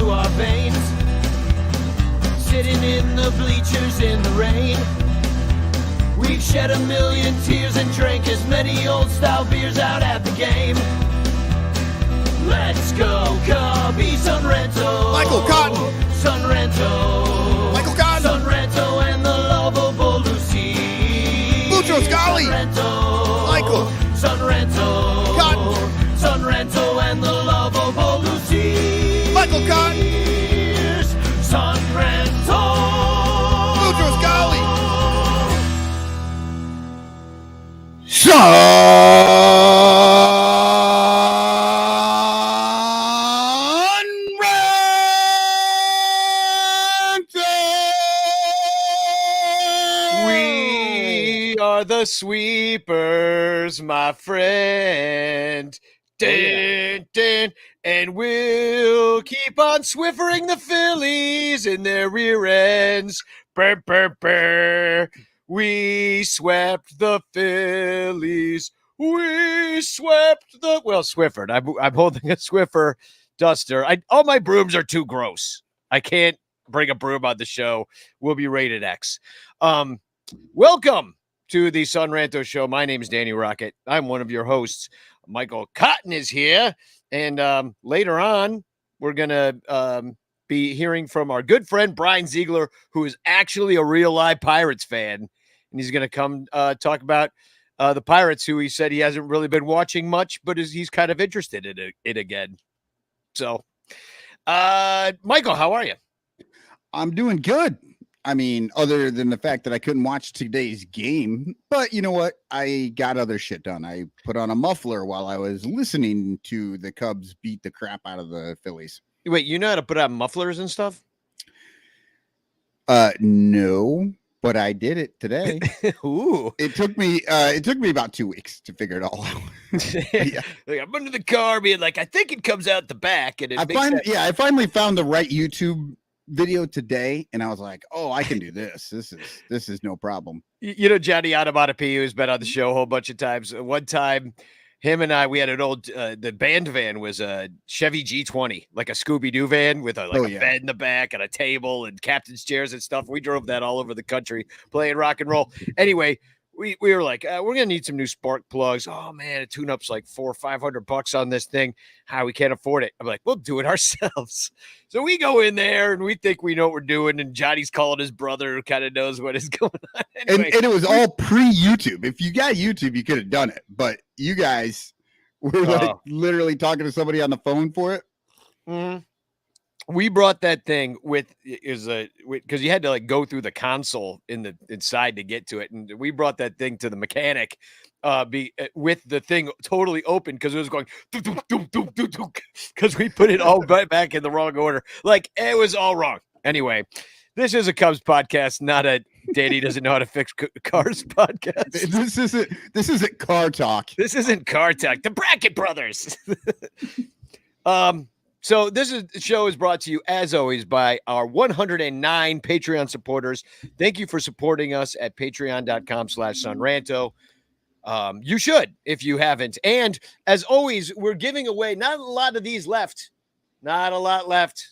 our veins. Sitting in the bleachers in the rain. We've shed a million tears and drank as many old-style beers out at the game. Let's go, Cubbies, Ranto. Michael Cotton. Ranto. Michael Cotton. Ranto and the lovable Lucy. Lucho Scali. Ranto. Michael. Ranto. Cotton. Ranto and the lovable Lucy. Michael Cotton. Ranto. Lucho Scali. We are the sweepers, my friend. Dun, dun, and we'll keep on swiffering the Phillies in their rear ends. Brr, brr, brr. We swept the Phillies. We swept the Swiffer. I'm holding a Swiffer duster. All my brooms are too gross. I can't bring a broom on the show. We'll be rated X. Welcome to the Son Ranto Show. My name is Danny Rocket. I'm one of your hosts. Michael Cotton is here, and later on, we're gonna be hearing from our good friend Brian Ziegler, who is actually a real live Pirates fan, and he's gonna come talk about the Pirates, who he said he hasn't really been watching much, but he's kind of interested in it again. So, Michael, how are you? I'm doing good. I mean, other than the fact that I couldn't watch today's game, but you know what? I got other shit done. I put on a muffler while I was listening to the Cubs beat the crap out of the Phillies. Wait, you know how to put on mufflers and stuff? No, but I did it today. Ooh. It took me about 2 weeks to figure it all out. Yeah. Like, I'm under the car being like, I think it comes out the back. And I finally found the right YouTube video today, and I was like, oh, I can do this. This is no problem. You know, Johnny Onomatopoeia, who's been on the show a whole bunch of times. One time, him and I, we had an old, the band van was a Chevy G20, like a Scooby-Doo van with a bed in the back and a table and captain's chairs and stuff. We drove that all over the country playing rock and roll. Anyway, we were like, we're going to need some new spark plugs. Oh, man, a tune-up's like $400 or $500 on this thing. How we can't afford it. I'm like, we'll do it ourselves. So we go in there, and we think we know what we're doing, and Johnny's calling his brother who kind of knows what is going on. Anyway, and it was all pre-YouTube. If you got YouTube, you could have done it. But you guys were like literally talking to somebody on the phone for it. Mm-hmm. We brought that thing because you had to like go through the console inside to get to it, and we brought that thing to the mechanic, with the thing totally open because it was going because we put it all right back in the wrong order. Like it was all wrong. Anyway, this is a Cubs podcast, not a Danny doesn't know how to fix cars podcast. This isn't car talk. This isn't car talk. The Brackett Brothers. So this show is brought to you, as always, by our 109 Patreon supporters. Thank you for supporting us at patreon.com/sunranto. You should, if you haven't. And as always, we're giving away not a lot of these left. Not a lot left.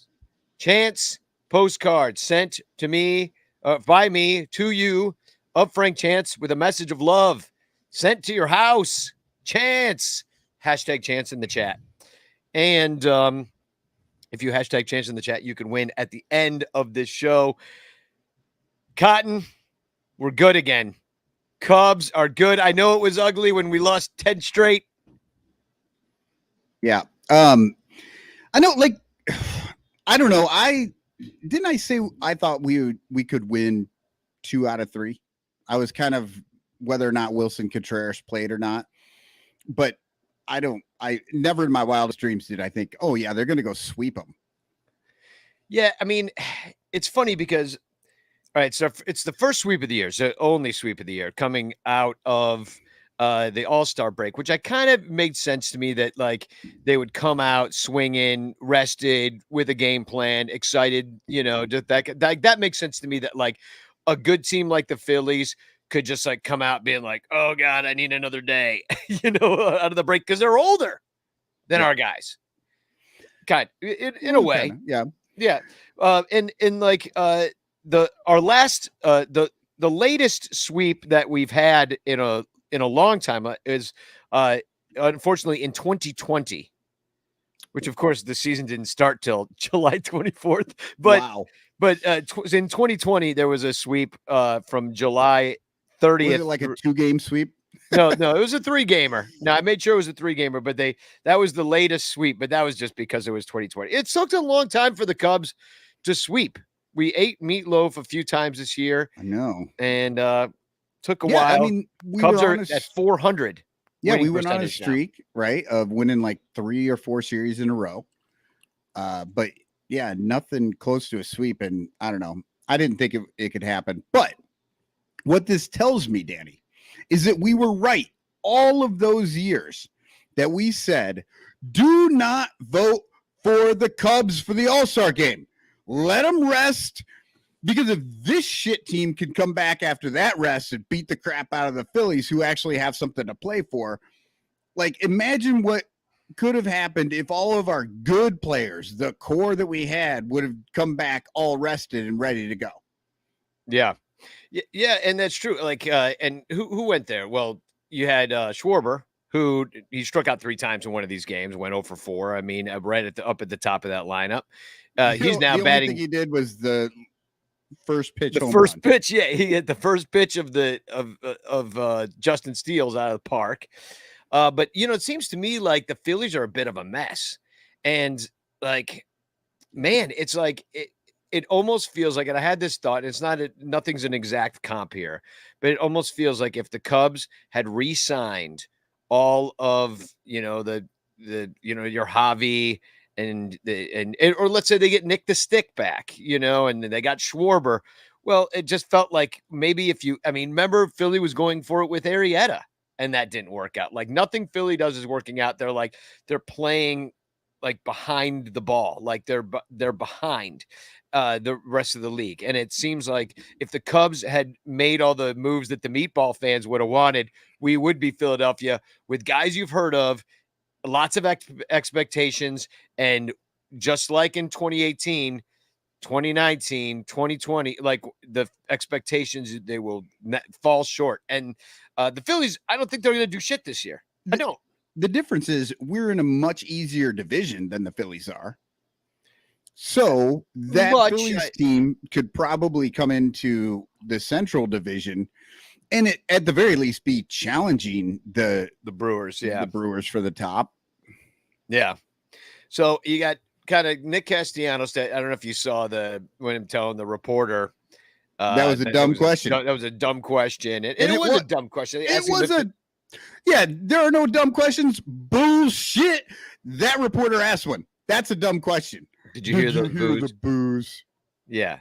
Chance postcards sent to me, by me, to you, of Frank Chance with a message of love sent to your house. Chance. Hashtag Chance in the chat. And if you hashtag Chance in the chat, you can win at the end of this show. Cotton, we're good again. Cubs are good. I know it was ugly when we lost 10 straight. Yeah. I know, like, I don't know. I say I thought we could win 2 out of 3. I was kind of whether or not Wilson Contreras played or not, but I never in my wildest dreams did I think, oh yeah, they're going to go sweep them. Yeah. I mean, it's funny because, all right, so it's the first sweep of the year, so only sweep of the year coming out of the All-Star break, which I kind of made sense to me that like they would come out swinging, rested with a game plan, excited, you know, that makes sense to me that like a good team like the Phillies could just like come out being like, oh God, I need another day, you know, out of the break. Cause they're older than our guys. In a way. Yeah. Yeah. And like our last the latest sweep that we've had in a long time is unfortunately in 2020, which of course the season didn't start till July 24th. But Wow. in 2020 there was a sweep from July 30th. Was it like a 2-game sweep? No, it was a 3-gamer. No, I made sure it was a 3-gamer, but that was the latest sweep, but that was just because it was 2020. It took a long time for the Cubs to sweep. We ate meatloaf a few times this year, I know. and took a Yeah, while. I mean, we Cubs were are on at 400. yeah, we winning went on a percentage now. streak, right, of winning like 3 or 4 series in a row. But yeah, nothing close to a sweep, and I don't know. I didn't think it could happen. But what this tells me, Danny, is that we were right all of those years that we said, do not vote for the Cubs for the All-Star game. Let them rest, because if this shit team can come back after that rest and beat the crap out of the Phillies, who actually have something to play for, like, imagine what could have happened if all of our good players, the core that we had, would have come back all rested and ready to go. Yeah. Yeah, and that's true. Like, and who went there? Well, you had Schwarber, who he struck out 3 times in one of these games, went 0 for 4. I mean, right up at the top of that lineup. He's now the batting. only thing he did was the first pitch. The home first run. pitch, yeah, he hit the first pitch of Justin Steele's out of the park. But it seems to me like the Phillies are a bit of a mess, and like, man, it's like it almost feels like, and I had this thought, it's nothing's an exact comp here, but it almost feels like if the Cubs had re-signed all of, the your Javi and or let's say they get Nick the Stick back, and then they got Schwarber. Well, it just felt like maybe remember Philly was going for it with Arrieta, and that didn't work out. Like, nothing Philly does is working out. They're playing like behind the ball, like they're behind the rest of the league. And it seems like if the Cubs had made all the moves that the meatball fans would have wanted, we would be Philadelphia with guys you've heard of, lots of expectations, and just like in 2018, 2019, 2020, like the expectations, they will fall short. And the Phillies, I don't think they're going to do shit this year. I don't. The difference is we're in a much easier division than the Phillies are. So that Phillies team could probably come into the Central Division and at the very least be challenging the Brewers, the Brewers for the top. Yeah. So you got kind of Nick Castellanos. I don't know if you saw when I'm telling the reporter. That was a dumb question. That was a dumb question. And it was a dumb question. There are no dumb questions. Bullshit. That reporter asked one. That's a dumb question. Did you hear the booze? Yeah.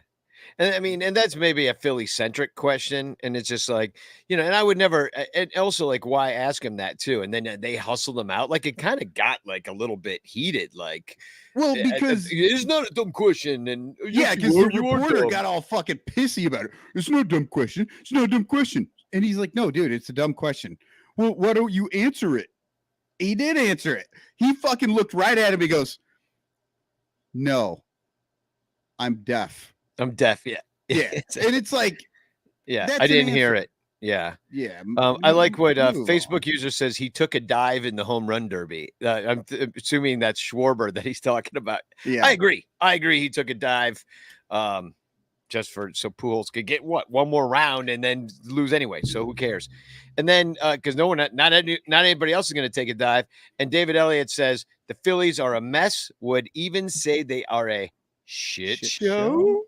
And I mean, and that's maybe a Philly centric question. And it's just like, and I would never, and also like, why ask him that too? And then they hustled him out. Like, it kind of got like a little bit heated. Like, well, because it's not a dumb question. And because the reporter got all fucking pissy about it. It's no dumb question. It's no dumb question. And he's like, no, dude, it's a dumb question. Well, why don't you answer it? He did answer it. He fucking looked right at him. He goes, no, I'm deaf. I'm deaf. Yeah. Yeah. And it's like, yeah, I didn't hear it. Yeah. Yeah. I like what Facebook user says. He took a dive in the home run derby. I'm assuming that's Schwarber that he's talking about. Yeah. I agree. He took a dive just so Pujols could get one more round and then lose anyway. So who cares? And then because not anybody else is going to take a dive. And David Elliott says the Phillies are a mess. Would even say they are a shit show.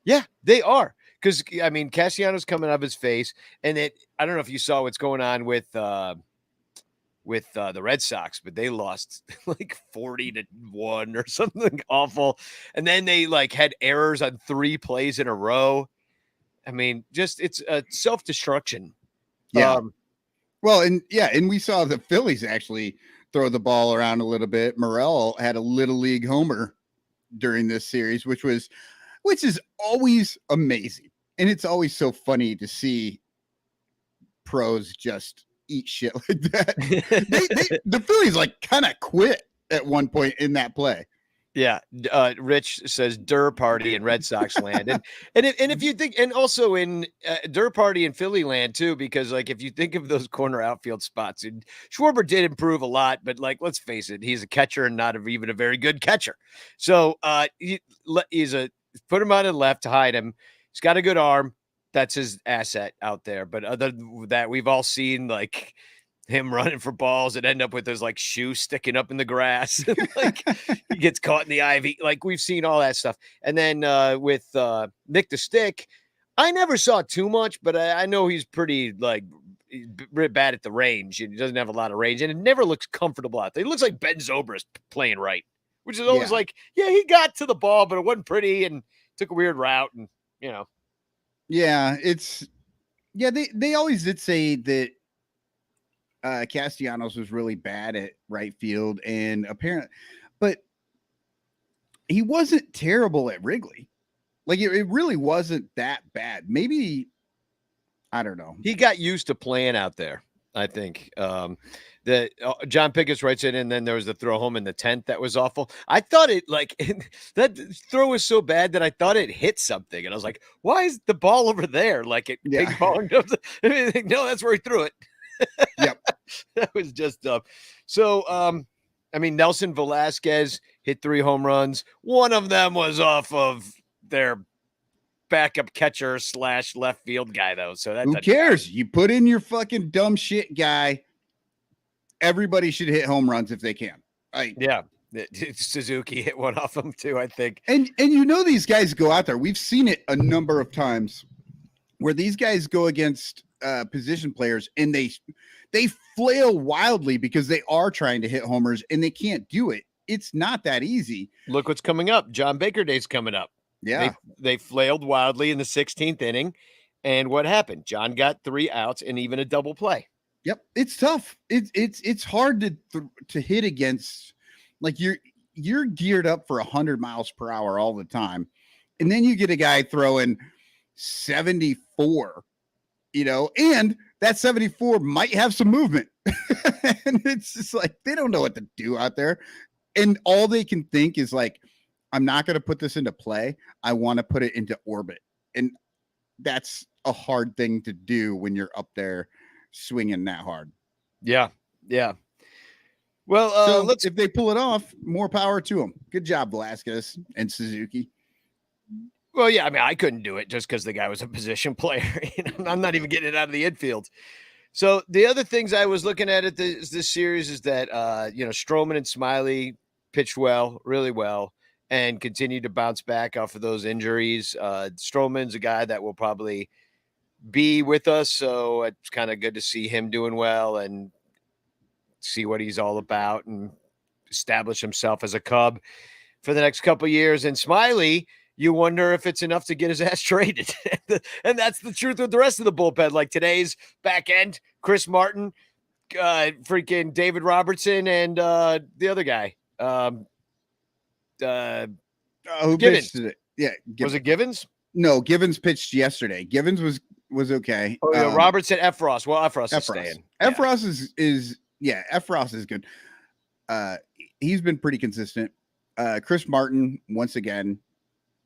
Yeah, they are. Because, I mean, Castellanos coming out of his face. And I don't know if you saw what's going on with the Red Sox, but they lost like 40-1 or something awful. And then they like had errors on 3 plays in a row. I mean, just it's a self-destruction. Yeah. And we saw the Phillies actually throw the ball around a little bit. Morel had a little league homer during this series, which is always amazing. And it's always so funny to see pros just eat shit like that. The Phillies like kind of quit at one point in that play. Yeah, Rich says Durr Party in Red Sox land, and if you think, and also in Durr Party in Philly land too, because like if you think of those corner outfield spots, and Schwarber did improve a lot, but like let's face it, he's a catcher and not even a very good catcher. So he's a put him on the left to hide him. He's got a good arm. That's his asset out there. But other than that, we've all seen like him running for balls and end up with his like shoe sticking up in the grass. Like he gets caught in the ivy. Like we've seen all that stuff. And then with Nick the Stick, I never saw too much, but I know he's pretty like bad at the range. He doesn't have a lot of range, and it never looks comfortable out there. It looks like Ben Zobrist playing right, which is always like, yeah, he got to the ball, but it wasn't pretty and took a weird route, and you know. Yeah, they always did say that Castellanos was really bad at right field, and apparently, but he wasn't terrible at Wrigley. Like it really wasn't that bad. Maybe I don't know. He got used to playing out there, I think. The John Pickens writes in, and then there was the throw home in the 10th that was awful. I thought it like that throw was so bad that I thought it hit something, and I was like, "Why is the ball over there?" Like it ping ponged up. No, that's where he threw it. Yep, that was just dumb. So, I mean, Nelson Velasquez hit 3 home runs. One of them was off of their backup catcher / left field guy, though. So that who cares? You put in your fucking dumb shit guy. Everybody should hit home runs if they can. Yeah. Suzuki hit one off him too, I think. And you know these guys go out there. We've seen it a number of times where these guys go against position players and they flail wildly because they are trying to hit homers and they can't do it. It's not that easy. Look what's coming up. John Baker Day's coming up. Yeah. They flailed wildly in the 16th inning. And what happened? John got 3 outs and even a double play. Yep, it's tough. It's hard to hit against. Like you're geared up for 100 miles per hour all the time, and then you get a guy throwing 74. And that 74 might have some movement, and it's just like they don't know what to do out there, and all they can think is like, I'm not going to put this into play. I want to put it into orbit, and that's a hard thing to do when you're up there swinging that hard. Yeah. Well, if they pull it off, more power to them. Good job, Velasquez and Suzuki. Well, yeah, I mean, I couldn't do it just because the guy was a position player. I'm not even getting it out of the infield. So the other things I was looking at this series is that Stroman and Smiley pitched well, really well, and continued to bounce back off of those injuries. Stroman's a guy that will probably be with us, so it's kind of good to see him doing well and see what he's all about and establish himself as a Cub for the next couple of years. And Smiley, you wonder if it's enough to get his ass traded. And that's the truth with the rest of the bullpen. Like today's back end, Chris Martin, freaking David Robertson, and the other guy. Who Givens. pitched it? Yeah. Was it Givens? No, Givens pitched yesterday. Givens was okay. Oh, yeah, Robertson, Efros. Well, Efros is staying. Efros is Efros is good. He's been pretty consistent. Chris Martin, once again,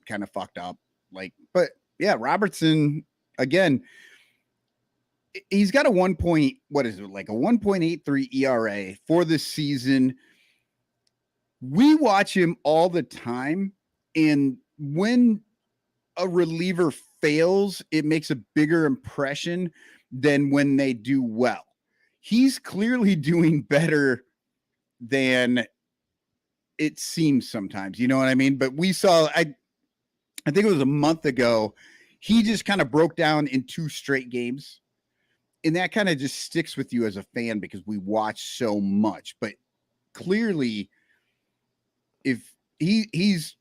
kind of fucked up. But yeah, Robertson, again, he's got a 1.83 ERA for this season. We watch him all the time, and when a reliever fails, it makes a bigger impression than when they do well. He's clearly doing better than it seems sometimes, you know what I mean? But we saw, I think it was a month ago, he just kind of broke down in 2 straight games. And that kind of just sticks with you as a fan because we watch so much. But clearly, if he's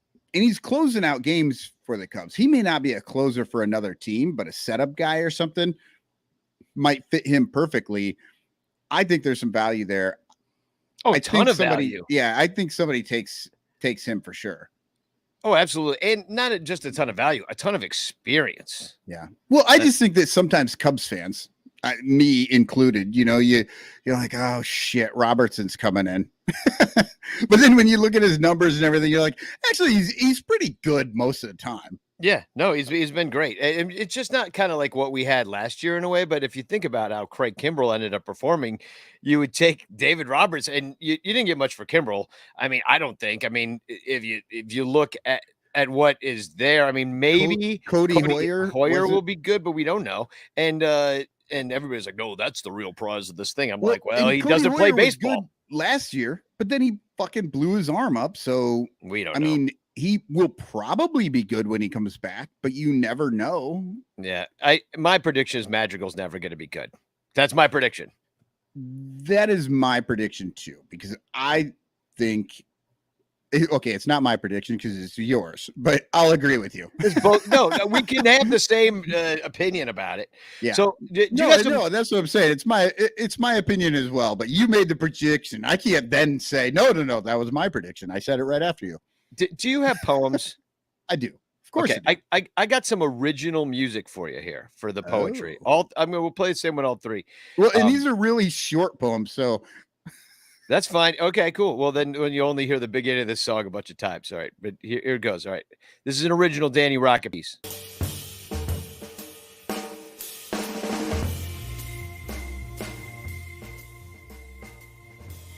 closing out games for the Cubs. He may not be a closer for another team, but a setup guy or something might fit him perfectly. I think there's some value there. Oh, a ton of value. Yeah, I think somebody takes him for sure. Oh, absolutely. And not just a ton of value, a ton of experience. Yeah. Well, I just think that sometimes Cubs fans, me included. You're like, oh shit, Robertson's coming in. But then when you look at his numbers and everything, you're like, actually, he's pretty good most of the time. Yeah, no, he's been great. It's just not kind of like what we had last year in a way. But if you think about how Craig Kimbrell ended up performing, you would take David Roberts, and you didn't get much for Kimbrell. I mean, I don't think. I mean, if you look at what is there, I mean, maybe Cody Hoyer will be good, but we don't know. And everybody's like, no, that's the real prize of this thing. I'm like, well, he Cody doesn't Hoyer play was baseball good last year, but then he fucking blew his arm up. So we don't I know. mean, he will probably be good when he comes back, but you never know. Yeah, my prediction is Madrigal's never going to be good. That's my prediction. That is my prediction too, because I think. Okay, it's not my prediction because it's yours, but I'll agree with you. It's both. No, we can have the same opinion about it. Yeah. So No, that's what I'm saying. It's my opinion as well. But you made the prediction. I can't then say no. That was my prediction. I said it right after you. Do you have poems? I do. Of course. Okay. I got some original music for you here for the poetry. Oh. We'll play the same with all three. Well, and these are really short poems, so. That's fine. Okay, cool. Well, then when you only hear the beginning of this song a bunch of times. All right. But here it goes. All right. This is an original Danny Rocket piece.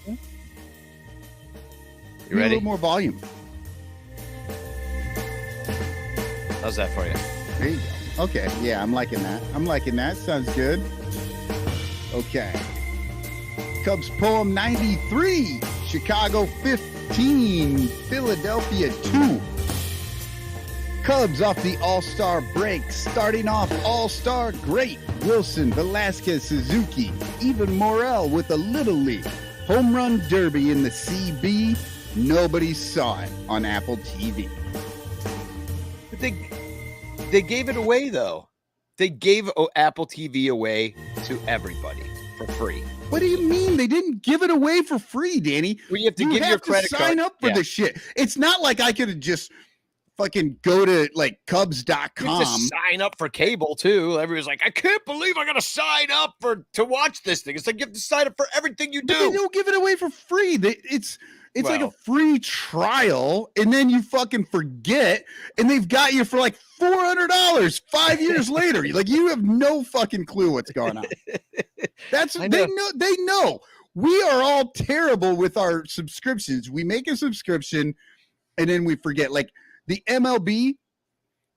You ready? A little more volume. How's that for you? There you go. Okay. Yeah, I'm liking that. Sounds good. Okay. Cubs poem 93, Chicago 15, Philadelphia 2. Cubs off the all-star break, starting off all-star great. Wilson, Velasquez, Suzuki, even Morel with a little lead. Home run derby in the CB. Nobody saw it on Apple TV. But they gave it away, though. They gave Apple TV away to everybody for free. What do you mean? They didn't give it away for free, Danny. Well, you have to give your credit card. Sign up for this shit. It's not like I could have just fucking go to like Cubs.com. You have to sign up for cable too. Everyone's like, I can't believe I got to sign up to watch this thing. It's like you have to sign up for everything you do. But they don't give it away for free. It's like a free trial, and then you fucking forget, and they've got you for like $400 5 years later. Like you have no fucking clue what's going on. They know. We are all terrible with our subscriptions. We make a subscription, and then we forget. Like the MLB,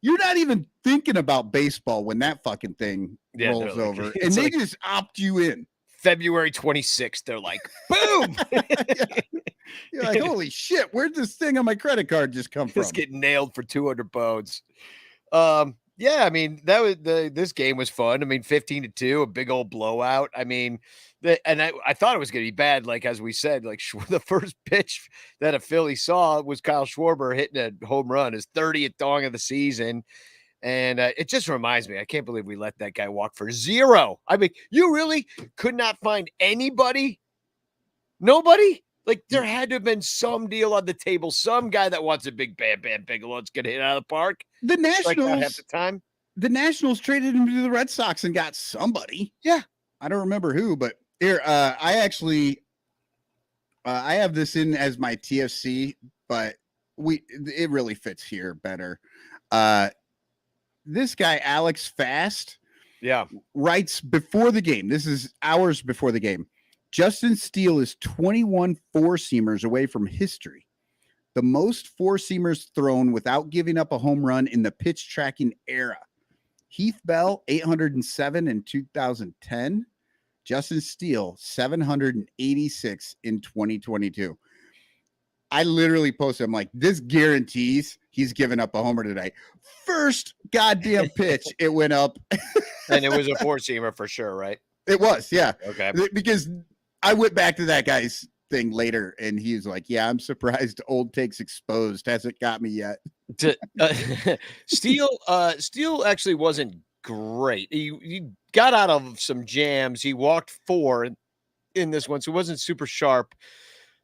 you're not even thinking about baseball when that fucking thing rolls over, and they just opt you in. February 26th, they're like, boom. You're like, holy shit, where'd this thing on my credit card just come from? Just get nailed for 200 bones. Yeah, I mean, this game was fun. I mean, 15-2, a big old blowout. I mean, I thought it was going to be bad. Like, as we said, like the first pitch that a Philly saw was Kyle Schwarber hitting a home run, his 30th dong of the season. And it just reminds me, I can't believe we let that guy walk for zero. I mean, you really could not find anybody? Nobody? Like, there had to have been some deal on the table, some guy that wants a big Bam Bigelow that's going to hit out of the park. The Nationals, like half the time. The Nationals traded him to the Red Sox and got somebody. Yeah. I don't remember who, but here, I actually, I have this in as my TFC, but it really fits here better. This guy, Alex Fast, writes before the game. This is hours before the game. Justin Steele is 21 four-seamers away from history. The most four-seamers thrown without giving up a home run in the pitch tracking era. Heath Bell, 807 in 2010. Justin Steele, 786 in 2022. I literally posted, I'm like, this guarantees he's giving up a homer today. First goddamn pitch, it went up. And it was a four-seamer for sure, right? It was, yeah. Okay. Because I went back to that guy's thing later, and he was like, yeah, I'm surprised Old Takes Exposed hasn't got me yet. Steele actually wasn't great. He got out of some jams. He walked 4 in this one, so he wasn't super sharp.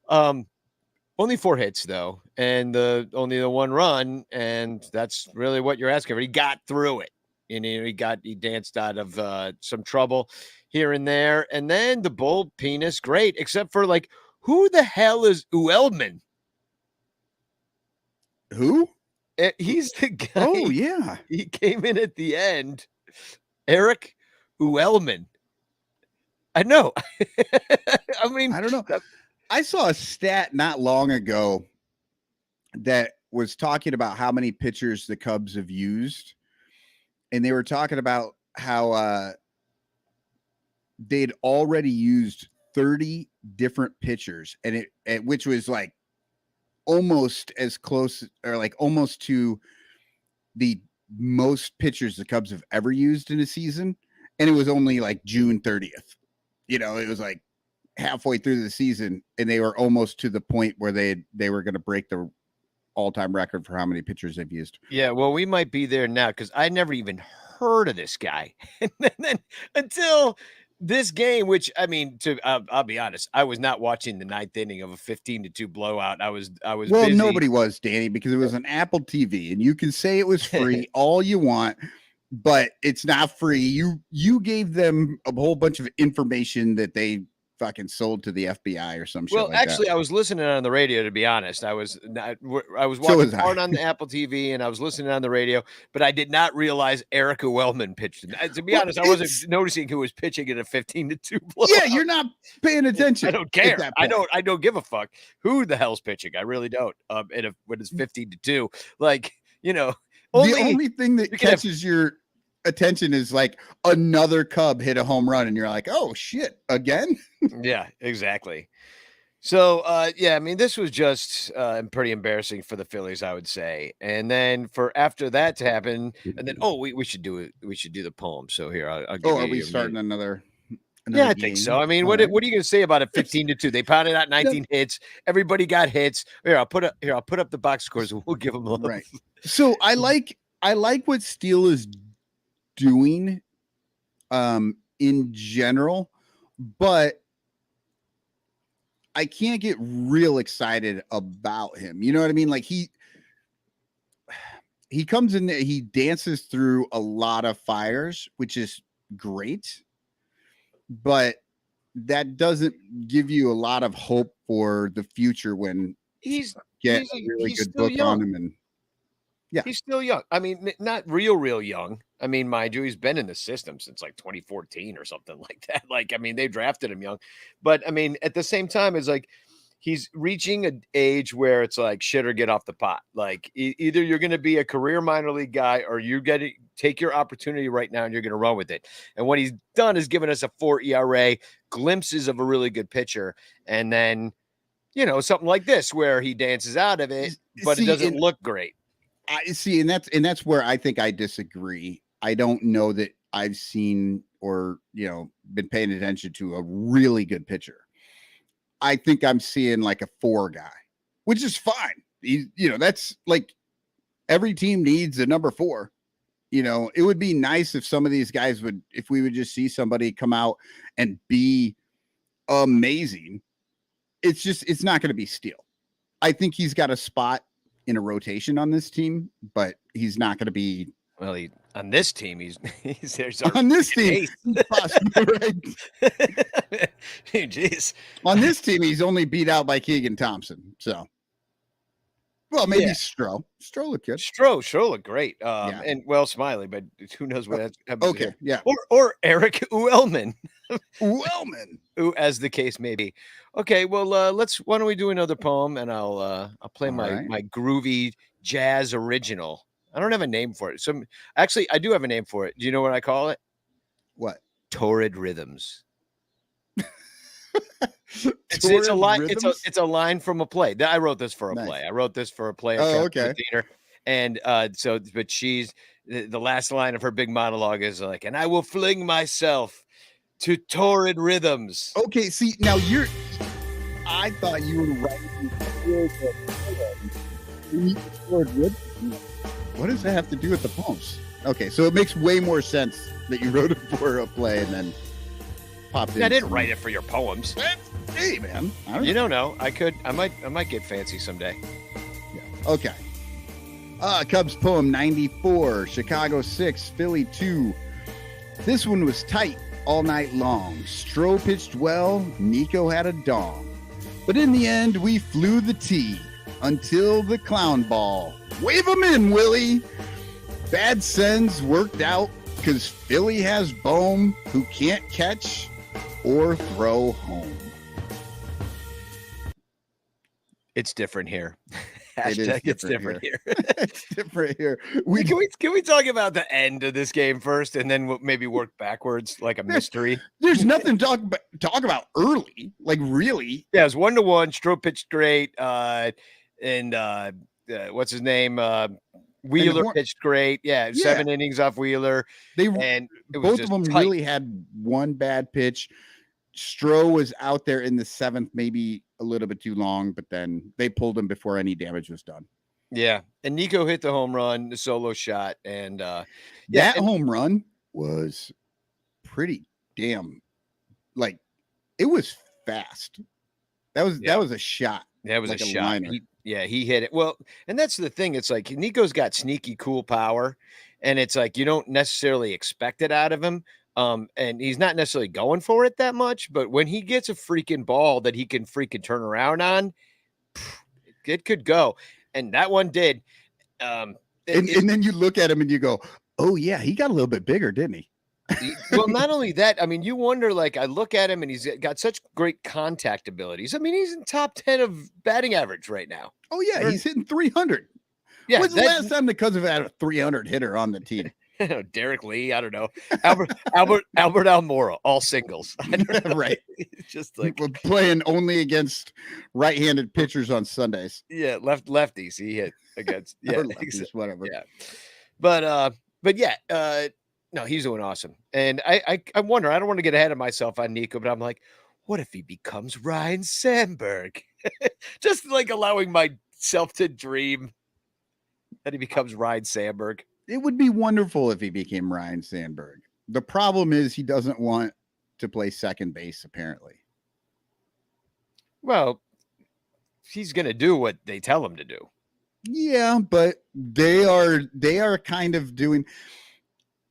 Only 4 hits though, and only the 1 run, and that's really what you're asking for. He got through it, and he danced out of some trouble. here and there. And then the bull penis, great, except for like, who the hell is Uelman? Who? He's the guy. Oh, yeah. He came in at the end. Eric Uelman. I know. I mean, I don't know. I saw a stat not long ago that was talking about how many pitchers the Cubs have used. And they were talking about how they'd already used 30 different pitchers, and which was like almost as close, or like almost to the most pitchers the Cubs have ever used in a season. And it was only like June 30th. It was like halfway through the season, and they were almost to the point where they were going to break the all-time record for how many pitchers they've used. Yeah, well, we might be there now because I never even heard of this guy. And then until this game, which I mean, I'll be honest, I was not watching the ninth inning of a 15-2 blowout. I was Well, busy. nobody was, Danny, because it was an Apple TV, and you can say it was free all you want, but it's not free. You gave them a whole bunch of information that they fucking sold to the FBI or some shit. Well, like actually, that. I was listening on the radio, to be honest. I was was watching I. part on the Apple TV, and I was listening on the radio, but I did not realize Eric Uelman pitched. To be honest, I wasn't noticing who was pitching in a 15-2 blowout. Yeah, you're not paying attention. I don't care. I don't give a fuck who the hell's pitching. I really don't. When it's 15-2, like, the only thing that catches your attention is like another Cub hit a home run, and you're like, oh shit, again. Yeah, exactly. So I mean, this was just pretty embarrassing for the Phillies, I would say. And then for after that to happen, and then we should do it. We should do the poem. So here, I'll give you. Are we starting another? Yeah, I think so. I mean, what are you going to say about a 15-2? They pounded out 19 hits. Everybody got hits. Here, I'll put up the box scores, and we'll give them a right. So I like what Steele is doing in general, but I can't get real excited about him. You know what I mean? Like he comes in there, he dances through a lot of fires, which is great, but that doesn't give you a lot of hope for the future when he's a really good book on him. And yeah, he's still young. I mean, not real young. I mean, mind you, he's been in the system since like 2014 or something like that. Like, I mean, they drafted him young, but I mean, at the same time, it's like he's reaching an age where it's like shit or get off the pot. Like either you're going to be a career minor league guy, or you're going to take your opportunity right now and you're going to run with it. And what he's done is given us a 4 ERA, glimpses of a really good pitcher, and then something like this where he dances out of it, but it doesn't look great. I see, and that's where I think I disagree. I don't know that I've seen or been paying attention to a really good pitcher. I think I'm seeing like a 4 guy, which is fine. That's like every team needs a number 4. It would be nice if some of these guys if we would just see somebody come out and be amazing. It's not going to be Steele. I think he's got a spot in a rotation on this team, but he's not going to be. Well, on this team, he's on this team. Possibly, right? Jeez. On this team, he's only beat out by Keegan Thompson. So, well, maybe Stroh. Stroh looked good. Stroh looked great. And Smiley, but who knows what happens. Okay, yeah. Or Eric Uelman. Uelman. As the case may be. Okay, well, why don't we do another poem, and I'll play my groovy jazz original. I don't have a name for it. So actually, I do have a name for it. Do you know what I call it? What? Torrid Rhythms. It's a line. Rhythms? It's a line from a play. I wrote this for a play. I wrote this for a play. Okay. Theater. And but she's the last line of her big monologue is like, and I will fling myself to torrid rhythms. Okay, see, now I thought you were writing torrid rhythms. What does that have to do with the poems? Okay, so it makes way more sense that you wrote it for a play and then popped in. I didn't write it for your poems. Hey, man. You don't know. I might get fancy someday. Yeah. Okay. Cubs poem 94, Chicago 6, Philly 2. This one was tight. all night long. Stroh pitched well, Nico had a dong. But in the end, we flew the tee until the clown ball. Wave 'em in, Willie. Bad sends worked out because Philly has Bohm who can't catch or throw home. It's different here. It is Hashtag it's different here. It's different here. Can we talk about the end of this game first, and then we'll maybe work backwards like a mystery? There's nothing to talk about early, like really. Yeah, it was 1-1. Stroh pitched great, and what's his name? Wheeler pitched great. Yeah, 7 innings off Wheeler. And both of them really had one bad pitch. Stroh was out there in the 7th, maybe a little bit too long, but then they pulled him before any damage was done. Yeah, and Nico hit the home run, the solo shot, and home run was pretty damn, like, it was fast. That was a shot. That was like a shot. He hit it. Well, and that's the thing. It's like Nico's got sneaky cool power, and it's like you don't necessarily expect it out of him. And he's not necessarily going for it that much, but when he gets a freaking ball that he can freaking turn around on, it could go. And that one did. And then you look at him and you go, oh yeah, he got a little bit bigger, didn't he? Well, not only that, I mean, you wonder, like, I look at him and he's got such great contact abilities. I mean, he's in top 10 of batting average right now. Oh yeah, he's hitting 300. Yeah. When's the last time the Cubs have had a 300 hitter on the team? Derek Lee, I don't know. Albert Almora, all singles. Right. It's just like we're playing only against right-handed pitchers on Sundays. Yeah, lefties he hit against. Yeah, lefties, whatever. Yeah. But yeah, no, he's doing awesome. And I wonder, I don't want to get ahead of myself on Nico, but I'm like, what if he becomes Ryan Sandberg? Just like allowing myself to dream that he becomes Ryan Sandberg. It would be wonderful if he became Ryan Sandberg. The problem is he doesn't want to play second base, apparently. Well, he's going to do what they tell him to do. Yeah, but they are kind of doing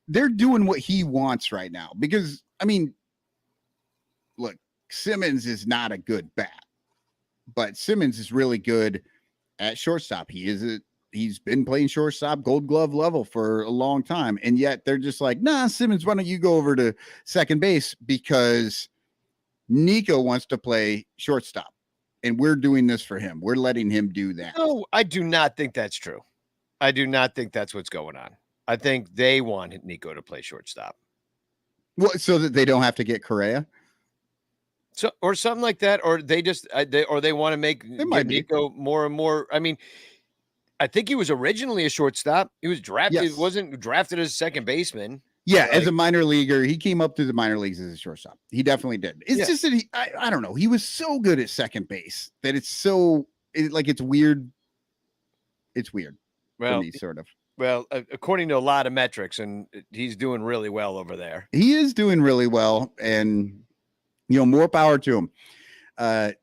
what he wants right now. Because, I mean, look, Simmons is not a good bat, but Simmons is really good at shortstop. He's been playing shortstop, Gold Glove level for a long time. And yet they're just like, nah, Simmons, why don't you go over to second base? Because Nico wants to play shortstop. And we're doing this for him. We're letting him do that. No, I do not think that's true. I do not think that's what's going on. I think they want Nico to play shortstop. Well, so that they don't have to get Correa? So, or something like that. Or they just, they want to make Nico more and more. I mean, I think he was originally a shortstop. He was drafted. Yes. Wasn't drafted as a second baseman. Yeah, as a minor leaguer, he came up through the minor leagues as a shortstop. He definitely did. It's just that I don't know. He was so good at second base that it's weird. It's weird for me, sort of. Well, according to a lot of metrics, and he's doing really well over there. He is doing really well, and more power to him.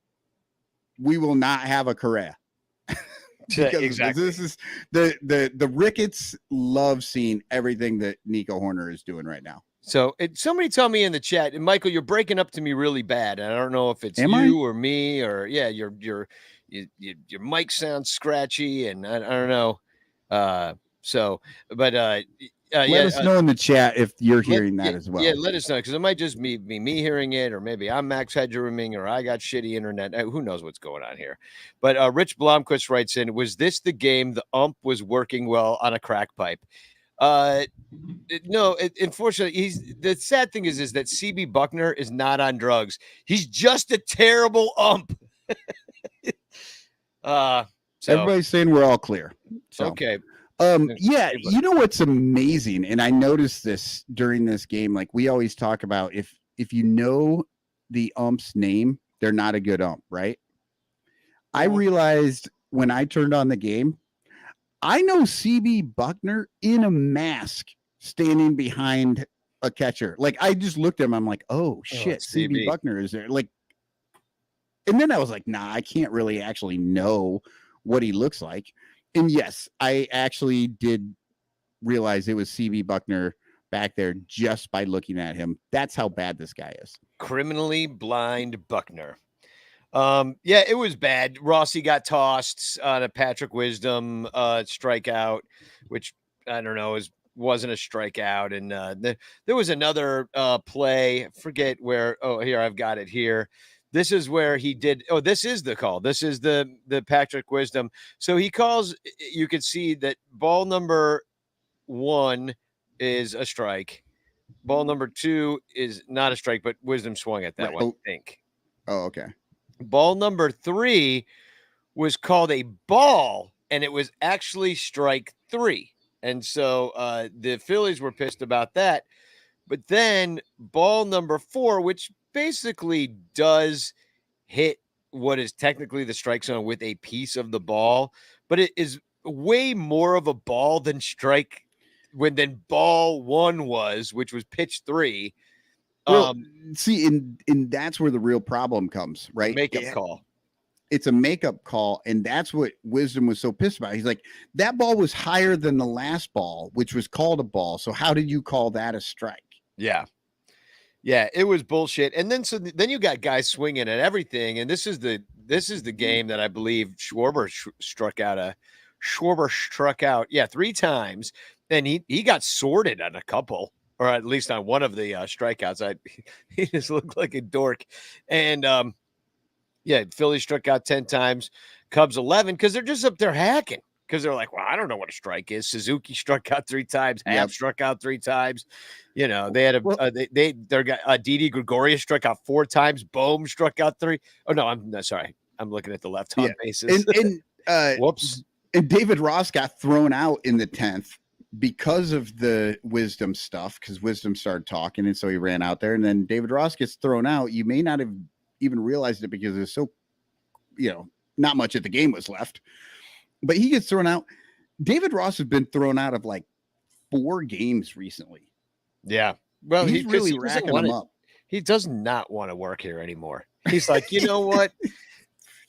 We will not have a Correa. Exactly. This is the Ricketts love seeing everything that Nico Horner is doing right now. So somebody tell me in the chat, and Michael, you're breaking up to me really bad. And I don't know if it's or me or your mic sounds scratchy, and I don't know. Let us know in the chat if you're hearing that as well. Yeah, let us know, because it might just be me hearing it, or maybe I'm max headrooming, or I got shitty internet. Who knows what's going on here? But Rich Blomquist writes in, was this the game the ump was working well on a crack pipe? No, unfortunately, the sad thing is that CB Buckner is not on drugs. He's just a terrible ump. So everybody's saying we're all clear. So. Okay. Yeah, you know what's amazing, and I noticed this during this game. Like we always talk about, if you know the ump's name, they're not a good ump, right? I realized when I turned on the game, I know CB Buckner in a mask standing behind a catcher. Like I just looked at him, I'm like, oh shit, CB Buckner is there. Like, and then I was like, nah, I can't really actually know what he looks like. And yes, I actually did realize it was CB Buckner back there just by looking at him. That's how bad this guy is. Criminally blind Buckner. Yeah, it was bad. Rossi got tossed on a Patrick Wisdom strikeout, which I don't know wasn't a strikeout. And there was another play. I forget where. Oh, here I've got it here. This is where he did. Oh, this is the call. This is the Patrick Wisdom. So he calls. You could see that ball number 1 is a strike. Ball number 2 is not a strike, but Wisdom swung at that one, I think. Oh, okay. Ball number 3 was called a ball, and it was actually strike 3. And so the Phillies were pissed about that. But then ball number 4, which basically does hit what is technically the strike zone with a piece of the ball, but it is way more of a ball than strike than ball 1 was, which was pitch 3. Well, see, and that's where the real problem comes, right? Makeup call. It's a makeup call, and that's what Wisdom was so pissed about. He's like, that ball was higher than the last ball, which was called a ball. So how did you call that a strike? Yeah. Yeah, it was bullshit. And then then you got guys swinging at everything, and this is the game that I believe Schwarber struck out 3 times, and he got sorted on a couple, or at least on one of the strikeouts. He just looked like a dork. And yeah, Philly struck out 10 times, Cubs 11, because they're just up there hacking. Because they're like, well, I don't know what a strike is. Suzuki struck out 3 times. Happ struck out 3 times. You know, they had Didi Gregorius struck out 4 times. Bohm struck out 3. Oh no, I'm sorry. I'm looking at the left on bases. And Whoops. And David Ross got thrown out in the 10th because of the Wisdom stuff. Because Wisdom started talking, and so he ran out there. And then David Ross gets thrown out. You may not have even realized it because there's so, not much of the game was left. But he gets thrown out. David Ross has been thrown out of like 4 games recently. Yeah. Well, he's really racking them up. He does not want to work here anymore. He's like, you know what?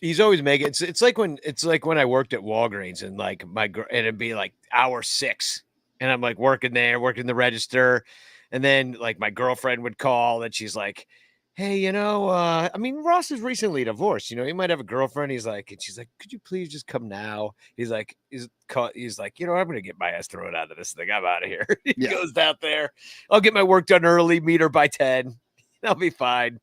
He's always making it's like when I worked at Walgreens, and like and it'd be like hour 6, and I'm like working the register, and then like my girlfriend would call, and she's like, hey, I mean, Ross is recently divorced. He might have a girlfriend. He's like, and she's like, could you please just come now? He's like, I'm going to get my ass thrown out of this thing. I'm out of here. He goes out there. I'll get my work done early, meet her by 10. I'll be fine.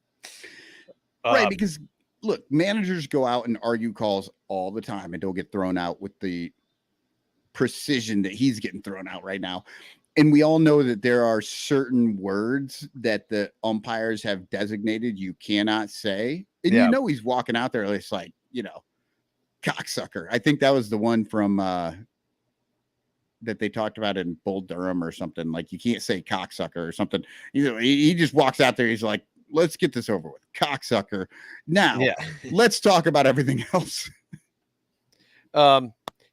Right. Because look, managers go out and argue calls all the time and don't get thrown out with the precision that he's getting thrown out right now. And we all know that there are certain words that the umpires have designated you cannot say. And he's walking out there, it's like, cocksucker. I think that was the one from that they talked about in Bull Durham or something. Like, you can't say cocksucker or something. He just walks out there. He's like, let's get this over with. Cocksucker. Now, let's talk about everything else.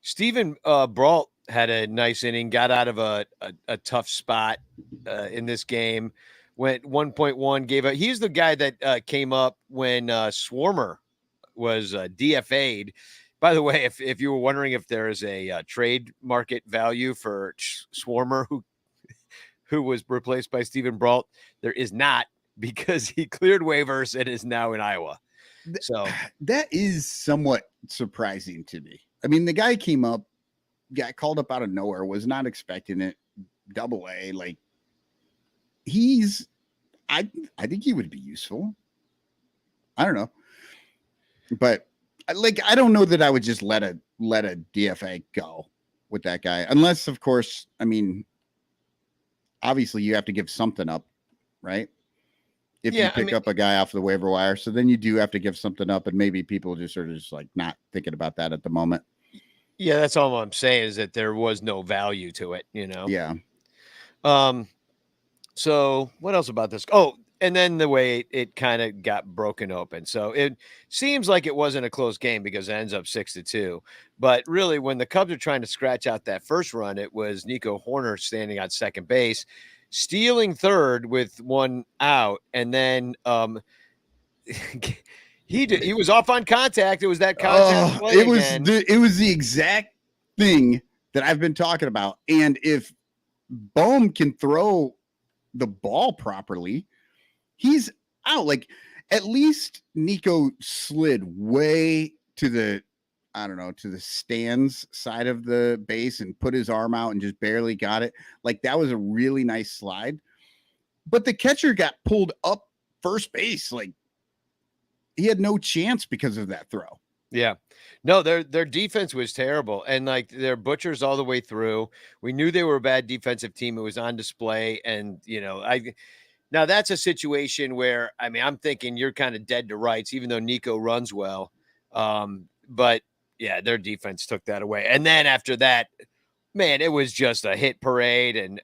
Stephen Brault had a nice inning, got out of a tough spot in this game, went 1.1, he's the guy that came up when Swarmer was DFA'd. By the way, if you were wondering if there is a trade market value for Swarmer, who was replaced by Stephen Brault, there is not, because he cleared waivers and is now in Iowa. So that is somewhat surprising to me. I mean, the guy came up, got called up out of nowhere, was not expecting it. Double-A, like, I think he would be useful. I don't know, but I don't know that I would just let a DFA go with that guy, unless, of course, I mean, obviously you have to give something up, right? If you pick up a guy off the waiver wire, so then you do have to give something up, and maybe people just are just like not thinking about that at the moment. Yeah, that's all I'm saying, is that there was no value to it, Yeah. So what else about this? Oh, and then the way it kind of got broken open. So it seems like it wasn't a close game because it ends up 6-2. But really, when the Cubs are trying to scratch out that first run, it was Nico Horner standing on second base, stealing third with 1 out, and then he was off on contact. It was that contact play it was the exact thing that I've been talking about. And if Bohm can throw the ball properly, he's out. Like, at least Nico slid way to the, I don't know, to the stands side of the base and put his arm out and just barely got it. Like, that was a really nice slide. But the catcher got pulled up first base. Like, he had no chance because of that throw. Yeah. No, their defense was terrible. And like they're butchers all the way through. We knew they were a bad defensive team. It was on display. And, now that's a situation where, I mean, I'm thinking you're kind of dead to rights, even though Nico runs well. But yeah, their defense took that away. And then after that, man, it was just a hit parade. And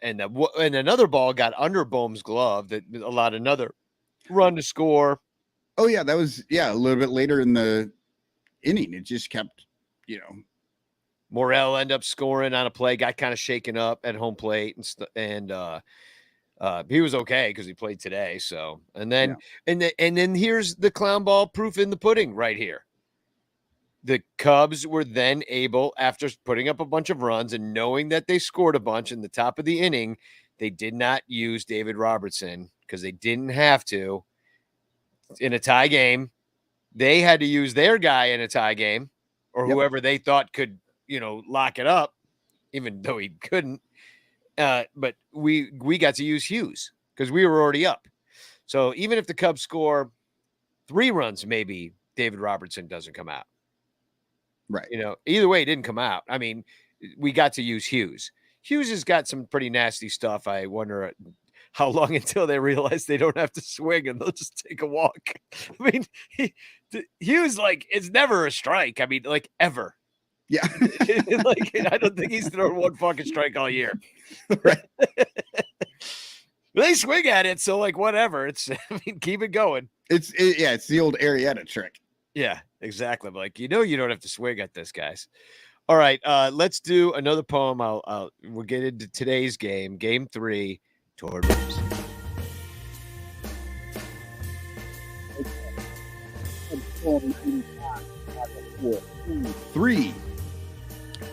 another ball got under Bohm's glove that allowed another run to score. Oh yeah. That was, a little bit later in the inning. It just kept, Morel ended up scoring on a play, got kind of shaken up at home plate, and he was okay because he played today. So, and then here's the clown ball proof in the pudding right here. The Cubs were then able, after putting up a bunch of runs and knowing that they scored a bunch in the top of the inning, they did not use David Robertson because they didn't have to in a tie game. They had to use their guy in a tie game or whoever they thought could, lock it up, even though he couldn't. But we got to use Hughes because we were already up. So even if the Cubs score 3 runs, maybe David Robertson doesn't come out. Right. Either way, it didn't come out. I mean, we got to use Hughes. Hughes has got some pretty nasty stuff. I wonder how long until they realize they don't have to swing and they'll just take a walk. I mean, Hughes, like, it's never a strike. I mean, like, ever. Yeah. Like, I don't think he's thrown one fucking strike all year. Right. They swing at it, so, like, whatever. Keep it going. It's the old Arrieta trick. Yeah, exactly. Like, you don't have to swing at this, guys. All right, let's do another poem. We'll get into today's game, Game 3. Toward Rose. Three.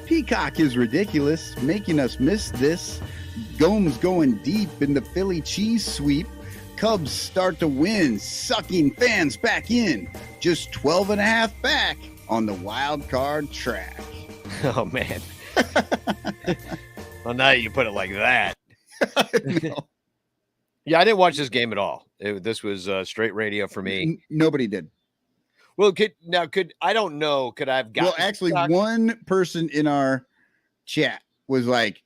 Peacock is ridiculous, making us miss this. Gomes going deep in the Philly cheese sweep. Cubs start to win, sucking fans back in. Just 12 and a half back on the wild card track. Oh, man. Well, now you put it like that. No. Yeah, I didn't watch this game at all. This was straight radio for me. Nobody did. Well, I don't know. Could I have got? Well, actually, one person in our chat was like,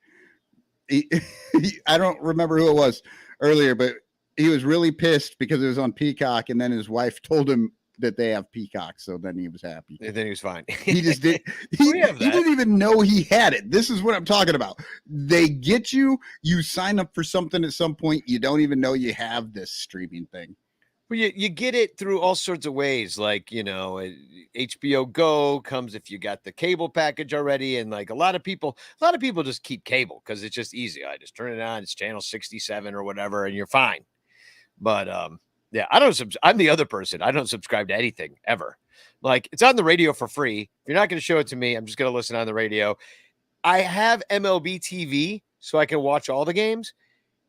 I don't remember who it was earlier, but he was really pissed because it was on Peacock, and then his wife told him that they have Peacock, so then he was happy. And then he was fine. He just did. He didn't even know he had it. This is what I'm talking about. They get you. You sign up for something at some point. You don't even know you have this streaming thing. Well, you get it through all sorts of ways. Like, HBO Go comes if you got the cable package already. And like a lot of people just keep cable because it's just easy. I just turn it on. It's channel 67 or whatever, and you're fine. But, yeah, I'm the other person. I don't subscribe to anything ever. Like, it's on the radio for free. If you're not going to show it to me, I'm just going to listen on the radio. I have MLB TV so I can watch all the games.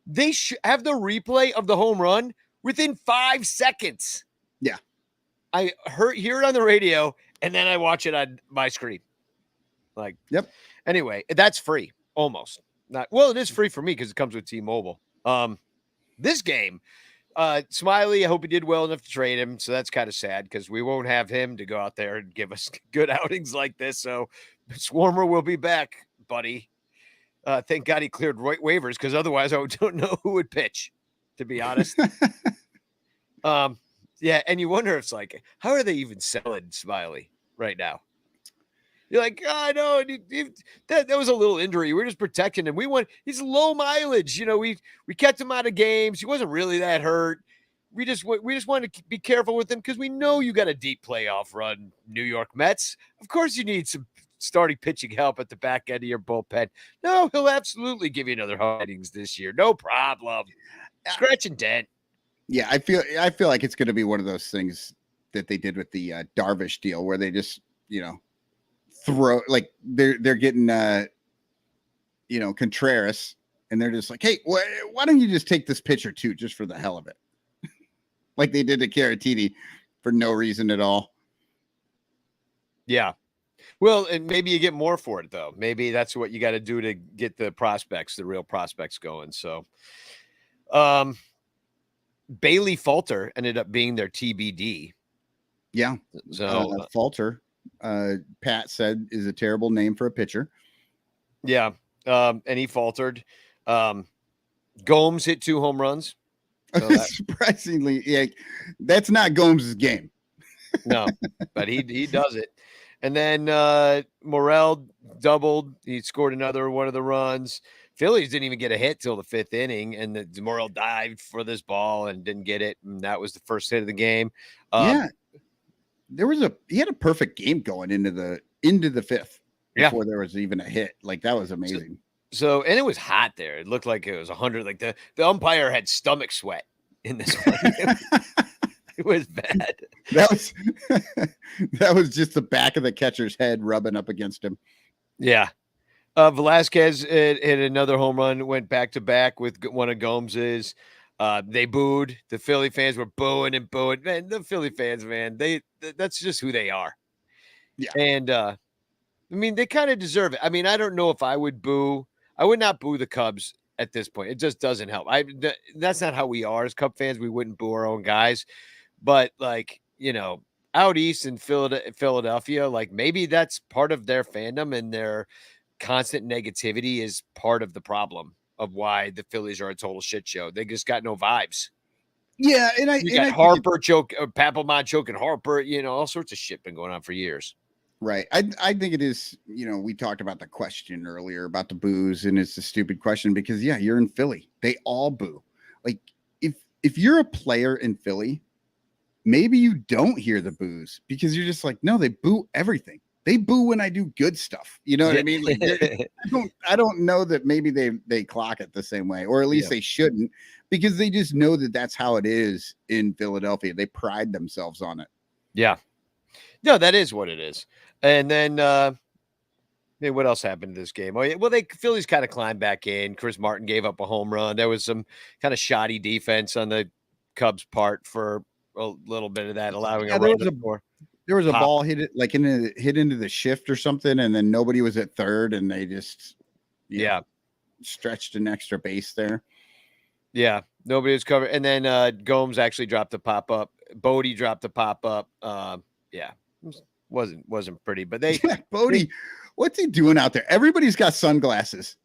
They have the replay of the home run within 5 seconds. Yeah. I hear it on the radio, and then I watch it on my screen. Like, yep. Anyway, that's free. Almost. It is free for me because it comes with T-Mobile. This game, Smiley, I hope he did well enough to trade him. So that's kind of sad because we won't have him to go out there and give us good outings like this. So Swarmer will be back, buddy. Thank God he cleared waivers because otherwise I don't know who would pitch, to be honest. Yeah, and you wonder if it's like, how are they even selling Smiley right now? You're like, oh, no, that was a little injury. We're just protecting him. He's low mileage. We kept him out of games. He wasn't really that hurt. We just wanted to be careful with him because we know you got a deep playoff run, New York Mets. Of course you need some starting pitching help at the back end of your bullpen. No, he'll absolutely give you another innings this year. No problem. Scratch and dent. Yeah, I feel like it's going to be one of those things that they did with the Darvish deal where they just, throw, like they're getting Contreras, and they're just like, hey, why don't you just take this pitcher too, just for the hell of it? Like they did to Caratini for no reason at all. Yeah. Well, and maybe you get more for it, though. Maybe that's what you got to do to get the prospects, the real prospects going. So, Bailey Falter ended up being their TBD. Yeah. So, Falter, Pat said, is a terrible name for a pitcher. Yeah. And he faltered. Gomes hit 2 home runs. So surprisingly, yeah, that's not Gomes' game. No, but he does it. And then Morel doubled. He scored another one of the runs. Phillies didn't even get a hit till the 5th inning, and Morel dived for this ball and didn't get it. And that was the first hit of the game. Yeah, he had a perfect game going into the 5th before there was even a hit. Like that was amazing. So, and it was hot there. It looked like it was 100. Like the umpire had stomach sweat in this one. It was bad. That was just the back of the catcher's head rubbing up against him. Yeah. Velasquez hit another home run, went back to back with one of Gomes's. They booed. The Philly fans were booing and booing. Man, the Philly fans, man, that's just who they are. Yeah. And I mean, they kind of deserve it. I mean, I don't know if I would boo. I would not boo the Cubs at this point. It just doesn't help. That's not how we are as Cub fans. We wouldn't boo our own guys. But like, out east in Philadelphia, like maybe that's part of their fandom, and their constant negativity is part of the problem of why the Phillies are a total shit show. They just got no vibes. Yeah, and I got Harper Papelbon choking Harper, all sorts of shit been going on for years. Right. I think it is, we talked about the question earlier about the boos, and it's a stupid question because you're in Philly. They all boo. Like if you're a player in Philly, maybe you don't hear the boos because you're just like, no, they boo everything. They boo when I do good stuff. You know what I mean? Like, I don't know that maybe they clock it the same way, or at least they shouldn't, because they just know that that's how it is in Philadelphia. They pride themselves on it. Yeah. No, that is what it is. And then what else happened in this game? Oh, yeah. Well, Phillies kind of climbed back in. Chris Martin gave up a home run. There was some kind of shoddy defense on the Cubs' part for a little bit of that, allowing a run to there was a ball hit into the shift or something, and then nobody was at third, and they just stretched an extra base there. Yeah, nobody was covered, and then Gomes actually dropped the pop up. Bodie dropped the pop up. Wasn't pretty, but Bodie, what's he doing out there? Everybody's got sunglasses,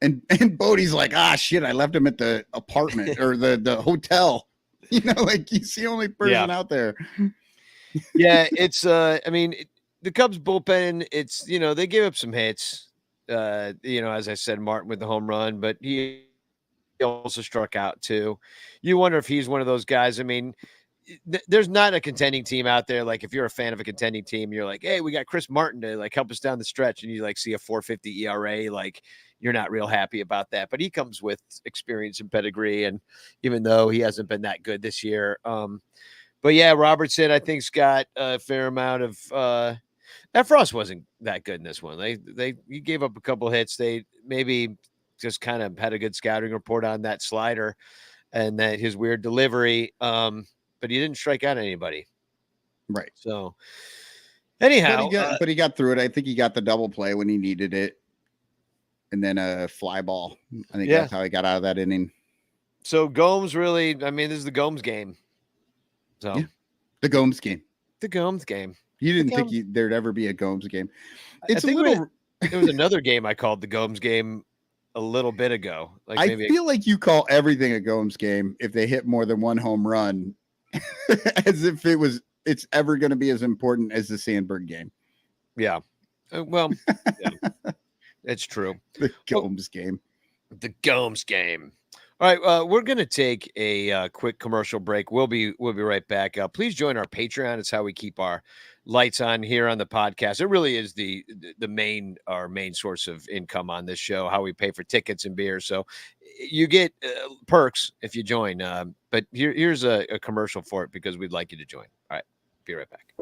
and Bodie's like, shit, I left him at the apartment or the hotel. Like he's the only person out there. Yeah, it's I mean, the Cubs bullpen, it's they gave up some hits. As I said, Martin with the home run, but he also struck out too. You wonder if he's one of those guys. I mean, there's not a contending team out there. Like if you're a fan of a contending team, you're like, hey, we got Chris Martin to like help us down the stretch, and you like see a 4.50 ERA, like you're not real happy about that. But he comes with experience and pedigree, and even though he hasn't been that good this year, but yeah, Robertson, I think, has got a fair amount of that. Frost wasn't that good in this one. He gave up a couple hits. They maybe just kind of had a good scouting report on that slider and that his weird delivery. But he didn't strike out anybody. Right. So anyhow, but he got through it. I think he got the double play when he needed it. And then a fly ball. I think that's how he got out of that inning. So Gomes really, this is the Gomes game. So the Gomes game. The Gomes game. You didn't think there'd ever be a Gomes game. It's a little. There was another game I called the Gomes game a little bit ago. Like I feel like you call everything a Gomes game if they hit more than one home run, as if it's ever going to be as important as the Sandberg game. Yeah. Well, it's true. The Gomes game. The Gomes game. All right, we're going to take a quick commercial break. We'll be right back. Please join our Patreon. It's how we keep our lights on here on the podcast. It really is our main source of income on this show, how we pay for tickets and beer. So you get perks if you join. But here's a commercial for it because we'd like you to join. All right, be right back.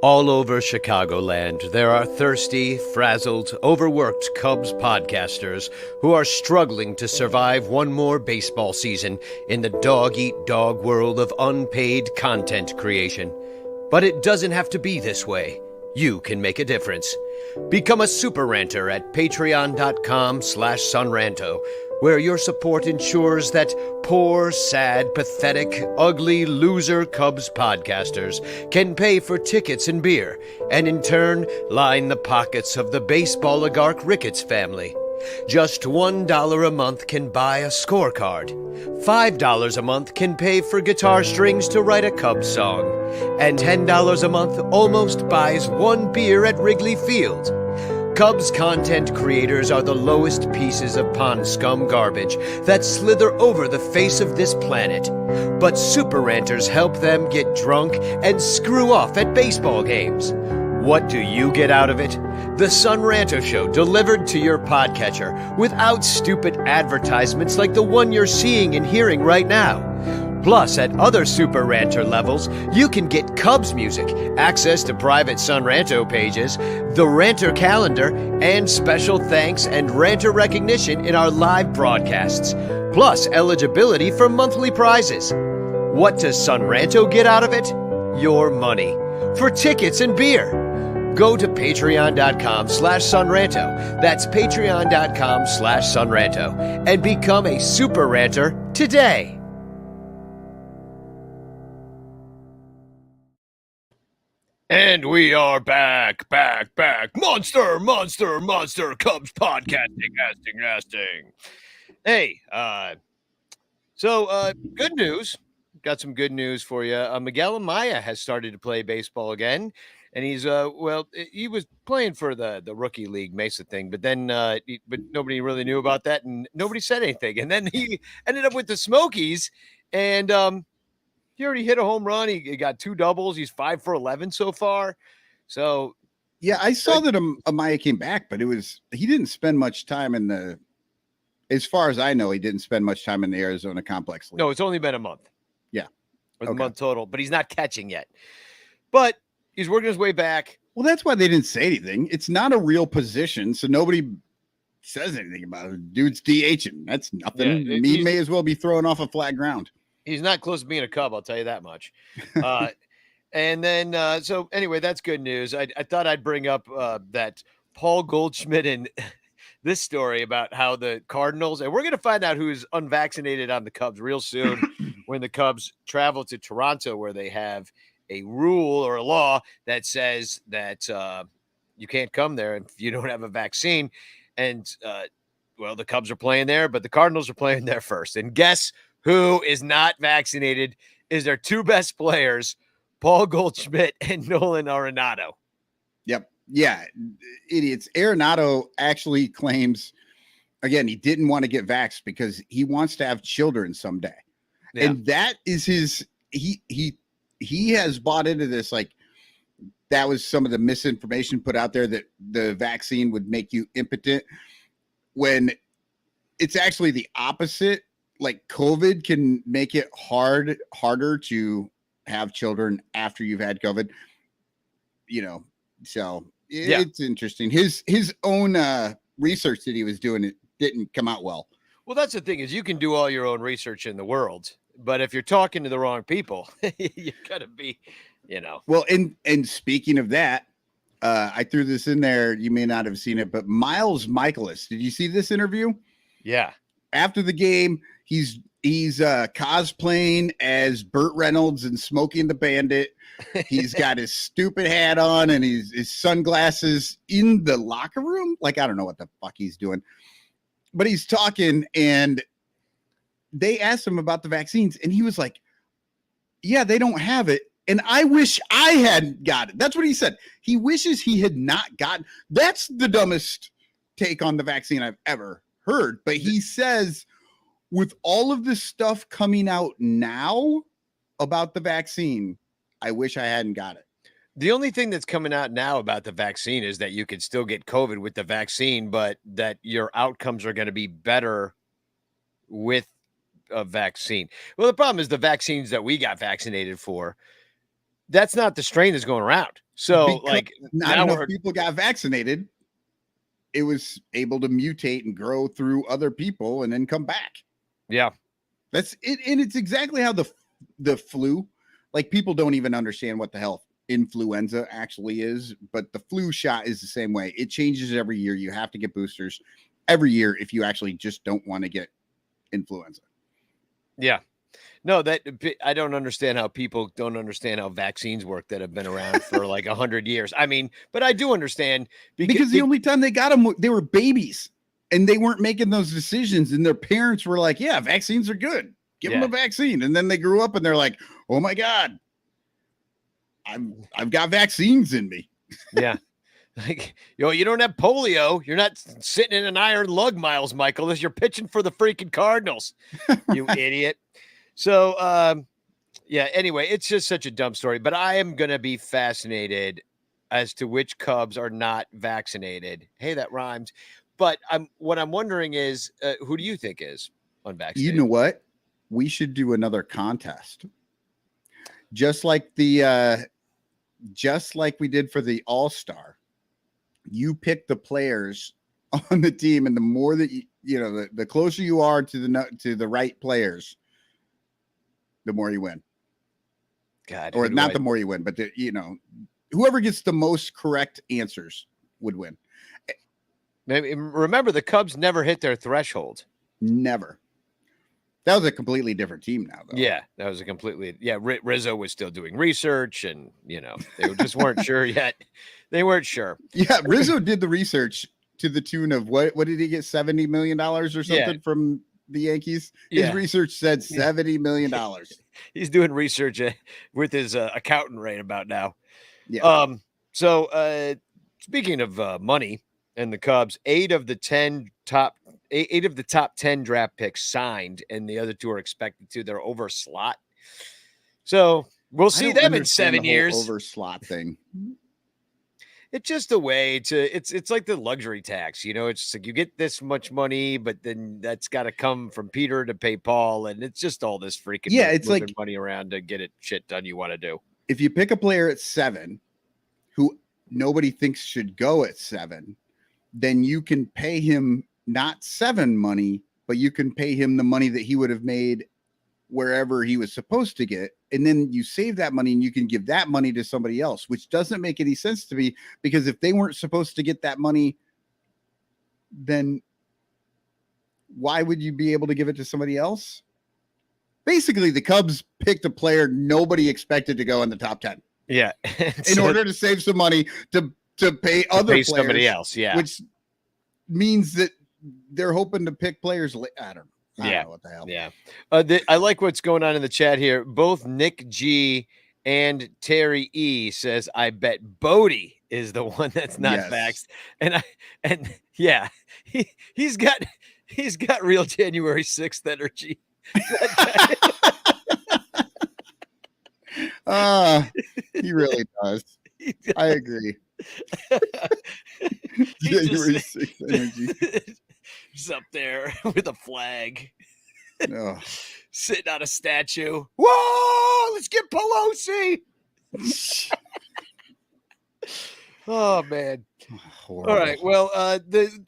All over Chicagoland, there are thirsty, frazzled, overworked Cubs podcasters who are struggling to survive one more baseball season in the dog-eat-dog world of unpaid content creation. But it doesn't have to be this way. You can make a difference. Become a super ranter at patreon.com/sunranto, where your support ensures that poor, sad, pathetic, ugly, loser Cubs podcasters can pay for tickets and beer, and in turn line the pockets of the baseball oligarch Ricketts family. Just $1 a month can buy a scorecard. $5 a month can pay for guitar strings to write a Cubs song. And $10 a month almost buys one beer at Wrigley Field. Cubs content creators are the lowest pieces of pond scum garbage that slither over the face of this planet. But super ranters help them get drunk and screw off at baseball games. What do you get out of it? The Sun Ranto Show delivered to your podcatcher without stupid advertisements like the one you're seeing and hearing right now. Plus, at other Super Ranter levels, you can get Cubs music, access to private Sun Ranto pages, the Ranter calendar, and special thanks and Ranter recognition in our live broadcasts. Plus, eligibility for monthly prizes. What does Sun Ranto get out of it? Your money. For tickets and beer. Go to patreon.com/sunranto. That's patreon.com/sunranto. And become a Super Ranter today. And we are back. Monster Cubs podcasting. Hey, so good news. Got some good news for you. Miguel Amaya has started to play baseball again. And he's, he was playing for the rookie league Mesa thing, but then, but nobody really knew about that and nobody said anything. And then he ended up with the Smokies and, he already hit a home run. He got 2 doubles. He's 5 for 11 so far. So, yeah, I saw that Amaya came back, but he didn't spend much time as far as I know, he didn't spend much time in the Arizona complex league. No, it's only been a month. Yeah. A month total, but he's not catching yet. But he's working his way back. Well, that's why they didn't say anything. It's not a real position, so nobody says anything about it. Dude's DHing. That's nothing. Yeah, he may as well be throwing off a flat ground. He's not close to being a Cub, I'll tell you that much. And then, so anyway, that's good news. I thought I'd bring up that Paul Goldschmidt and this story about how the Cardinals, and we're going to find out who's unvaccinated on the Cubs real soon when the Cubs travel to Toronto, where they have a rule or a law that says that you can't come there if you don't have a vaccine. And, the Cubs are playing there, but the Cardinals are playing there first. And guess who is not vaccinated is their 2 best players, Paul Goldschmidt and Nolan Arenado. Yep. Yeah. Idiots. Arenado actually claims, again, he didn't want to get vaxxed because he wants to have children someday. Yeah. And that is he has bought into this. Like, that was some of the misinformation put out there that the vaccine would make you impotent, when it's actually the opposite. Like, COVID can make it harder to have children after you've had COVID, so it's interesting. His own research that he was doing, it didn't come out well. Well, that's the thing, is you can do all your own research in the world, but if you're talking to the wrong people, you gotta be, Well, and speaking of that, I threw this in there. You may not have seen it, but Miles Michaelis, did you see this interview? Yeah. After the game, he's cosplaying as Burt Reynolds and Smokey and the Bandit. He's got his stupid hat on and his sunglasses in the locker room. Like, I don't know what the fuck he's doing, but he's talking, and they asked him about the vaccines, and he was like, yeah, they don't have it. And I wish I hadn't got it. That's what he said. He wishes he had not gotten. That's the dumbest take on the vaccine I've ever heard. But he says, with all of this stuff coming out now about the vaccine, I wish I hadn't got it. The only thing that's coming out now about the vaccine is that you could still get COVID with the vaccine, but that your outcomes are going to be better with a vaccine. Well, the problem is the vaccines that we got vaccinated for, that's not the strain that's going around. So Because like not now enough we're people got vaccinated, it was able to mutate and grow through other people and then come back. yeah. That's it, and it's exactly how the flu, like people don't even understand what the hell influenza actually is, but the flu shot is the same way. It changes every year. You have to get boosters every year if you actually just don't want to get influenza. Yeah. No, that I don't understand how people don't understand how vaccines work that have been around for like 100 years. I mean, but I do understand Because the only time they got them, they were babies and they weren't making those decisions. And their parents were like, yeah, vaccines are good. Give them a vaccine. And then they grew up and they're like, oh my God, I've got vaccines in me. yeah. Like, you don't have polio. You're not sitting in an iron lug, Miles Michaelis. You're pitching for the freaking Cardinals, you idiot. So, yeah, anyway, it's just such a dumb story, but I am going to be fascinated as to which Cubs are not vaccinated. Hey, that rhymes. But what I'm wondering is, who do you think is unvaccinated? You know what? We should do another contest. Just like we did for the All-Star. You pick the players on the team, and the more that the closer you are to the right players, the more you win. God, or not the more you win, but whoever gets the most correct answers would win. Maybe remember the Cubs never hit their threshold. Never. That was a completely different team now, though. Yeah, that was a completely Rizzo was still doing research, and they just weren't sure yet. They weren't sure. Yeah, Rizzo did the research to the tune of what did he get, $70 million or something from the Yankees? His research said $70 million. He's doing research with his accountant right about now. Yeah. So speaking of money and the Cubs, 8 of the top 10 draft picks signed, and the other 2 are expected to. They're over slot. So we'll see them in 7 years. Over slot thing. It's just a way to it's like the luxury tax, it's like you get this much money, but then that's got to come from Peter to pay Paul. And it's just all this freaking it's like money around to get shit done you want to do. If you pick a player at 7 who nobody thinks should go at 7, then you can pay him not 7 money, but you can pay him the money that he would have made wherever he was supposed to get. And then you save that money and you can give that money to somebody else, which doesn't make any sense to me, because if they weren't supposed to get that money, then why would you be able to give it to somebody else? Basically, the Cubs picked a player nobody expected to go in the top 10. Yeah. In order to save some money to pay other players, somebody else. Yeah. Which means that they're hoping to pick players. I don't know what the hell. Yeah. I like what's going on in the chat here. Both Nick G and Terry E says, I bet Bodie is the one that's not vaxxed. And he's got real January 6th energy. He really does. I agree. January 6th energy. He's up there with a flag. Oh. Sitting on a statue. Whoa, let's get Pelosi. Oh, man. Horrible. All right. Well,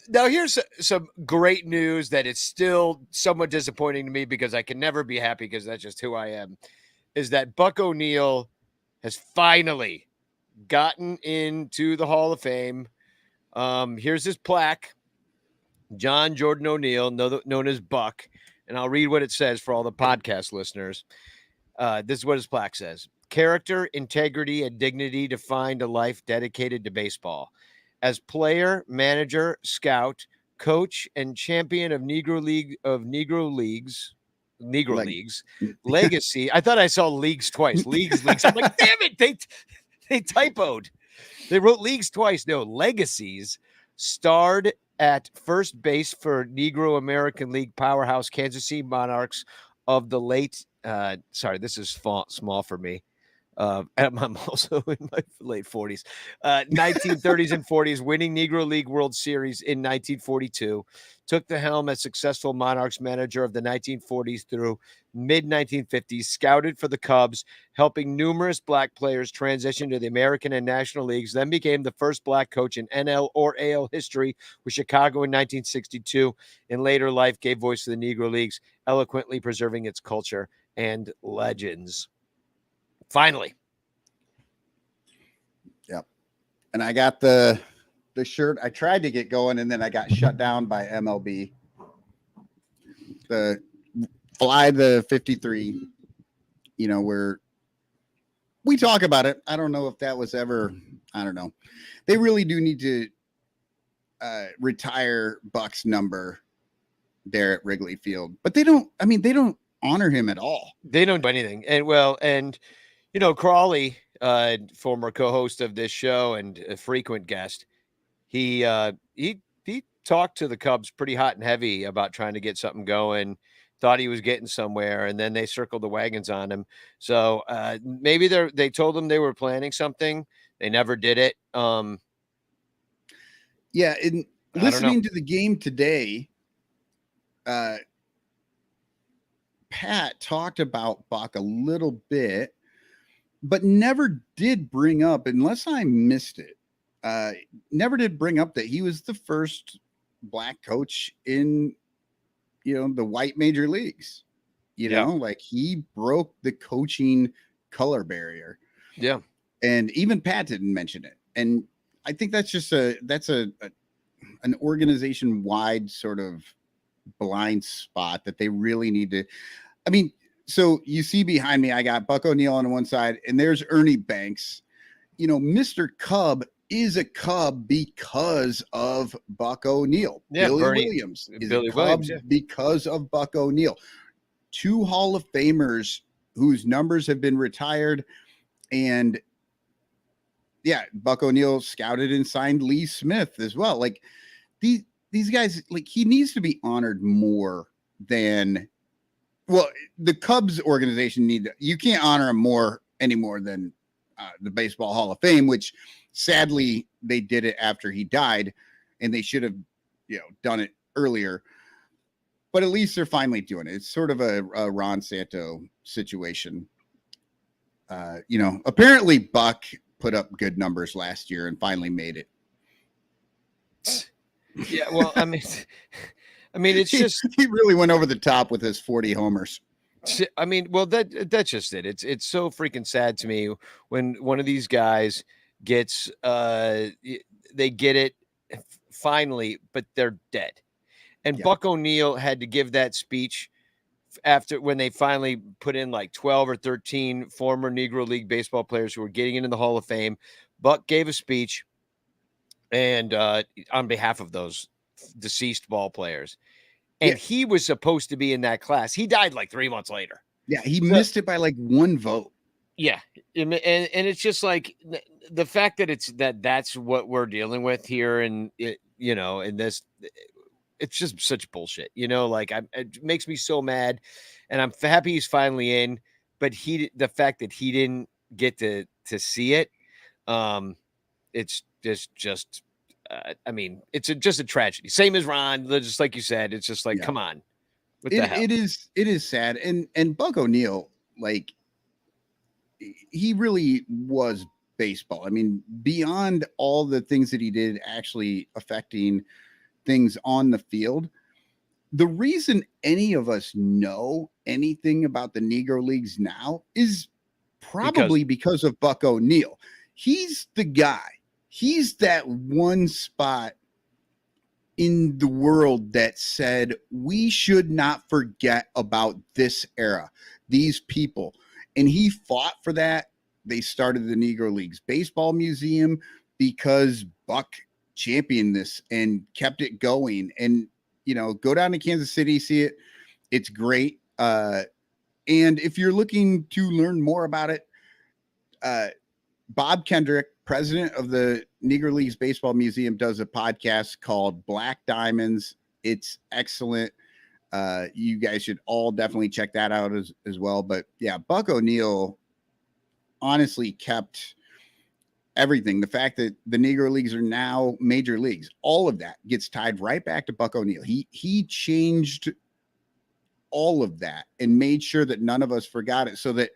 now here's some great news that is still somewhat disappointing to me, because I can never be happy, because that's just who I am, is that Buck O'Neil has finally gotten into the Hall of Fame. Here's his plaque. John Jordan O'Neil, known as Buck. And I'll read what it says for all the podcast listeners. This is what his plaque says. Character, integrity, and dignity defined a life dedicated to baseball. As player, manager, scout, coach, and champion of Negro Leagues, legacy. I thought I saw leagues twice. Leagues. I'm like, damn it, they typoed. They wrote leagues twice. No, legacies. Starred at first base for Negro American League powerhouse Kansas City Monarchs of the late. Sorry, this is small for me. And I'm also in my late 40s. 1930s and 40s, winning Negro League World Series in 1942. Took the helm as successful Monarchs manager of the 1940s through mid 1950s. Scouted for the Cubs, helping numerous black players transition to the American and National Leagues. Then became the first black coach in NL or AL history with Chicago in 1962. In later life, gave voice to the Negro Leagues, eloquently preserving its culture and legends. Finally. Yep. And I got the shirt. I tried to get going and then I got shut down by MLB. The Fly the 53, you know, where we talk about it. I don't know if that was ever, I don't know. They really do need to retire Buck's number there at Wrigley Field, but they don't honor him at all. They don't do anything. And Crawley, former co-host of this show and a frequent guest, he talked to the Cubs pretty hot and heavy about trying to get something going, thought he was getting somewhere, and then they circled the wagons on him. So maybe they told him they were planning something. They never did it. Yeah, in listening to the game today, Pat talked about Buck a little bit, but never did bring up, unless I missed it, never did bring up that he was the first black coach in, the white major leagues. Like he broke the coaching color barrier. Yeah. And even Pat didn't mention it. And I think that's just an organization wide sort of blind spot that they really need to. I mean, so you see behind me, I got Buck O'Neil on one side and there's Ernie Banks. Mr. Cub is a Cub because of Buck O'Neil. Yeah, Billy Williams is Billy a Cub Williams, yeah. because of Buck O'Neil. 2 Hall of Famers whose numbers have been retired. And yeah, Buck O'Neil scouted and signed Lee Smith as well. Like these guys, like he needs to be honored more than, well, the Cubs organization you can't honor him any more than the Baseball Hall of Fame, which sadly they did it after he died and they should have, done it earlier, but at least they're finally doing it. It's sort of a Ron Santo situation. Apparently Buck put up good numbers last year and finally made it. Yeah, well, I mean, it's just he really went over the top with his 40 homers. I mean, well, that's just it. It's so freaking sad to me when one of these guys gets they get it finally, but they're dead. And yeah. Buck O'Neil had to give that speech after when they finally put in like 12 or 13 former Negro League baseball players who were getting into the Hall of Fame. Buck gave a speech and on behalf of those deceased ball players. And he was supposed to be in that class. He died like 3 months later. Yeah, he missed it by like 1 vote. Yeah. And it's just like the fact that that's what we're dealing with here and in this, it's just such bullshit, like it makes me so mad and I'm happy he's finally in, but the fact that he didn't get to see it, it's just I mean, it's just a tragedy. Same as Ron, just like you said, it's just like, come on. What the hell? It is sad. And Buck O'Neil, like he really was baseball. I mean, beyond all the things that he did actually affecting things on the field, the reason any of us know anything about the Negro Leagues now is probably because of Buck O'Neil. He's the guy. He's that one spot in the world that said we should not forget about this era, these people. And he fought for that. They started the Negro Leagues Baseball Museum because Buck championed this and kept it going. And, go down to Kansas City, see it. It's great. And if you're looking to learn more about it, Bob Kendrick, president of the Negro Leagues Baseball Museum, does a podcast called Black Diamonds. It's excellent. You guys should all definitely check that out as well. But yeah, Buck O'Neil, honestly kept everything. The fact that the Negro Leagues are now major leagues, all of that gets tied right back to Buck O'Neil. He changed all of that and made sure that none of us forgot it, so that,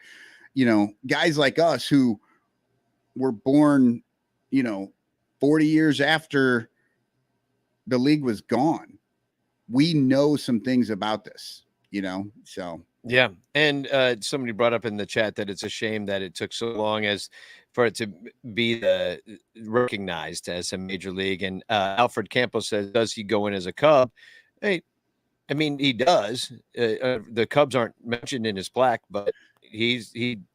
guys like us who were born, 40 years after the league was gone, we know some things about this, so. Yeah. And somebody brought up in the chat that it's a shame that it took so long for it to be recognized as a major league. And Alfred Campos says, does he go in as a Cub? Hey, I mean, he does. The Cubs aren't mentioned in his plaque, but he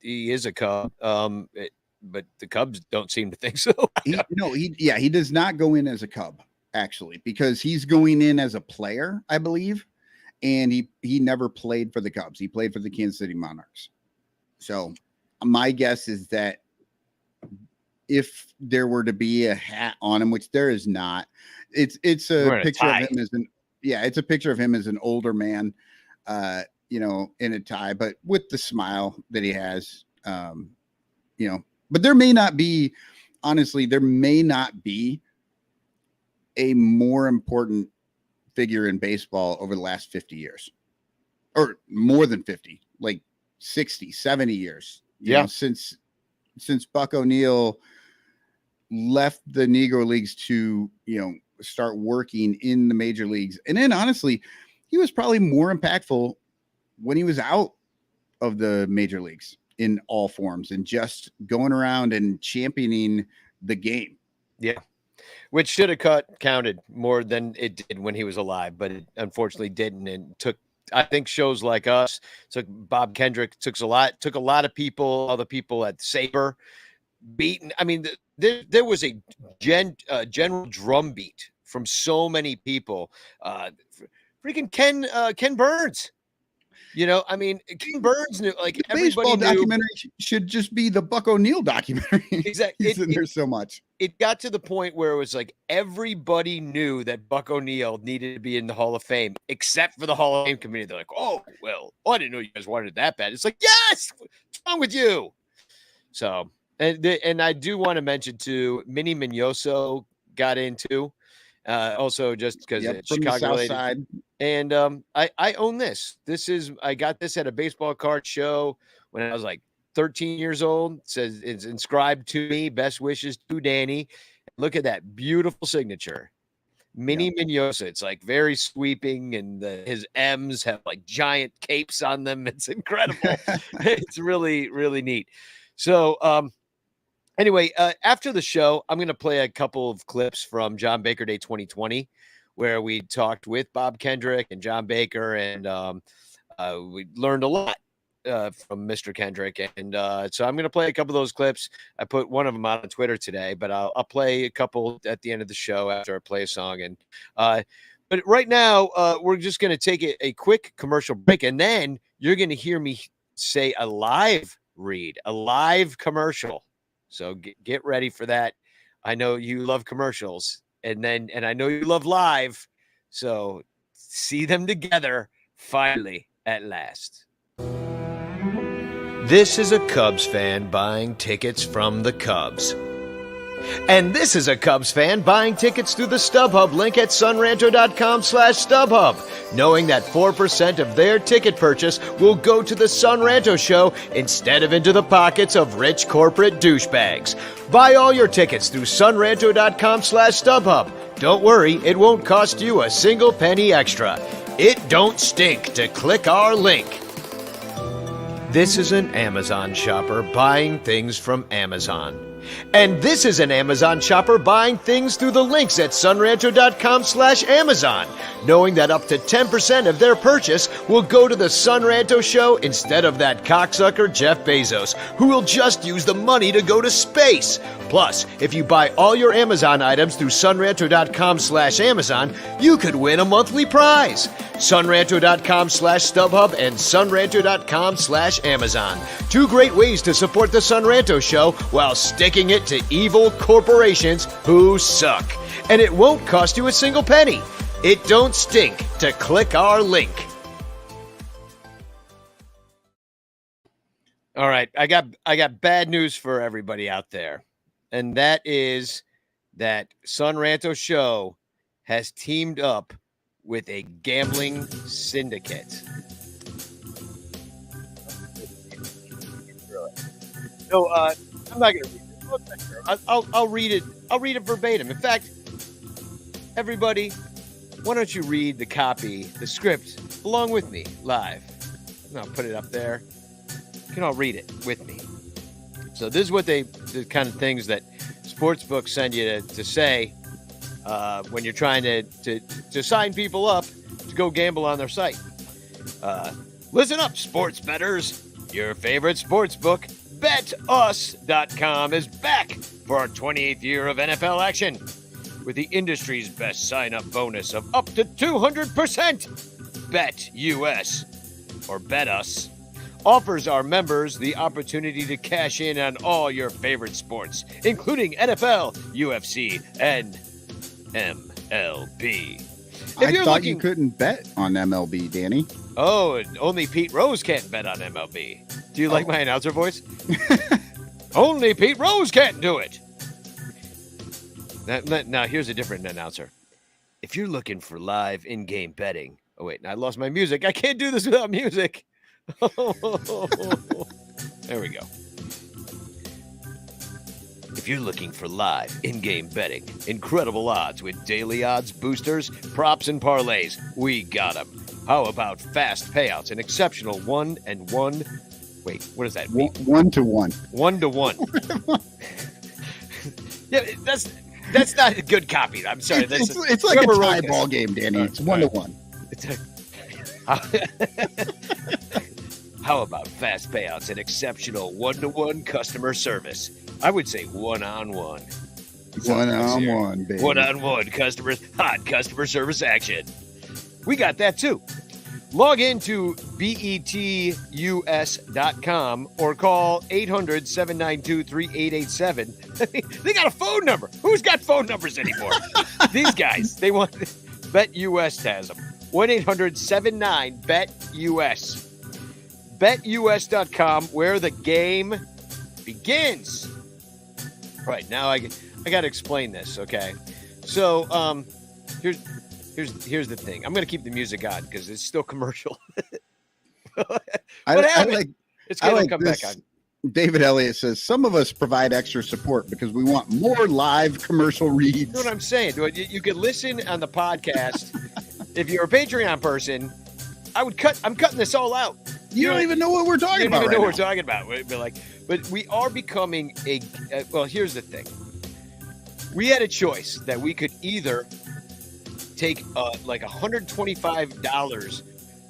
is a Cub. But the Cubs don't seem to think so. He does not go in as a Cub, actually, because he's going in as a player, I believe. And he never played for the Cubs. He played for the Kansas City Monarchs. So my guess is that if there were to be a hat on him, which there is not, it's a picture of him it's a picture of him as an older man, in a tie, but with the smile that he has, but there may not be a more important figure in baseball over the last 50 years, or more than 50, like 60, 70 years, since Buck O'Neil left the Negro Leagues to, start working in the major leagues. And then honestly, he was probably more impactful when he was out of the major leagues in all forms and just going around and championing the game. Yeah. Which should have counted more than it did when he was alive, but it unfortunately didn't. And I think shows like us, Bob Kendrick took a lot of people, other people at Sabre beaten. I mean, there was a general drumbeat from so many people. Freaking Ken Burns. Ken Burns knew, like, the baseball documentary should just be the Buck O'Neil documentary. Exactly. There's so much. It got to the point where it was like everybody knew that Buck O'Neil needed to be in the Hall of Fame, except for the Hall of Fame committee. They're like, oh, well, I didn't know you guys wanted it that bad. It's like, yes, what's wrong with you? So, and I do want to mention too, Minnie Mignoso got into, also just because it's Chicago related. And I own this. I got this at a baseball card show when I was like 13 years old. It says it's inscribed to me. Best wishes to Danny. Look at that beautiful signature. Minnie Mignosa. It's like very sweeping, and his M's have like giant capes on them. It's incredible. It's really, really neat. So anyway, after the show, I'm going to play a couple of clips from John Baker Day 2020. Where we talked with Bob Kendrick and John Baker, and we learned a lot from Mr. Kendrick. And so I'm going to play a couple of those clips. I put one of them out on Twitter today, but I'll play a couple at the end of the show after I play a song. And but right now, we're just going to take a quick commercial break, and then you're going to hear me say a live commercial. So get ready for that. I know you love commercials. And I know you love live, so see them together finally at last. This is a Cubs fan buying tickets from the Cubs. And this is a Cubs fan buying tickets through the StubHub link at sunranto.com/StubHub, knowing that 4% of their ticket purchase will go to the Sun Ranto show instead of into the pockets of rich corporate douchebags. Buy all your tickets through sunranto.com/StubHub. Don't worry, it won't cost you a single penny extra. It don't stink to click our link. This is an Amazon shopper buying things from Amazon. And this is an Amazon shopper buying things through the links at sunranto.com/Amazon, knowing that up to 10% of their purchase will go to the Sun Ranto show instead of that cocksucker Jeff Bezos, who will just use the money to go to space. Plus, if you buy all your Amazon items through sunranto.com/Amazon, you could win a monthly prize. sunranto.com/StubHub and sunranto.com/Amazon. Two great ways to support the Sun Ranto show while sticking it to evil corporations who suck. And it won't cost you a single penny. It don't stink to click our link. All right, I got bad news for everybody out there, and that is that Son Ranto Show has teamed up with a gambling syndicate. No, I'm not going to read it. I'll read it. I'll read it verbatim. In fact, everybody, why don't you read the copy, the script, along with me live? And I'll put it up there. You can all read it with me. So this is what the kind of things that sports books send you to say when you're trying to sign people up to go gamble on their site. Listen up, sports bettors. Your favorite sports book, BetUs.com, is back for our 28th year of NFL action with the industry's best sign-up bonus of up to 200%. BetUS, or BetUs, offers our members the opportunity to cash in on all your favorite sports, including NFL, UFC, and MLB. I thought you couldn't bet on MLB, Danny. Oh, only Pete Rose can't bet on MLB. Do you like my announcer voice? Only Pete Rose can't do it. Now, here's a different announcer. If you're looking for live in-game betting... Oh, wait, I lost my music. I can't do this without music. There we go. If you're looking for live in-game betting, incredible odds with daily odds boosters, props, and parlays, we got them. How about fast payouts and exceptional 1-and-1? Wait, what does that mean? 1-to-1. 1-to-1. Yeah, that's not a good copy. I'm sorry. It's like a tie ball game, Danny. It's 1-to-1. How about fast payouts and exceptional 1-to-1 customer service? I would say one-on-one. One-on-one, baby. One-on-one hot customer service action. We got that too. Log into betus.com or call 800-792-3887. They got a phone number. Who's got phone numbers anymore? These guys, they want BetUS has them. 1-800-79-BET-US. BetUS.com, where the game begins. All right, now I got to explain this, okay? So, here's the thing. I'm going to keep the music on because it's still commercial. What happened? It's going to come back on. David Elliott says, some of us provide extra support because we want more live commercial reads. You know what I'm saying? You could listen on the podcast. If you're a Patreon person, I'm cutting this all out. You don't even know what we're talking about. You don't even know what we're talking about. But we are becoming well, here's the thing. We had a choice that we could either take like $125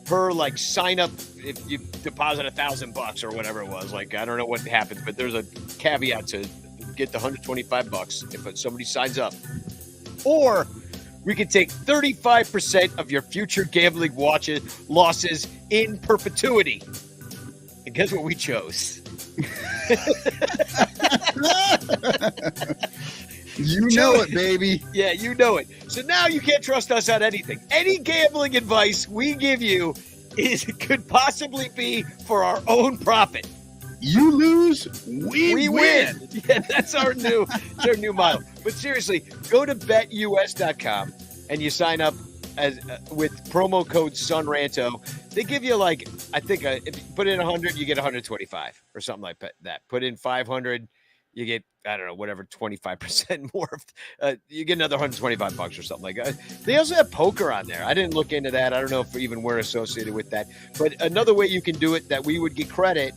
per like sign up if you deposit $1,000 or whatever it was. Like, I don't know what happens, but there's a caveat to get the $125 if somebody signs up. Or we could take 35% of your future gambling losses in perpetuity. And guess what we chose? You know it, baby. Yeah, you know it. So now you can't trust us on anything. Any gambling advice we give you could possibly be for our own profit. You lose, we win. Yeah, that's our new model. But seriously, go to betus.com and you sign up with promo code SunRanto. They give you like, I think if you put in 100, you get 125 or something like that. Put in 500, you get, I don't know, whatever, 25% more. You get another $125 or something like that. They also have poker on there. I didn't look into that. I don't know if even we're associated with that. But another way you can do it that we would get credit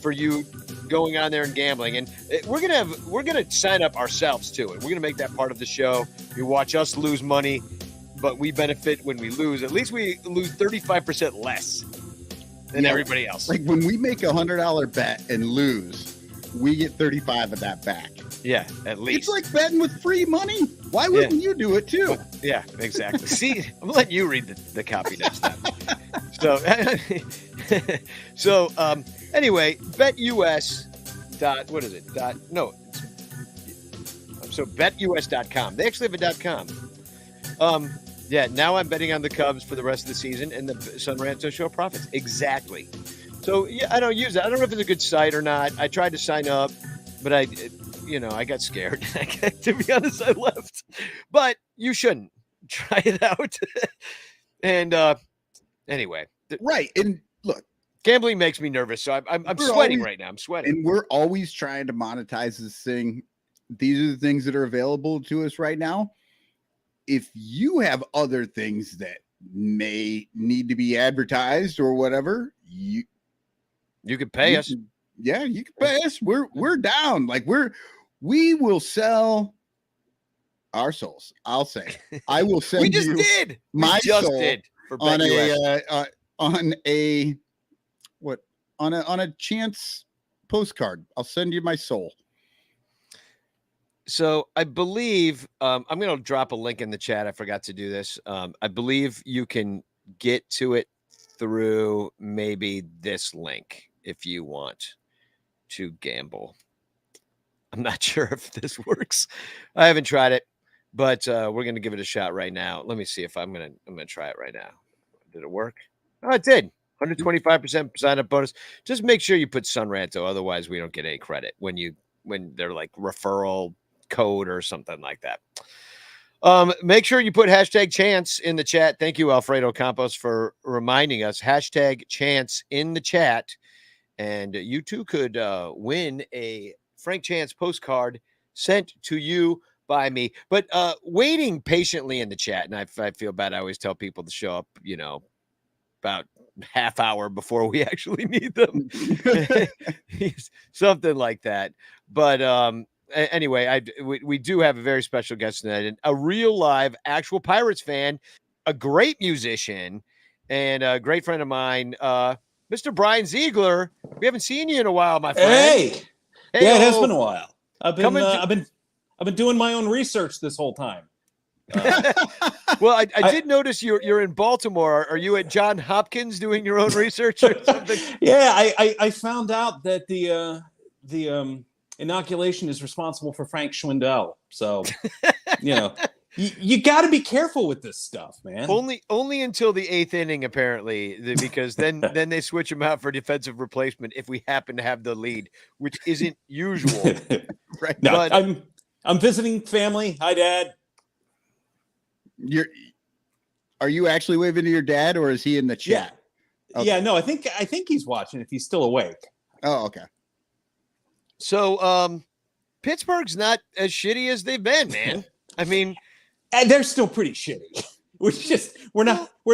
for you going on there and gambling. And we're gonna sign up ourselves to it. We're gonna make that part of the show. You watch us lose money, but we benefit when we lose. At least we lose 35% less than everybody else. Like when we make $100 bet and lose, we get 35 of that back. Yeah, at least. It's like betting with free money. Why wouldn't you do it too? Yeah, exactly. See, I'm letting you read the copy next time. So, anyway, BetUS. What is it? So BetUS.com. They actually have a .com. Yeah, now I'm betting on the Cubs for the rest of the season and the Son Ranto Show profits. Exactly. So yeah, I don't use it. I don't know if it's a good site or not. I tried to sign up, but I got scared. To be honest, I left. But you shouldn't try it out. And anyway, Right. And look, gambling makes me nervous, so I'm We're sweating always- right now. I'm sweating. and we're always trying to monetize this thing. These are the things that are available to us right now. If you have other things that may need to be advertised or whatever, you could pay us. Yeah, you can pay us. We're down. Like we will sell our souls. I'll say. I will send We just you did. my we just soul did for on BetUS. on a chance postcard. I'll send you my soul. So I believe I'm going to drop a link in the chat. I forgot to do this. I believe you can get to it through maybe this link if you want to gamble. I'm not sure if this works. I haven't tried it, but we're going to give it a shot right now. Let me see if I'm going to try it right now. Did it work? Oh, it did. 125% sign up bonus. Just make sure you put Sun Ranto. Otherwise, we don't get any credit when they're like referral code or something like that. Make sure you put hashtag chance in the chat. Thank you, Alfredo Campos, for reminding us. Hashtag chance in the chat. And you too could win a Frank Chance postcard sent to you by me. But waiting patiently in the chat, and I feel bad. I always tell people to show up, about half hour before we actually need them. Something like that. But anyway, we do have a very special guest tonight, a real live actual Pirates fan, a great musician, and a great friend of mine, Mr. Brian Ziegler. We haven't seen you in a while, my friend. Hey, yeah, it has been a while. I've been doing my own research this whole time. Well, I did notice you're in Baltimore. Are you at Johns Hopkins doing your own research or something? Yeah, I found out that the inoculation is responsible for Frank Schwindel. So, you got to be careful with this stuff, man. Only until the 8th inning, apparently, because then they switch him out for defensive replacement if we happen to have the lead, which isn't usual. Right? No, but I'm visiting family. Hi, Dad. Are you actually waving to your dad, or is he in the chat? Yeah, okay. Yeah. No, I think he's watching if he's still awake. Oh, okay. So, Pittsburgh's not as shitty as they've been, man. I mean, and they're still pretty shitty. We're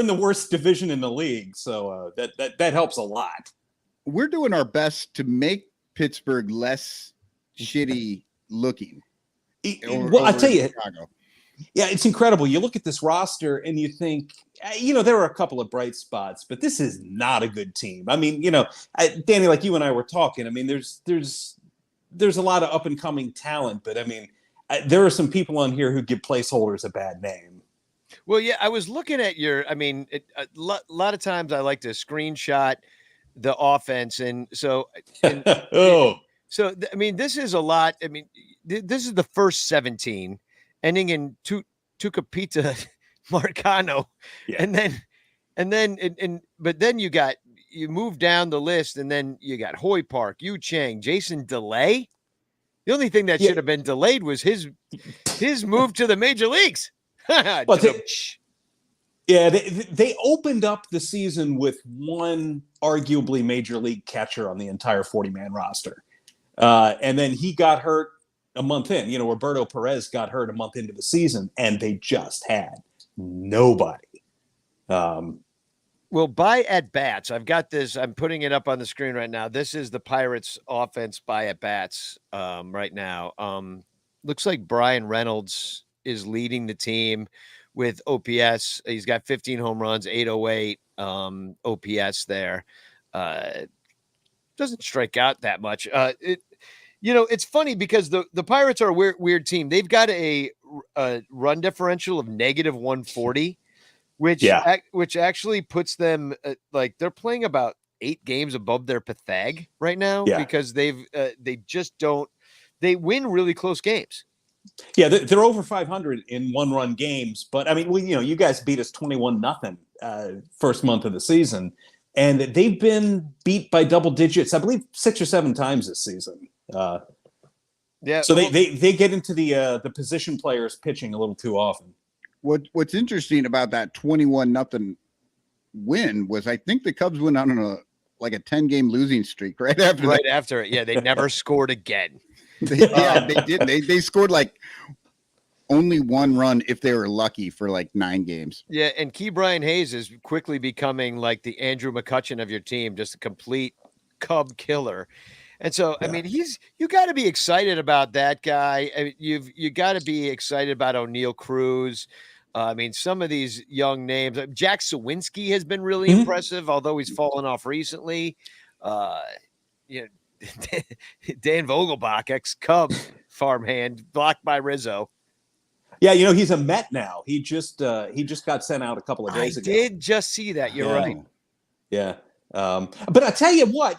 in the worst division in the league, so that helps a lot. We're doing our best to make Pittsburgh less shitty looking. Well, I tell you. Chicago. Yeah, it's incredible. You look at this roster and you think, there are a couple of bright spots, but this is not a good team. I mean, Danny, like you and I were talking, I mean, there's a lot of up and coming talent, but I mean, there are some people on here who give placeholders a bad name. Well, yeah, I was looking at a lot of times I like to screenshot the offense. And so, this is a lot. I mean, this is the first 17. Ending in Tucapita Marcano. Yeah. But then you move down the list, and then you got Hoy Park, Yu Chang, Jason DeLay. The only thing that should have been delayed was his move to the major leagues. Well, they opened up the season with one arguably major league catcher on the entire 40-man roster. And then he got hurt a month in. Roberto Perez got hurt a month into the season, and they just had nobody. Well, by at bats, I've got this. I'm putting it up on the screen right now. This is the Pirates offense by at bats right now. Looks like Brian Reynolds is leading the team with OPS. He's got 15 home runs, 808 OPS there. Doesn't strike out that much. It's funny because the Pirates are a weird team. They've got a run differential of -140, which actually puts them they're playing about 8 games above their Pathag right now because they win really close games. Yeah, they're over 500 in one-run games, but I mean, you guys beat us 21-0 first month of the season, and they've been beat by double digits, I believe 6 or 7 times this season. Yeah. So they get into the position players pitching a little too often. What's interesting about that 21-0 win was I think the Cubs went on a 10-game losing streak right after right after it. Yeah, they never scored again. They did. They scored like only 1 run if they were lucky for like 9 games. Yeah, and Key Brian Hayes is quickly becoming like the Andrew McCutchen of your team, just a complete Cub killer. And so, I mean, you got to be excited about that guy. I mean, you got to be excited about O'Neal Cruz. I mean, some of these young names, Jack Sawinski has been really impressive, although he's fallen off recently. You know, Dan Vogelbach, ex-Cub farmhand, blocked by Rizzo. Yeah, he's a Met now. He just got sent out a couple of days ago. I did just see that. You're right. Yeah. But I tell you what,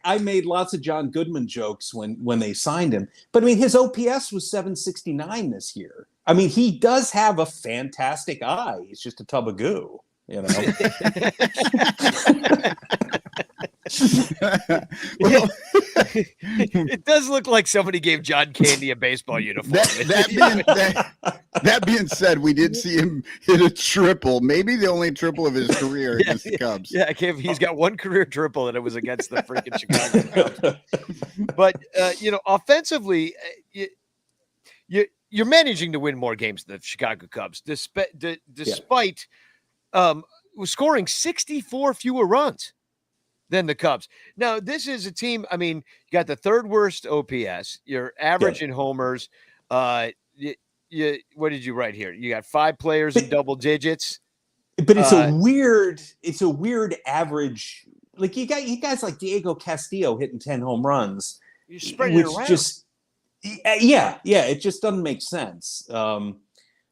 I made lots of John Goodman jokes when they signed him. But I mean, his OPS was 769 this year. I mean, he does have a fantastic eye. He's just a tub of goo, Well, it does look like somebody gave John Candy a baseball uniform. That being said, we did see him hit a triple, maybe the only triple of his career against the Cubs. Yeah, he's got one career triple, and it was against the freaking Chicago Cubs. But offensively, you're managing to win more games than the Chicago Cubs, despite scoring 64 fewer runs than the Cubs. Now, this is a team, I mean, you got the 3rd worst OPS, you're average in homers. What did you write here? You got 5 players in double digits. But it's a weird average. Like you guys like Diego Castillo hitting 10 home runs. You're spreading it around. It just doesn't make sense. Vogelbach,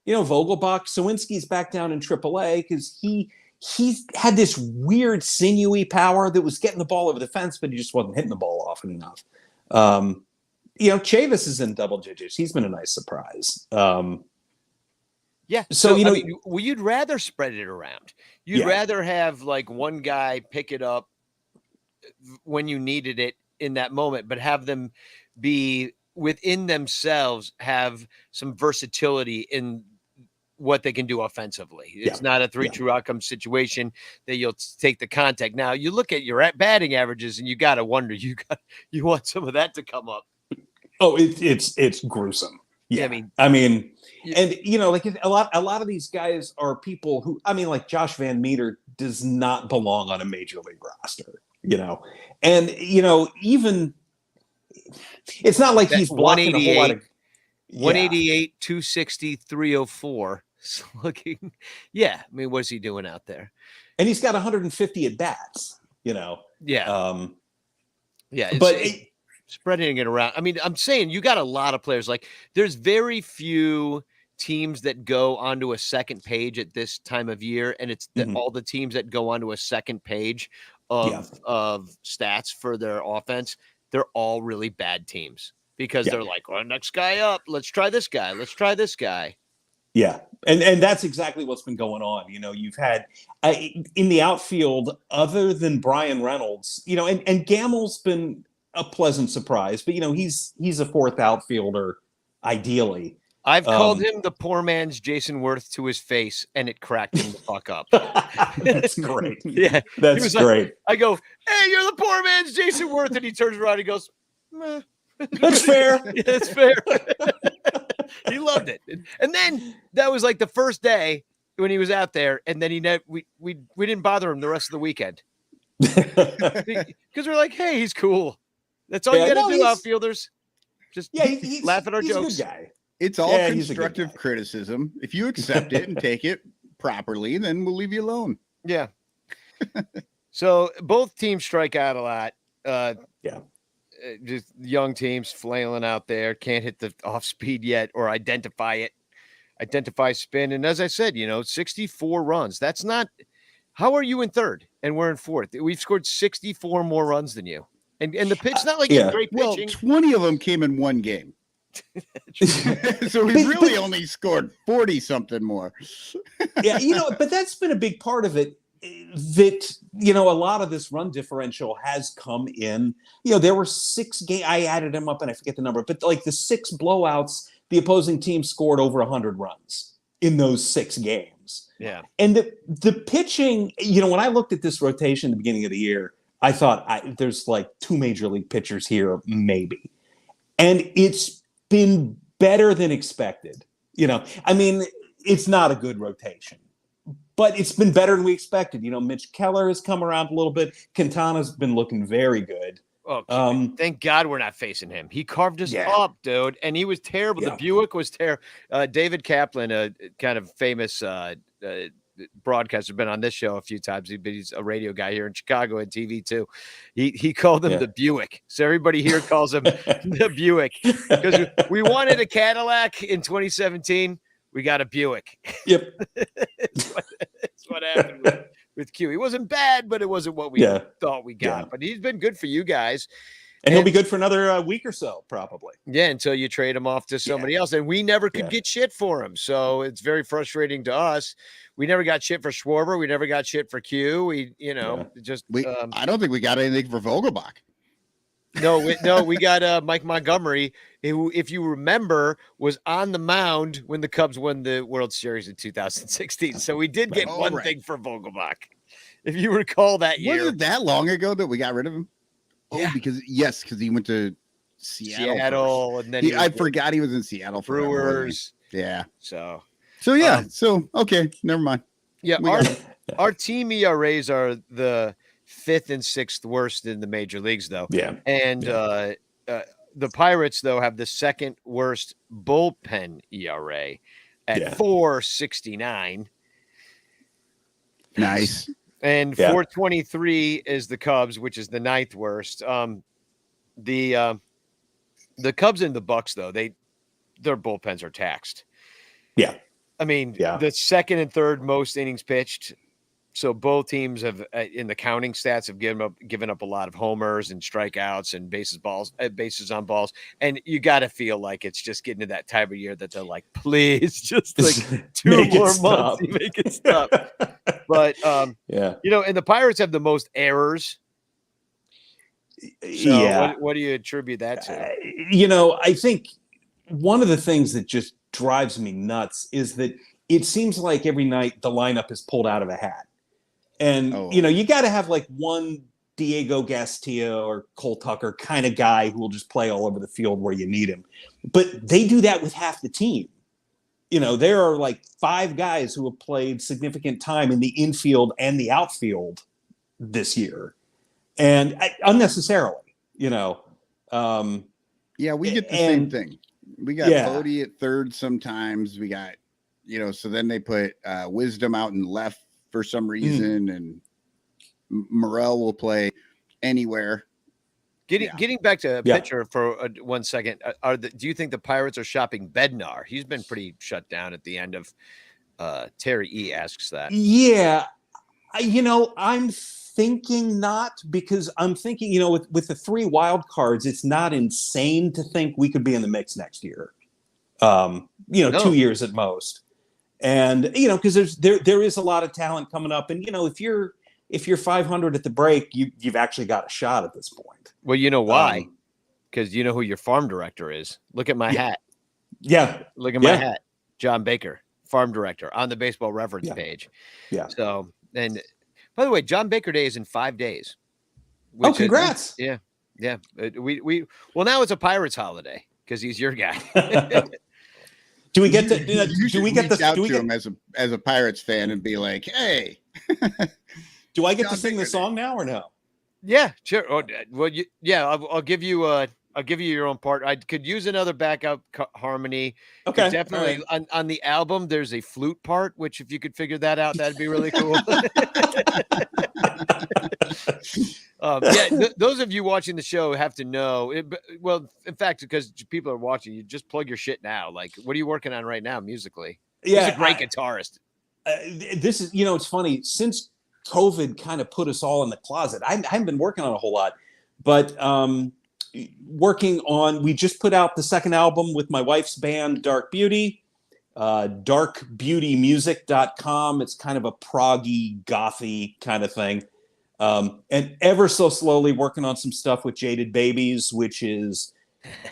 Sawinski's back down in AAA because he's had this weird sinewy power that was getting the ball over the fence, but he just wasn't hitting the ball often enough. Chavis is in double digits. He's been a nice surprise. Yeah. So, you'd rather spread it around. You'd rather have like one guy pick it up when you needed it in that moment, but have them be within themselves, have some versatility in what they can do offensively. It's not a 3 true outcome situation that you'll take the contact. Now you look at your batting averages and you got to wonder, you want some of that to come up. Oh, it's gruesome. Yeah. I mean, and like a lot of these guys are people who, I mean, like Josh Van Meter does not belong on a major league roster, and even it's not like he's blocking a whole lot of 188, 260, 304. So looking, I mean, what's he doing out there? And he's got 150 at bats, Yeah. But spreading it around. I mean, I'm saying you got a lot of players. Like, there's very few teams that go onto a second page at this time of year, and it's all the teams that go onto a second page of stats for their offense. They're all really bad teams because they're like, well, next guy up. Let's try this guy. Let's try this guy. Yeah. And that's exactly what's been going on. You've had in the outfield, other than Brian Reynolds, and Gammel's been a pleasant surprise, but he's a 4th outfielder ideally. I've called him the poor man's Jason Worth to his face, and it cracked him the fuck up. That's great. Yeah, that's great. Like, I go, hey, you're the poor man's Jason Worth, and he turns around and he goes, meh. That's fair. Yeah, that's fair. He loved it, and then that was like the first day when he was out there, and then we didn't bother him the rest of the weekend because we're like, hey, he's cool. That's all you got to do, outfielders. Just laugh at our jokes. A good guy. It's all constructive criticism. If you accept it and take it properly, then we'll leave you alone. Yeah. So both teams strike out a lot. Just young teams flailing out there, can't hit the off speed yet or identify spin. And as I said, 64 runs. That's not. How are you in 3rd and we're in 4th? We've scored 64 more runs than you. And the pitch, not like it's great pitching. Well, 20 of them came in 1 game. So we really only scored 40 something more. But that's been a big part of it. that, a lot of this run differential has come in. There were 6 games. I added them up and I forget the number, but like the 6 blowouts, the opposing team scored over 100 runs in those 6 games. Yeah. And the pitching, when I looked at this rotation at the beginning of the year, I thought there's like 2 major league pitchers here, maybe. And it's been better than expected. It's not a good rotation, but it's been better than we expected. Mitch Keller has come around a little bit. Quintana's been looking very good. Oh, thank God we're not facing him. He carved us up, dude, and he was terrible. Yeah. The Buick was terrible. David Kaplan, a kind of famous broadcaster, been on this show a few times. He's a radio guy here in Chicago and TV too. He called him the Buick. So everybody here calls him the Buick because we wanted a Cadillac in 2017. We got a Buick. Yep. That's what happened with Q. He wasn't bad, but it wasn't what we thought we got. Yeah. But he's been good for you guys. And he'll be good for another week or so, probably. Yeah, until you trade him off to somebody else. And we never could get shit for him. So it's very frustrating to us. We never got shit for Schwarber. We never got shit for Q. I don't think we got anything for Vogelbach. No, we got Mike Montgomery, who, if you remember, was on the mound when the Cubs won the World Series in 2016. So we did get one thing for Vogelbach, if you recall that year. Was it that long ago that we got rid of him? Oh, because he went to Seattle and then I forgot he was in Seattle for Brewers. Yeah. So okay, never mind. Yeah, our team ERAs are the 5th and 6th worst in the major leagues, though. Yeah. And the Pirates, though, have the 2nd worst bullpen ERA at 4.69. Nice. And 4.23 is the Cubs, which is the 9th worst. The Cubs and the Bucks, though, their bullpens are taxed. Yeah. I mean, the 2nd and 3rd most innings pitched. So both teams have, in the counting stats, have given up a lot of homers and strikeouts and bases on balls. And you got to feel like it's just getting to that time of year that they're like, please, just like 2 more months, you make it stop. But and the Pirates have the most errors. So what do you attribute that to? I think one of the things that just drives me nuts is that it seems like every night the lineup is pulled out of a hat. And, you got to have like one Diego Castillo or Cole Tucker kind of guy who will just play all over the field where you need him. But they do that with half the team. There are like 5 guys who have played significant time in the infield and the outfield this year. And unnecessarily, we get the same thing. We got Bodie at 3rd sometimes. We got, so then they put Wisdom out in left for some reason, and Morel will play anywhere. Getting back to pitcher for 1 second, do you think the Pirates are shopping Bednar? He's been pretty shut down at the end of. Terry E asks that. Yeah, I'm thinking not, because I'm thinking, with the 3 wild cards, it's not insane to think we could be in the mix next year. 2 years at most. And, because there is a lot of talent coming up. And, if you're 500 at the break, you've actually got a shot at this point. Well, you know why? Because you know who your farm director is. Look at my hat. Yeah. Look at my hat. John Baker, farm director, on the Baseball Reference page. Yeah. So, and by the way, John Baker Day is in 5 days. Oh, congrats. Yeah. Well, now it's a Pirates holiday because he's your guy. Do we get to him as a Pirates fan and be like, hey, do I get to sing the song now or no? Yeah, sure. Oh, well, I'll give you your own part. I could use another backup harmony. Okay, definitely. Right. On the album, there's a flute part, which if you could figure that out, that'd be really cool. Those of you watching the show have to know. Well, in fact, because people are watching, you just plug your shit now. Like, what are you working on right now musically? Yeah, he's a great guitarist. This is, it's funny, since COVID kind of put us all in the closet. I haven't been working on a whole lot, but we just put out the 2nd album with my wife's band, Dark Beauty. darkbeautymusic.com. It's kind of a proggy, gothy kind of thing. And ever so slowly working on some stuff with Jaded Babies, which is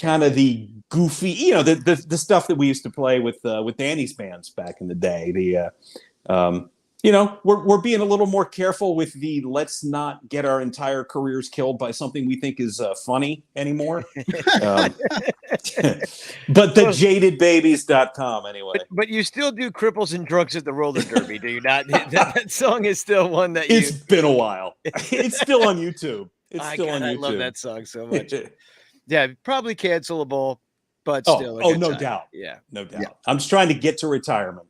kind of the goofy, the stuff that we used to play with Danny's bands back in the day. We're being a little more careful with the let's not get our entire careers killed by something we think is funny anymore. But the jadedbabies.com anyway. But you still do Cripples and Drunks at the Roller Derby, do you not? that song is still one that It's been a while. It's still on YouTube. I love that song so much. Yeah, probably cancelable, but still. No doubt. Yeah, no doubt. Yeah. I'm just trying to get to retirement.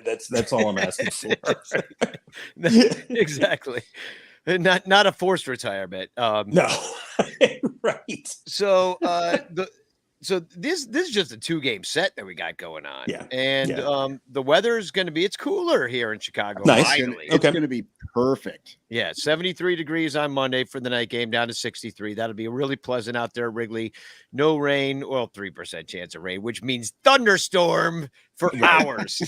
That's all I'm asking for. Exactly. Not a forced retirement. No, right. So this is just a 2-game set that we got going on. Yeah, and the weather's going to be, it's cooler here in Chicago. Nice. Finally. It's going to be perfect. Yeah, 73 degrees on Monday for the night game, down to 63. That'll be really pleasant out there at Wrigley. No rain, 3% chance of rain, which means thunderstorm for hours.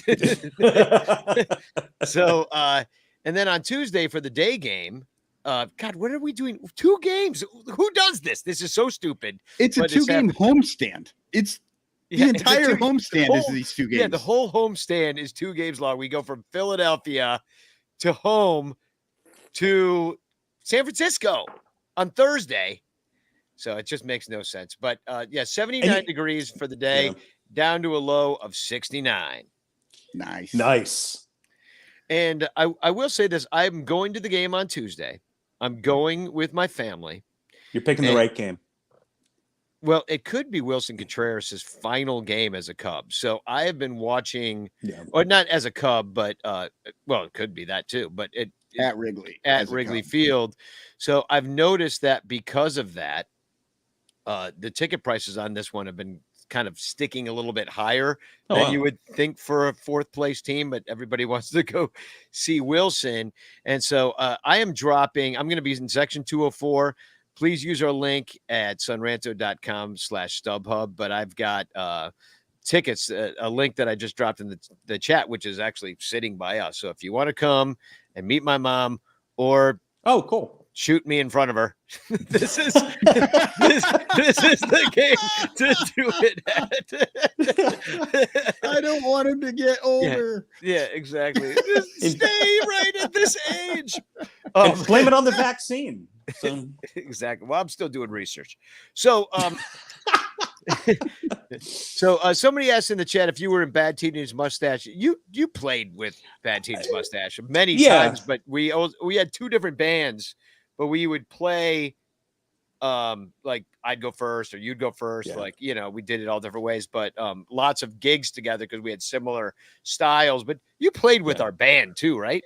So, and then on Tuesday for the day game, God, what are we doing? 2 games. Who does this? This is so stupid. It's a 2-game homestand. It's the entire homestand is these 2 games. Yeah, the whole homestand is 2 games long. We go from Philadelphia to home to San Francisco on Thursday. So it just makes no sense. But 79 degrees for the day, down to a low of 69. Nice. And I will say this. I'm going to the game on Tuesday. I'm going with my family. You're picking the right game. Well, it could be Wilson Contreras' final game as a Cub. So I have been watching, or not as a Cub, but it could be that too. But at Wrigley, Field. So I've noticed that because of that, the ticket prices on this one have been kind of sticking a little bit higher than you would think for a 4th place team, but everybody wants to go see Wilson. And so I'm going to be in section 204. Please use our link at sunranto.com/StubHub. But I've got tickets, a link that I just dropped in the chat, which is actually sitting by us. So if you want to come and meet my mom or cool, shoot me in front of her, this is the game to do it at. I don't want him to get older. Yeah, exactly. Just stay right at this age. Blame it on the vaccine. So. Exactly. Well, I'm still doing research. So, somebody asked in the chat if you were in Bad Teenage Mustache. You played with Bad Teenage Mustache many times, but we had 2 different bands, but we would play like I'd go first or you'd go first. Like, we did it all different ways, but lots of gigs together because we had similar styles. But you played with our band too, right?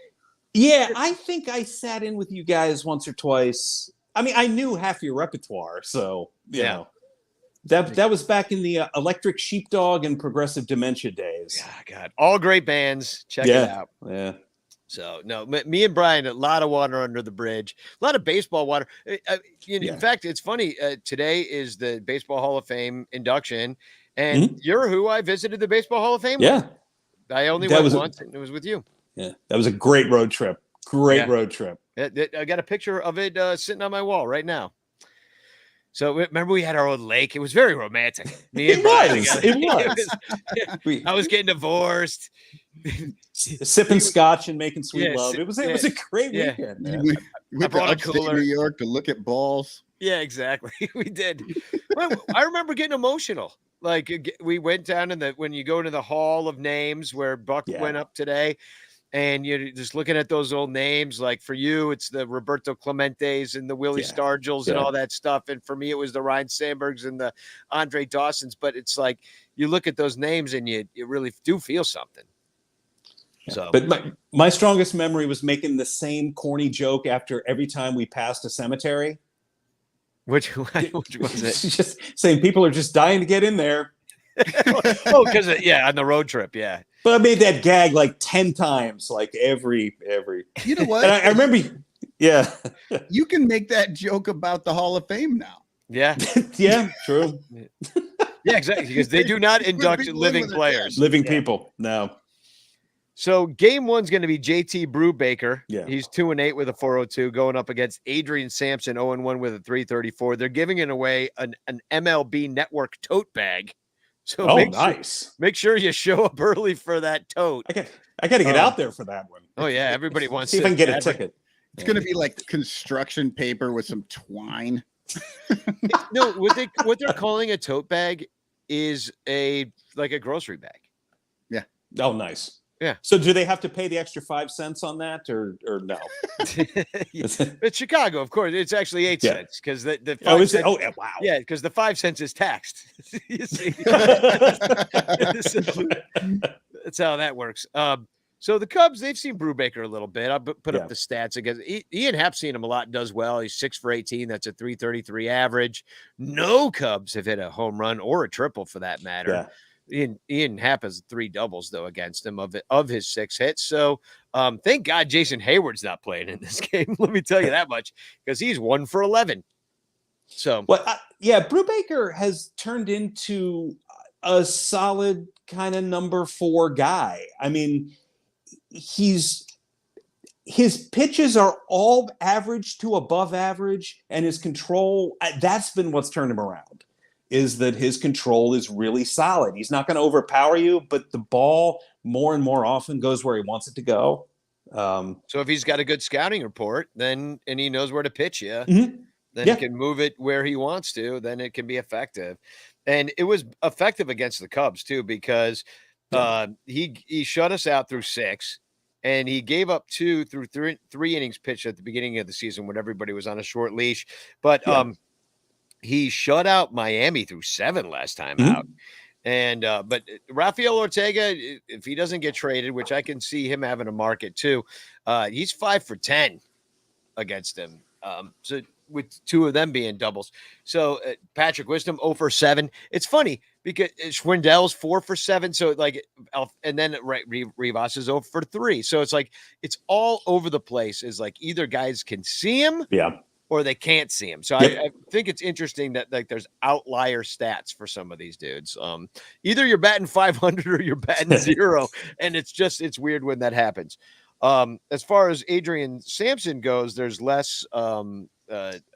Yeah, I think I sat in with you guys once or twice. I mean, I knew half your repertoire, so you know. That was back in the Electric Sheepdog and Progressive Dementia days. Yeah, God, all great bands. Check it out. Yeah. So no, me and Brian, a lot of water under the bridge, a lot of baseball water. In fact, it's funny. Today is the Baseball Hall of Fame induction, and you're who I visited the Baseball Hall of Fame with. I only went once, and it was with you. Yeah, that was a great road trip. Road trip. I got a picture of it sitting on my wall right now. So remember, we had our own lake. It was very romantic. Me and Brian together. I was getting divorced, sipping scotch and making sweet love. It was a great weekend. Man. We brought a cooler to New York to look at balls. Yeah, exactly. We did. I remember getting emotional. Like we went down when you go to the Hall of Names where Buck went up today. And you're just looking at those old names. Like for you, it's the Roberto Clementes and the Willie Stargels and all that stuff. And for me, it was the Ryan Sandbergs and the Andre Dawsons. But it's like you look at those names and you really do feel something. Yeah. So, but my strongest memory was making the same corny joke after every time we passed a cemetery. Which was it? Just saying people are just dying to get in there. Because on the road trip, But I made that gag like 10 times, like every. You know what? And I remember, you can make that joke about the Hall of Fame now. Yeah, true. Yeah, exactly. Because they do not induct living players. Living people. No. So game one's going to be JT Brubaker. Yeah. He's 2-8 with a 402 going up against Adrian Sampson, 0-1 with a 334. They're giving it away an MLB Network tote bag. So make sure you show up early for that tote. I got to get out there for that one. Oh yeah, everybody wants to see if I can get a ticket. It's going to be like construction paper with some twine. No, what they're calling a tote bag is like a grocery bag. Yeah. Oh, nice. Yeah. So do they have to pay the extra 5 cents on that or no? It's Chicago, of course. It's actually 8 cents because the 5 is cents, it? Oh, wow. Yeah, because the 5 cents is taxed. You see? That's how that works. So the Cubs, they've seen Brubaker a little bit. I'll put up the stats against Ian Happ's seen him a lot, does well. He's 6 for 18. That's a 333 average. No Cubs have hit a home run or a triple for that matter. Yeah. Ian Happ has 3 doubles though against him of his 6 hits. So thank God Jason Hayward's not playing in this game. Let me tell you that much, because he's 1 for 11. So Brubaker has turned into a solid kind of number 4 guy. I mean, his pitches are all average to above average, and his control, that's been what's turned him around. Is that his control is really solid. He's not going to overpower you, but the ball more and more often goes where he wants it to go. So if he's got a good scouting report, and he knows where to pitch you, then he can move it where he wants to, then it can be effective. And it was effective against the Cubs too, because he shut us out through 6, and he gave up 2 through 3 innings pitched at the beginning of the season when everybody was on a short leash. But he shut out Miami through 7 last time out. And but Rafael Ortega, if he doesn't get traded, which I can see him having a market too, he's 5 for 10 against him. So with 2 of them being doubles. So Patrick Wisdom 0 for 7. It's funny because Schwindel's 4 for 7. So and then Rivas is 0 for 3. So it's like it's all over the place. Is like either guys can see him, or they can't see him. So I think it's interesting that like there's outlier stats for some of these dudes. Either you're batting 500 or you're batting 0, and it's weird when that happens. As far as Adrian Sampson goes, there's less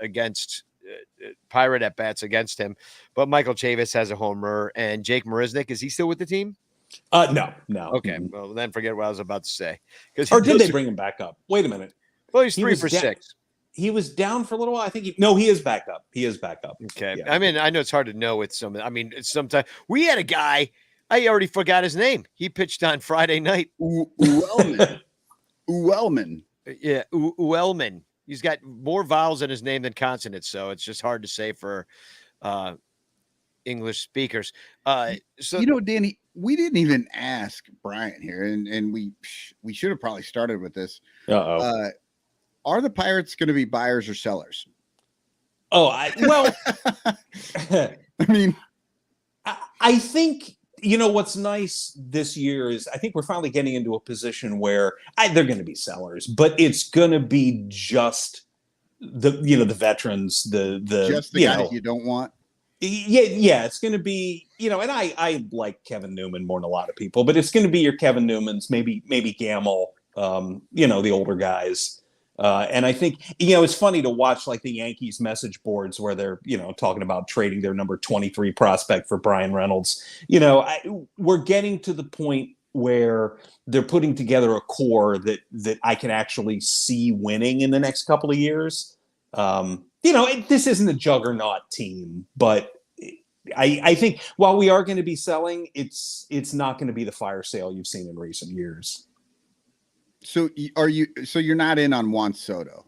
against Pirate at bats against him, but Michael Chavis has a homer, and Jake Marisnick, is he still with the team? No. Okay, well then forget what I was about to say. Or did they bring him back up? Wait a minute. Well, he's 3 for 6. He was down for a little while. I think he is back up. Okay. Yeah. I mean, I know it's hard to know with some. I mean, sometimes we had a guy. I already forgot his name. He pitched on Friday night. Uelman. Yeah, Uelman. He's got more vowels in his name than consonants, so it's just hard to say for English speakers. So Danny, we didn't even ask Brian here, and we should have probably started with this. Are the Pirates going to be buyers or sellers? I mean, I think, what's nice this year is I think we're finally getting into a position where they're going to be sellers, but it's going to be just the veterans, just the guys you don't want. Yeah, it's going to be, and I like Kevin Newman more than a lot of people, but it's going to be your Kevin Newmans, maybe Gamble, the older guys. And I think, it's funny to watch like the Yankees message boards where they're, talking about trading their number 23 prospect for Brian Reynolds. We're getting to the point where they're putting together a core that I can actually see winning in the next couple of years. This isn't a juggernaut team, but I think while we are going to be selling, it's not going to be the fire sale you've seen in recent years. So you're not in on Juan Soto?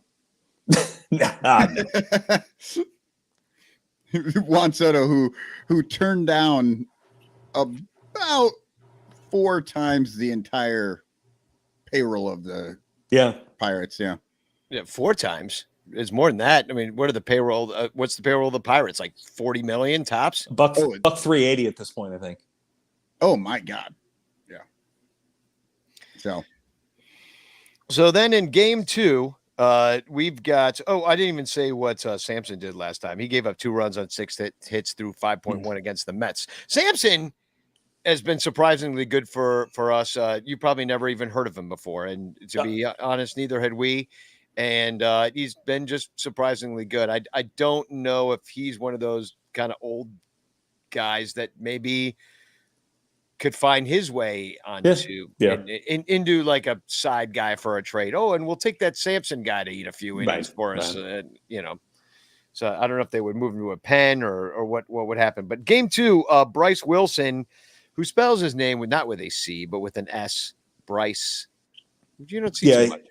Juan Soto, who turned down about 4 times the entire payroll of the Pirates. Yeah, 4 times. It's more than that. I mean, what are the payroll? What's the payroll of the Pirates? Like 40 million tops? Buck 380 at this point, I think. Oh my God. Yeah. So then in game 2, We've got. Oh, I didn't even say what Sampson did last time. He gave up 2 runs on 6 hits through 5.1 against the Mets. Sampson has been surprisingly good for us. You probably never even heard of him before, and to be honest, neither had we. And he's been just surprisingly good. I don't know if he's one of those kind of old guys that maybe could find his way onto into like a side guy for a trade. Oh, and we'll take that Sampson guy to eat a few innings for us. So I don't know if they would move him to a pen or what would happen. But game 2, Bryce Wilson, who spells his name not with a C but with an S, Bryce. You don't see too much.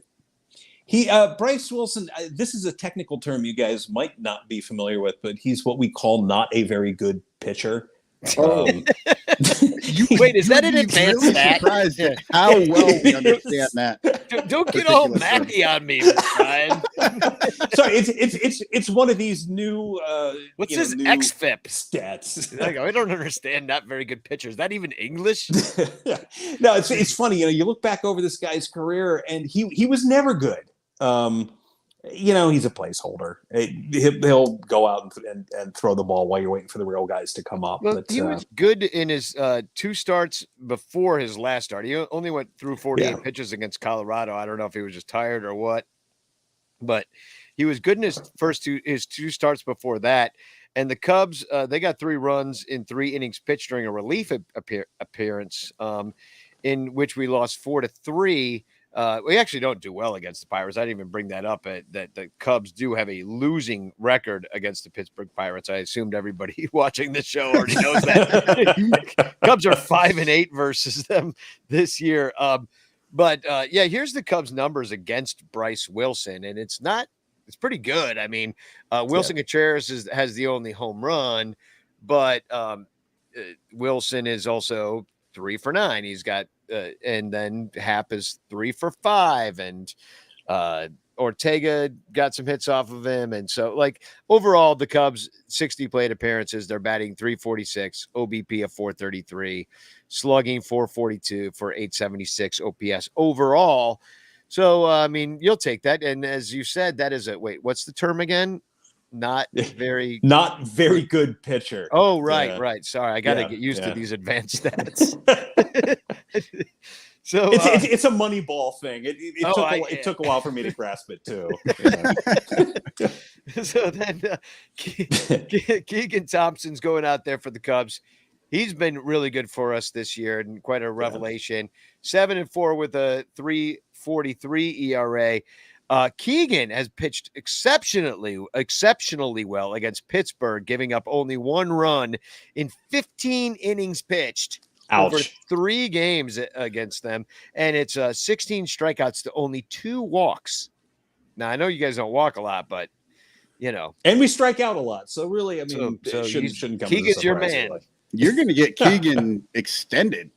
Bryce Wilson, this is a technical term you guys might not be familiar with, but he's what we call not a very good pitcher. Wait, is that an advanced stat? Surprised at how well we understand that. Don't get all Mackie on me, Brian. Sorry, it's one of these new. What's his new XFIP stats? I don't understand. Not very good pitchers. Is that even English? No, it's funny. You look back over this guy's career, and he was never good. He's a placeholder. He'll go out and throw the ball while you're waiting for the real guys to come up. Well, but he was good in his 2 starts before his last start. He only went through 48 pitches against Colorado. I don't know if he was just tired or what, but he was good in his his 2 starts before that. And the Cubs, they got 3 runs in 3 innings pitched during a relief appearance, in which we lost 4-3. We actually don't do well against the Pirates. I didn't even bring that up. That the Cubs do have a losing record against the Pittsburgh Pirates. I assumed everybody watching this show already knows that. Cubs are 5-8 versus them this year. But here's the Cubs' numbers against Bryce Wilson, and it's pretty good. I mean, Wilson Contreras has the only home run, but Wilson is also 3 for 9. He's got and then Happ is 3 for 5, and Ortega got some hits off of him. And so, like, overall, the Cubs 60 plate appearances, they're batting 346, OBP of 433, slugging 442 for 876 OPS overall. So, I mean, you'll take that. And as you said, that is what's the term again? Not very good pitcher. Oh, right. Sorry, I got to get used to these advanced stats. So it's a money ball thing. It took a while for me to grasp it too. So then Keegan Thompson's going out there for the Cubs. He's been really good for us this year and quite a revelation. 7-4 with a 3.43 ERA. Keegan has pitched exceptionally well against Pittsburgh, giving up only 1 run in 15 innings pitched. Ouch. Over 3 games against them, and it's 16 strikeouts to only 2 walks. Now, I know you guys don't walk a lot, but and we strike out a lot. So really, I mean, so shouldn't come. Keegan's your man. Really. You're going to get Keegan extended.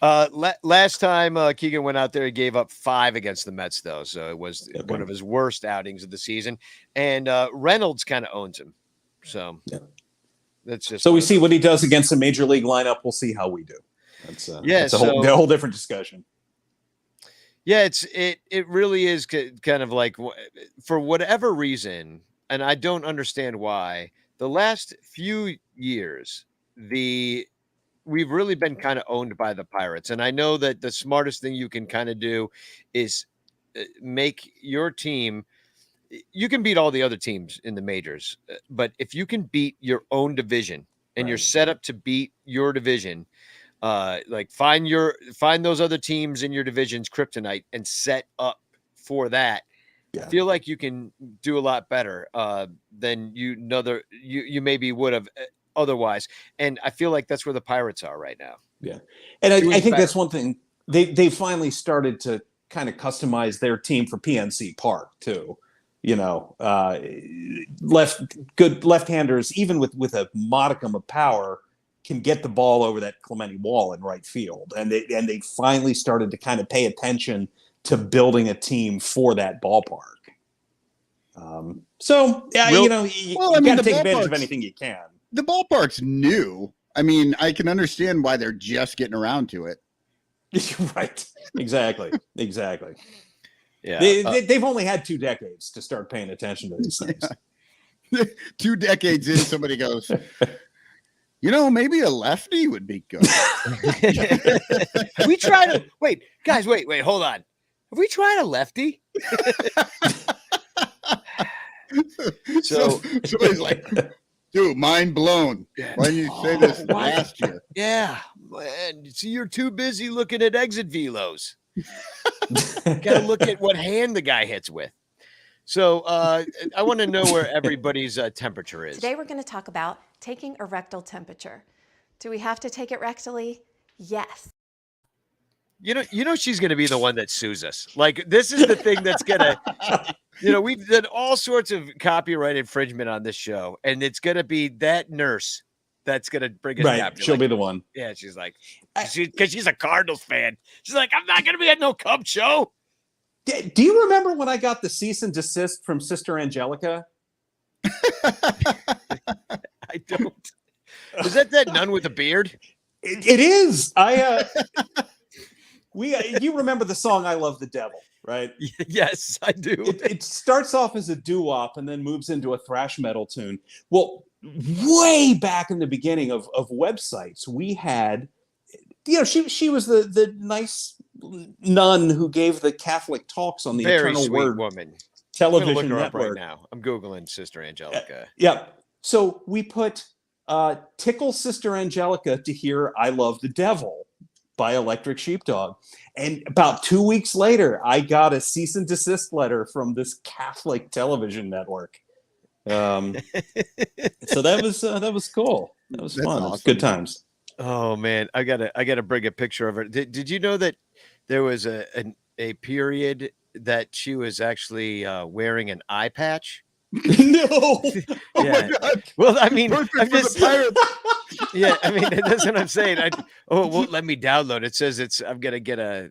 Last time Keegan went out there, he gave up 5 against the Mets, though. So it was one of his worst outings of the season. And Reynolds kind of owns him. So that's just so we see what he does against a major league lineup. We'll see how we do. That's a whole different discussion. Yeah, it really is kind of like, for whatever reason, and I don't understand why, the last few years, we've really been kind of owned by the Pirates. And I know that the smartest thing you can kind of do is make your team, you can beat all the other teams in the majors, but if you can beat your own division and you're set up to beat your division, like find those other teams in your division's kryptonite and set up for that. I feel like you can do a lot better than you maybe would have otherwise. And I feel like that's where the Pirates are right now. Yeah. And I think that's one thing. They finally started to kind of customize their team for PNC Park too. Left-handers, even with a modicum of power, can get the ball over that Clemente wall in right field. And they finally started to kind of pay attention to building a team for that ballpark. You got to take advantage of anything you can. The ballpark's new. I mean, I can understand why they're just getting around to it. Right. Exactly. Yeah. They've only had 2 decades to start paying attention to these things. 2 decades in, somebody goes, maybe a lefty would be good. Have we tried a wait, guys, wait, hold on. Have we tried a lefty? So somebody's like, dude, mind blown. Why didn't you say this last year? Yeah. Man, see, you're too busy looking at exit velos. Gotta look at what hand the guy hits with. So I want to know where everybody's temperature is. Today we're going to talk about taking a rectal temperature. Do we have to take it rectally? Yes. You know she's going to be the one that sues us. Like, this is the thing that's going to, we've done all sorts of copyright infringement on this show, and it's going to be that nurse that's going to bring us down. Right. She'll be the one. Yeah, she's like, because she's a Cardinals fan. She's like, I'm not going to be at no Cubs show. Do you remember when I got the cease and desist from Sister Angelica? I don't. Is that nun with a beard? It is. You remember the song "I Love the Devil," right? Yes, I do. It starts off as a doo-wop and then moves into a thrash metal tune. Well, way back in the beginning of websites, we had, she was the nice nun who gave the Catholic talks on the Very Eternal sweet Word woman. television I'm look her up network. right now. I'm Googling Sister Angelica. Yeah. So we put Tickle Sister Angelica to hear "I Love the Devil" by Electric Sheepdog. And about 2 weeks later, I got a cease and desist letter from this Catholic television network. So that was cool. That was fun. Awesome. It was good times. Oh man, I gotta bring a picture of her. Did you know that there was a period that she was actually wearing an eye patch? No. Oh my God. Well, I mean, Perfect I'm for just, the Pirates. yeah, I mean, that's what I'm saying. It won't let me download. It says I'm gonna get I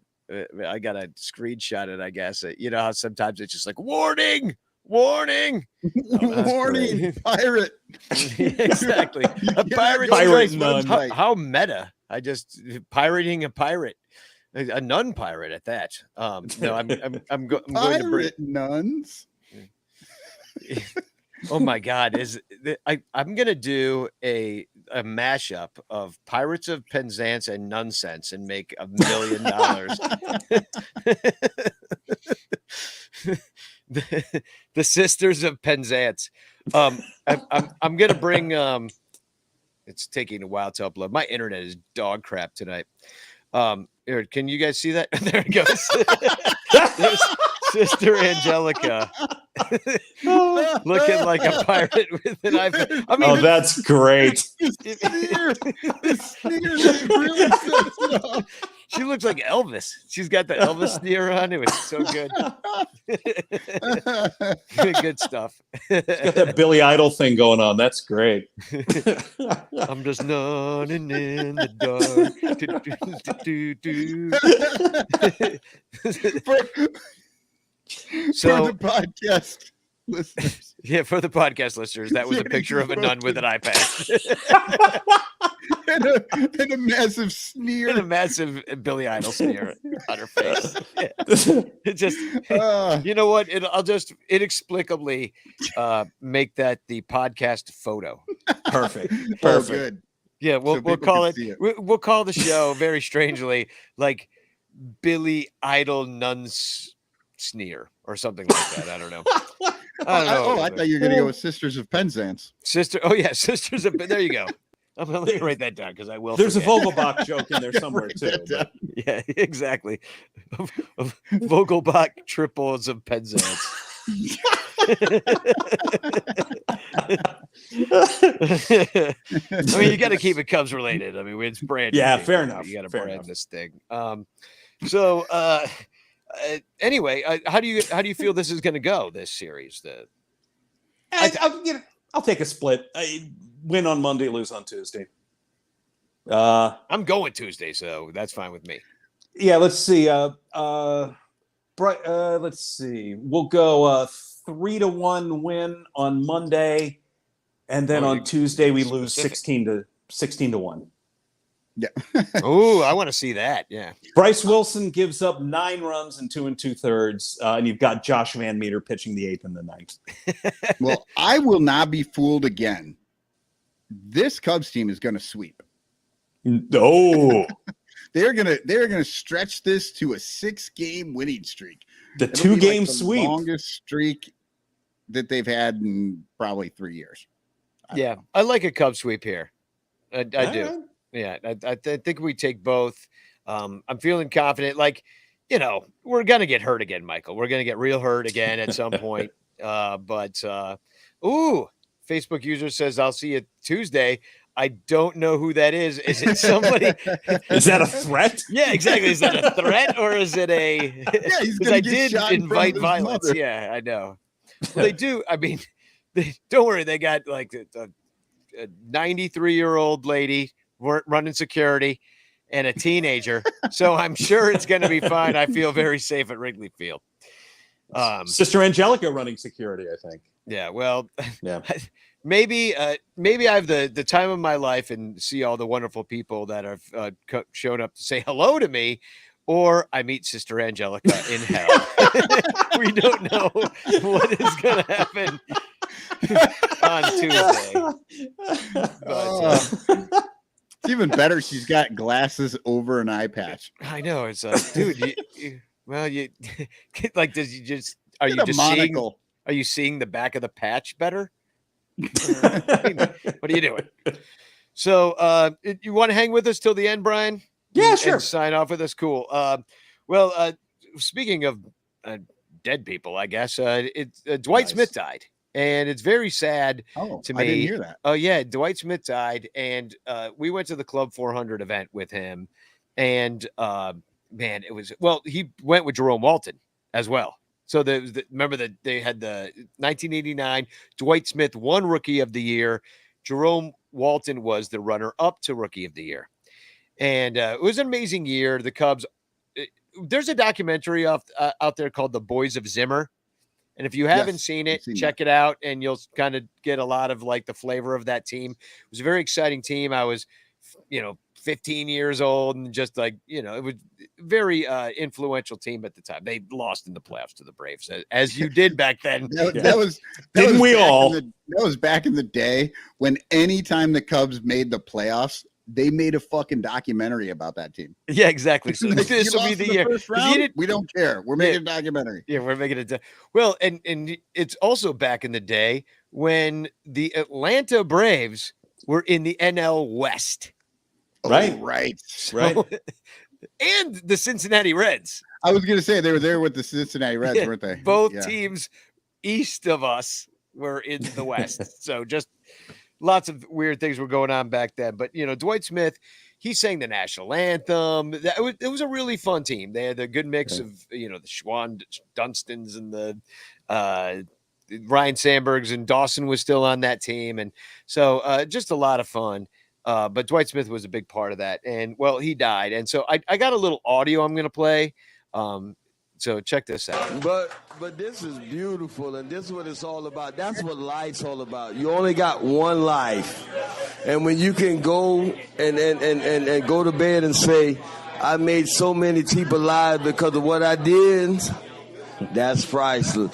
got to screenshot it, I guess. You know how sometimes it's just like, warning. Warning, pirate. Exactly. A pirate nun. How meta. I just pirating a pirate. A nun pirate at that. No, I'm going to bring nuns. Oh my God! I'm gonna do a mashup of Pirates of Penzance and Nonsense and make $1 million. The Sisters of Penzance. I'm gonna bring. It's taking a while to upload. My internet is dog crap tonight. Here, can you guys see that? There it goes. There's Sister Angelica. Looking like a pirate with an iPhone. I mean, that's great. She looks like Elvis. She's got the Elvis sneer on. It was so good. Good stuff. Got that Billy Idol thing going on. That's great. I'm just nunning in the dark. For the podcast listeners. Yeah, for the podcast listeners, that was a picture of a nun with an eye patch. and a massive sneer. And a massive Billy Idol sneer on her face. Yeah. It just, you know what? I'll just inexplicably make that the podcast photo. Perfect. Oh, good. Yeah, we'll call it. We'll call the show very strangely like Billy Idol Nuns Sneer or something like that. I don't know. I don't know. I thought you were going to go with Sisters of Penzance. Sisters of. There you go. I'm going to write that down because I will. There's forget. a Vogelbach joke in there somewhere too. But... Yeah, exactly. Vogelbach triples of Penzance. I mean, you got to keep it Cubs related. I mean, it's brand. Yeah, fair enough. You got to brand this thing. Anyway, how do you feel this is going to go? This series, I'll take a split. I win on Monday, lose on Tuesday. I'm going Tuesday, so that's fine with me. Yeah, let's see. Let's see. We'll go 3-1 win on Monday, and then on Tuesday we lose 16-1. Yeah. Oh, I want to see that. Yeah. Bryce Wilson gives up 9 runs in 2 2/3, and you've got Josh Van Meter pitching the 8th and the 9th. Well, I will not be fooled again. This Cubs team is going to sweep. Oh, They're gonna stretch this to a 6-game winning streak. the It'll be 2-game the sweep. longest streak that they've had in probably 3 years. Yeah, I like a Cub sweep here. I do. All right. Yeah, I think we take both. I'm feeling confident. Like, we're gonna get hurt again, Michael. We're gonna get real hurt again at some point. Facebook user says, "I'll see you Tuesday." I don't know who that is. Is it somebody? Is that a threat? Yeah, exactly. Is that a threat or is it a? Yeah, he's Because gonna I get did shot in front invite of his violence. mother. Yeah, I know. Well, they do. I mean, don't worry. They got like a 93-year-old lady running security and a teenager. So I'm sure it's going to be fine. I feel very safe at Wrigley Field. Sister Angelica running security, I think. Yeah, well, Yeah. maybe I have the time of my life and see all the wonderful people that have shown up to say hello to me, or I meet Sister Angelica in hell. We don't know what is going to happen on Tuesday. It's even better. She's got glasses over an eye patch. I know it's dude. You like, does you just are Get you a just seeing? monocle. Are you seeing the back of the patch better? I mean, what are you doing? So, you want to hang with us till the end, Brian? Yeah, And sure. sign off with us. Cool. Speaking of dead people, I guess it's Dwight Nice. Smith died, and it's very sad Oh, to I didn't me. hear that. Oh yeah, Dwight Smith died, and we went to the Club 400 event with him, and man, he went with Jerome Walton as well. So remember that they had the 1989 Dwight Smith won Rookie of the Year. Jerome Walton was the runner-up to Rookie of the Year, and it was an amazing year. The Cubs. There's a documentary out there called "The Boys of Zimmer." And if you haven't Yes, seen I've it, seen check it out, and you'll kind of get a lot of like the flavor of that team. It was a very exciting team. I was, 15 years old, and just like, it was very influential team at the time. They lost in the playoffs to the Braves, as you did back then. That was Didn't we back all? that was back in the day when anytime the Cubs made the playoffs, they made a fucking documentary about that team. Yeah, exactly. So Like, this you will be lost the in year. first 'Cause round, we don't care. We're making a documentary. Yeah, we're making it. Well, and it's also back in the day when the Atlanta Braves were in the NL West. Right. Oh, right. Right. And the Cincinnati Reds. I was gonna say they were there with the Cincinnati Reds, Yeah, weren't they? Both Yeah. teams east of us were in the West. So just lots of weird things were going on back then. But, Dwight Smith, he sang the national anthem. It was a really fun team. They had a good mix of, the Schwan Dunstons and the Ryan Sandbergs, and Dawson was still on that team. And so just a lot of fun. But Dwight Smith was a big part of that. And, well, he died. And so I got a little audio I'm going to play. So check this out. But this is beautiful, and this is what it's all about. That's what life's all about. You only got one life. And when you can go and go to bed and say, I made so many people alive because of what I did, that's priceless.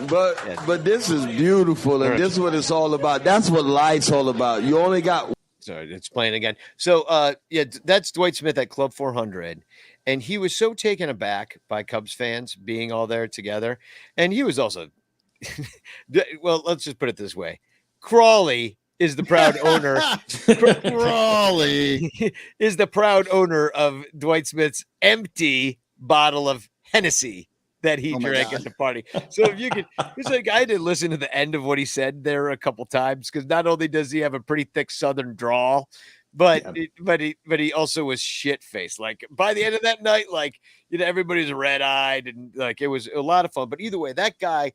But this is beautiful, and this is what it's all about. That's what life's all about. You only got. Sorry, it's playing again. So, that's Dwight Smith at Club 400. And he was so taken aback by Cubs fans being all there together. And he was also, well, let's just put it this way. Crawley is the proud owner. Crawley is the proud owner of Dwight Smith's empty bottle of Hennessy that he drank at the party. So if you could, it's like I did listen to the end of what he said there a couple times, because not only does he have a pretty thick Southern drawl, but he also was shit faced. Like by the end of that night, like everybody was red eyed, and like it was a lot of fun. But either way, that guy,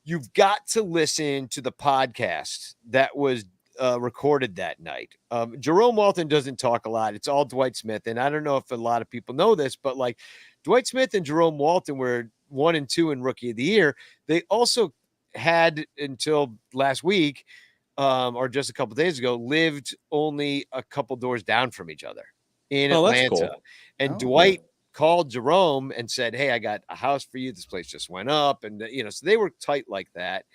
you've got to listen to the podcast that was recorded that night. Jerome Walton doesn't talk a lot. It's all Dwight Smith, and I don't know if a lot of people know this, but like Dwight Smith and Jerome Walton were 1 and 2 in Rookie of the Year. They also had until last week or just a couple days ago, lived only a couple doors down from each other in Oh, that's Atlanta. cool. And Oh. Dwight called Jerome and said, "Hey, I got a house for you. This place just went up." And, so they were tight like that.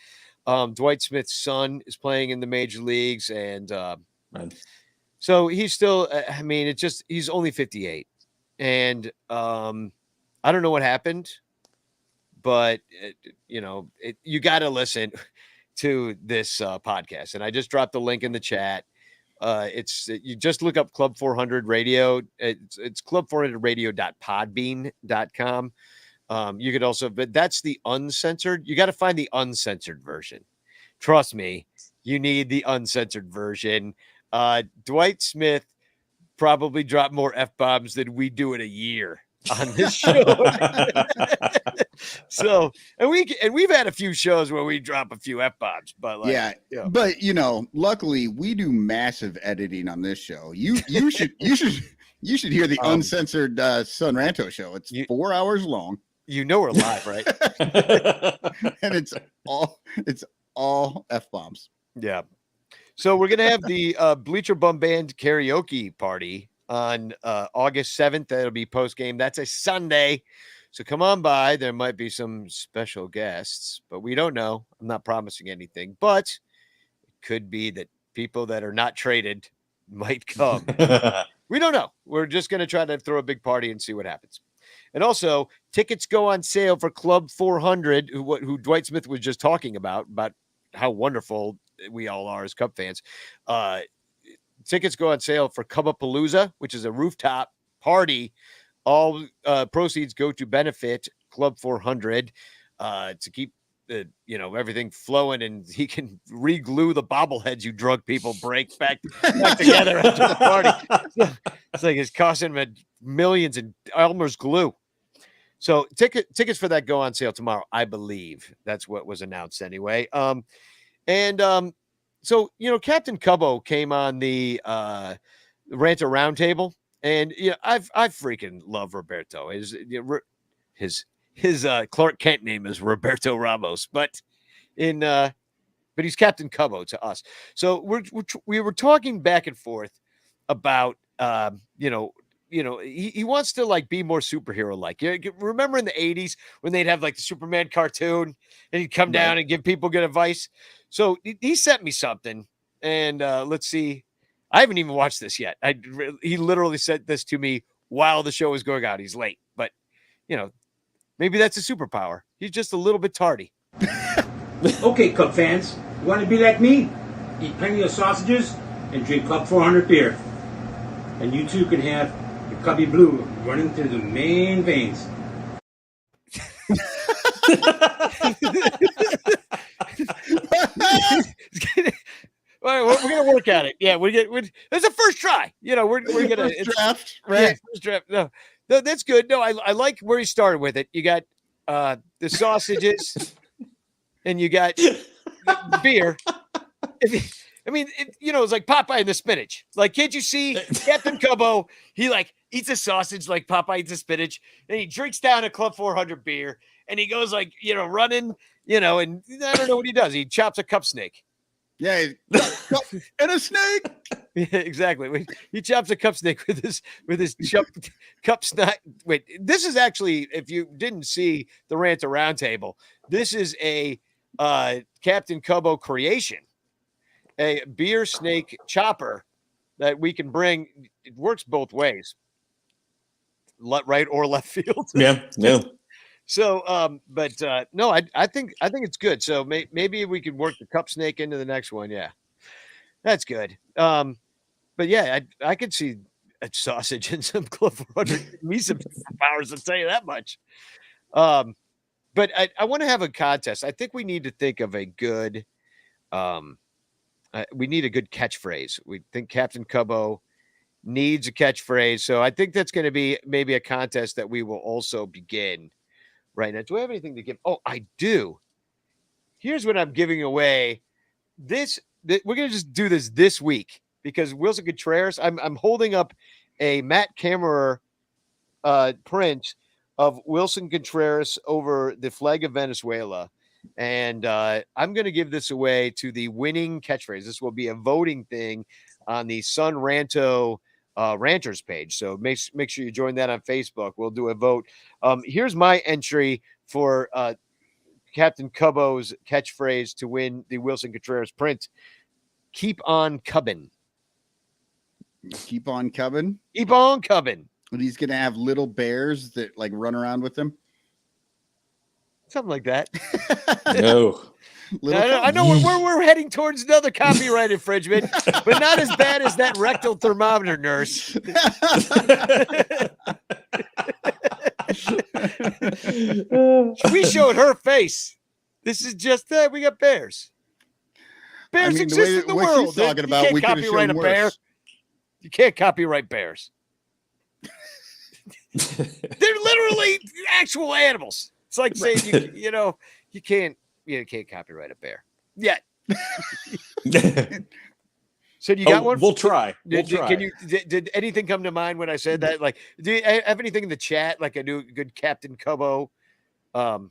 Dwight Smith's son is playing in the major leagues. And Right. so he's still, he's only 58. And I don't know what happened, but, you got to listen to this podcast. And I just dropped the link in the chat. You just look up Club 400 Radio. It's club400radio.podbean.com. You could also, but that's the uncensored. You got to find the uncensored version. Trust me, you need the uncensored version. Dwight Smith probably dropped more F-bombs than we do in a year on this show. So, and we've had a few shows where we drop a few F-bombs, but but luckily we do massive editing on this show. You should hear the uncensored Son Ranto show. It's 4 hours long. We're live, right? And it's all F-bombs. Yeah. So we're gonna have the Bleacher Bum Band karaoke party on August 7th. That'll be post game. That's a Sunday. So come on by. There might be some special guests, but we don't know. I'm not promising anything, but it could be that people that are not traded might come. We don't know. We're just going to try to throw a big party and see what happens. And also, tickets go on sale for Club 400, who Dwight Smith was just talking about how wonderful we all are as Cub fans. Tickets go on sale for Cubapalooza, which is a rooftop party. All proceeds go to benefit Club 400 to keep everything flowing, and he can re-glue the bobbleheads you drug people break back together after the party. It's like it's costing him millions in Elmer's glue. So tickets for that go on sale tomorrow, I believe. That's what was announced anyway. So Captain Cubbo came on the Ranto Roundtable. And I freaking love Roberto. His Clark Kent name is Roberto Ramos, but he's Captain Cubbo to us. So we were talking back and forth about he wants to like be more superhero like. Remember in the 80s when they'd have like the Superman cartoon and he'd come down and give people good advice. So he sent me something, and let's see. I haven't even watched this yet. He literally sent this to me while the show was going on. He's late, but maybe that's a superpower. He's just a little bit tardy. Okay, Cub fans, you want to be like me? Eat plenty of sausages and drink Club 400 beer. And you too can have the Cubby Blue running through the main veins. We're gonna work at it. Yeah, it's a first try. We're gonna draft, right? Yeah, first draft. No, that's good. No, I like where he started with it. You got the sausages, and you got beer. It's like Popeye and the spinach. Like, can't you see Captain Cubbo? He like eats a sausage like Popeye eats a spinach, and he drinks down a Club 400 beer, and he goes like running, and I don't know what he does. He chops a cup snake. Yeah, and a snake. Yeah, exactly. He chops a cup snake with his cup snake. Wait, this is actually, if you didn't see the Ranto Roundtable, this is a Captain Cubbo creation, a beer snake chopper that we can bring. It works both ways, right or left field. Yeah. So, no, I think it's good. So maybe we could work the cup snake into the next one. Yeah, that's good. But yeah, I could see a sausage and some Club 400 me some powers. I'll tell you that much. But I want to have a contest. I think we need to think of a good. We need a good catchphrase. We think Captain Cubbo needs a catchphrase. So I think that's going to be maybe a contest that we will also begin. Right now, do I have anything to give? Oh, I do. Here's what I'm giving away. We're going to just do this week because Wilson Contreras, I'm holding up a Matt Kammerer print of Wilson Contreras over the flag of Venezuela. And I'm going to give this away to the winning catchphrase. This will be a voting thing on the Sun Ranto Ranters page. So make sure you join that on Facebook. We'll do a vote. Here's my entry for Captain Cubbo's catchphrase to win the Wilson Contreras print. Keep on cubbing. Keep on cubbing. Keep on cubbing. And he's gonna have little bears that like run around with him. Something like that. No. I know we're heading towards another copyright infringement, but not as bad as that rectal thermometer nurse. We showed her face. This is just we got bears. Bears exist in the world. She's talking about, you can't copyright a bear. You can't copyright bears. They're literally actual animals. It's like saying you can't copyright a bear yet. So you got one? We'll try. Did anything come to mind when I said that? Like, do you have anything in the chat? Like a new good Captain Cubbo? Oh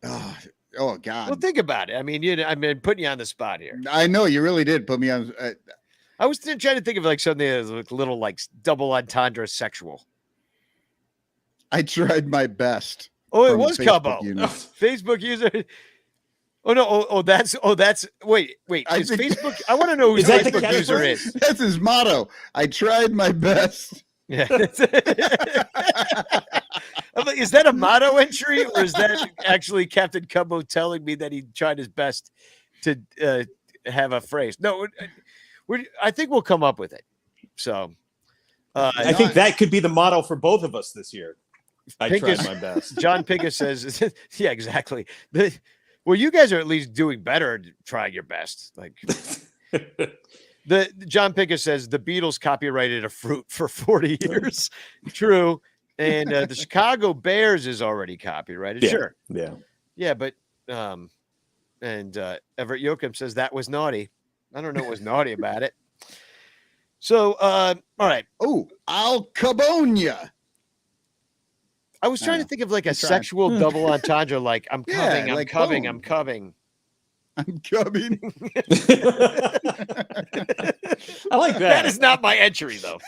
God. Well, think about it. I mean, I've been putting you on the spot here. I know you really did put me on. I was trying to think of like something that was like a little like double entendre sexual. I tried my best. Oh, it was Cubbo. Facebook user. Oh no! That's wait. Is Facebook? I want to know who his Facebook user is. That's his motto. I tried my best. Yeah. I'm like, is that a motto entry, or is that actually Captain Cubbo telling me that he tried his best to have a phrase? No, I think we'll come up with it. So, I think that could be the motto for both of us this year. I tried my best. John Pincus says, "Yeah, exactly." Well, you guys are at least doing better at trying your best. Like the John Pincus says, the Beatles copyrighted a fruit for 40 years. True. And the Chicago Bears is already copyrighted. Yeah. Sure. Yeah. But Everett Yoakum says that was naughty. I don't know what was naughty about it. So, all right. Oh, Al Cabonia. I was trying to think of like a sexual double entendre, like I'm cubbing, I'm cubbing, I'm cubbing. I'm cubbing. I like that. That is not my entry, though.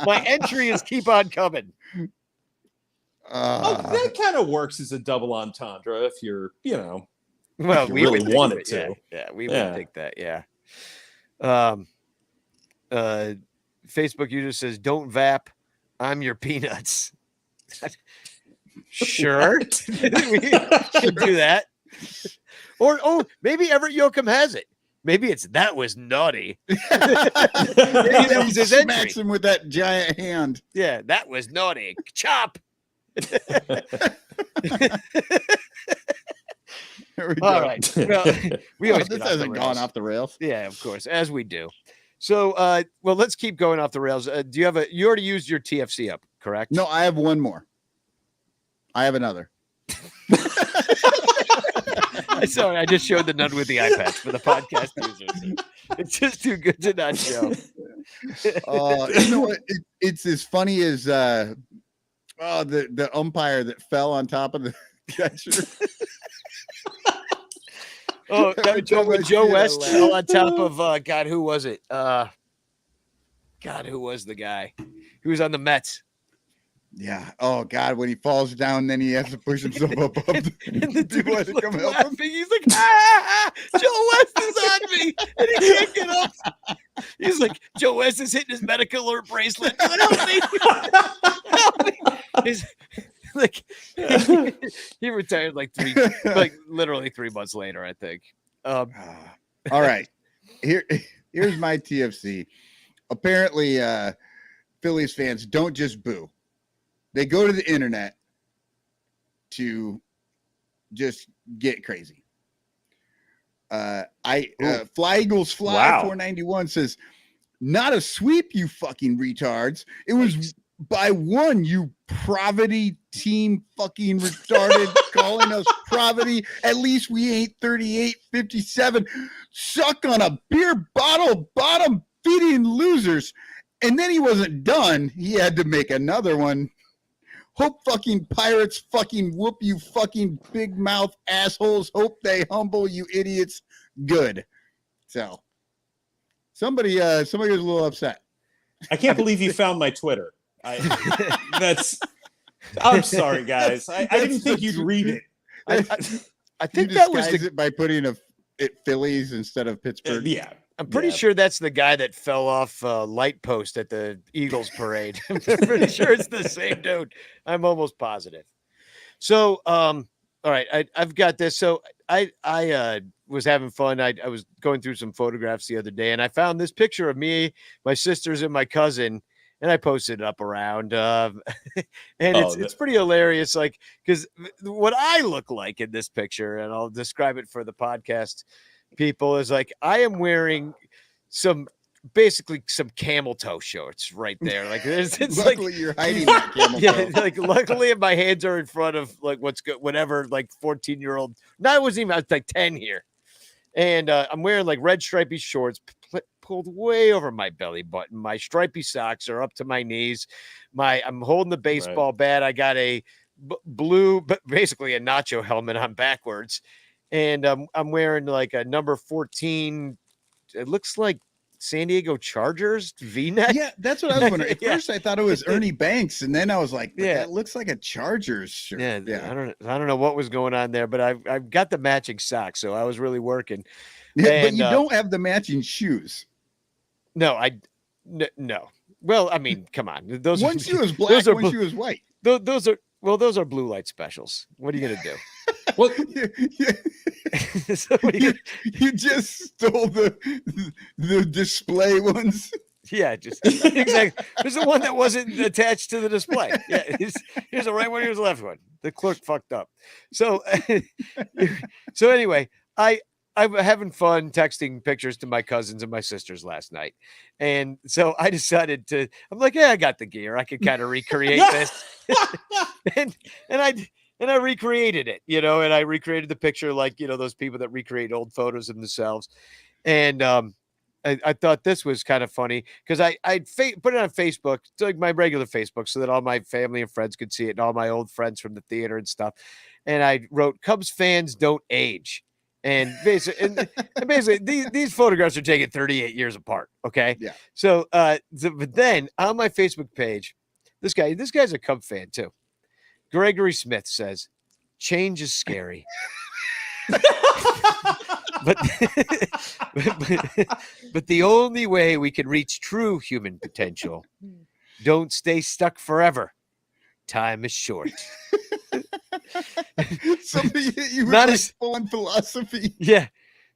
My entry is keep on cubbing. That kind of works as a double entendre if you're, well, we really want it to. Yeah, we would think that. Yeah. Facebook user says, "Don't vap. I'm your peanuts." Sure. We should do that. Or maybe Everett Yoakum has it. Maybe it's that was naughty. Maybe that was his entry. Smacks him with that giant hand. Yeah, that was naughty. Chop. There we go. All right. Well, we always this hasn't gone off the rails. Yeah, of course, as we do. So, well, let's keep going off the rails. Do you have you already used your TFC up, correct? No, I have one more. I have another. Sorry, I just showed the none with the iPads for the podcast users. It's just too good to not show. You know what? It's as funny as the umpire that fell on top of the catcher. Joe West fell on top of God. Who was it? God, who was the guy? Who was on the Mets? Yeah. Oh God, when he falls down, then he has to push himself up. And the dude was come help him. He's like, Joe West is on me, and he can't get up. He's like, Joe West is hitting his medical alert bracelet. Help me! Help me! He's like, he retired literally 3 months later, I think. All right, here's my TFC. Apparently, Phillies fans don't just boo. They go to the internet to just get crazy. Fly Eagles Fly 491 says, "Not a sweep, you fucking retards. It was by one, you Providty team fucking retarded, calling us Providty. At least we ain't 38-57. Suck on a beer bottle, bottom feeding losers." And then he wasn't done. He had to make another one. Hope fucking pirates fucking whoop you fucking big mouth assholes. Hope they humble you idiots. Good. So somebody was a little upset. I can't believe you found my Twitter. I'm sorry, guys. I didn't think you'd read it. I think you that was it by putting it Phillies instead of Pittsburgh. Yeah. I'm pretty sure that's the guy that fell off a light post at the Eagles parade. I'm pretty sure it's the same dude. I'm almost positive. So, all right, I've got this. So I was having fun. I was going through some photographs the other day, and I found this picture of me, my sisters, and my cousin, and I posted it up around. And it's pretty hilarious, like, because what I look like in this picture, and I'll describe it for the podcast people, is like I am wearing basically some camel toe shorts right there. Like it's luckily like you're hiding that camel toe. Like luckily my hands are in front of like what's good, whatever, like 14-year-old. No, I was like 10 here. And I'm wearing like red stripy shorts pulled way over my belly button. My stripy socks are up to my knees. I'm holding the baseball bat. I got a blue, but basically a nacho helmet on backwards. And I'm wearing like a number 14. It looks like San Diego Chargers V-neck. Yeah, that's what I was wondering. At first, I thought it was Ernie Banks, and then I was like, that looks like a Chargers shirt. Yeah. I don't know what was going on there, but I've got the matching socks, so I was really working. Yeah, but you don't have the matching shoes. No, no. Well, I mean, come on. Those one shoe is black, one shoe is white. Those are blue light specials. What are you gonna do? Well, you just stole the display ones. Yeah, just exactly. There's the one that wasn't attached to the display. Yeah, here's the right one. Here's the left one. The clerk fucked up. So anyway, I'm having fun texting pictures to my cousins and my sisters last night. And so I decided I'm like, I got the gear. I could kind of recreate this. and I recreated it, and I recreated the picture like, those people that recreate old photos of themselves. And I thought this was kind of funny because I put it on Facebook, like my regular Facebook, so that all my family and friends could see it and all my old friends from the theater and stuff. And I wrote, Cubs fans don't age. And basically, these photographs are taken 38 years apart. Okay. Yeah. So, but then on my Facebook page, this guy's a Cub fan too. Gregory Smith says, change is scary. but the only way we can reach true human potential, don't stay stuck forever. Time is short. Somebody hit you with Not like full-on philosophy. Yeah.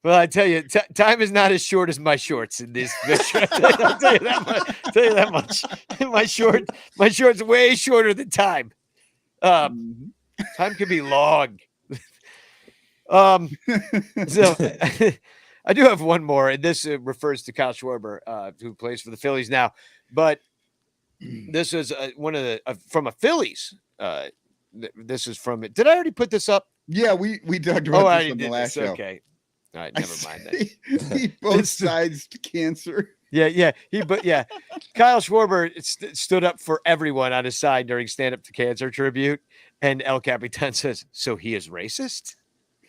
Well, I tell you, time is not as short as my shorts in this picture. I'll tell you that much. My shorts way shorter than time. Time can be long. So I do have one more, and this refers to Kyle Schwarber, who plays for the Phillies now. But this is one of the from a Phillies. This is from it. Did I already put this up? Yeah, we talked about this on the last show. Okay. All right, never mind that. He both sides to cancer. Yeah. Kyle Schwarber stood up for everyone on his side during Stand Up to Cancer tribute, and El Capitan says, "So he is racist?"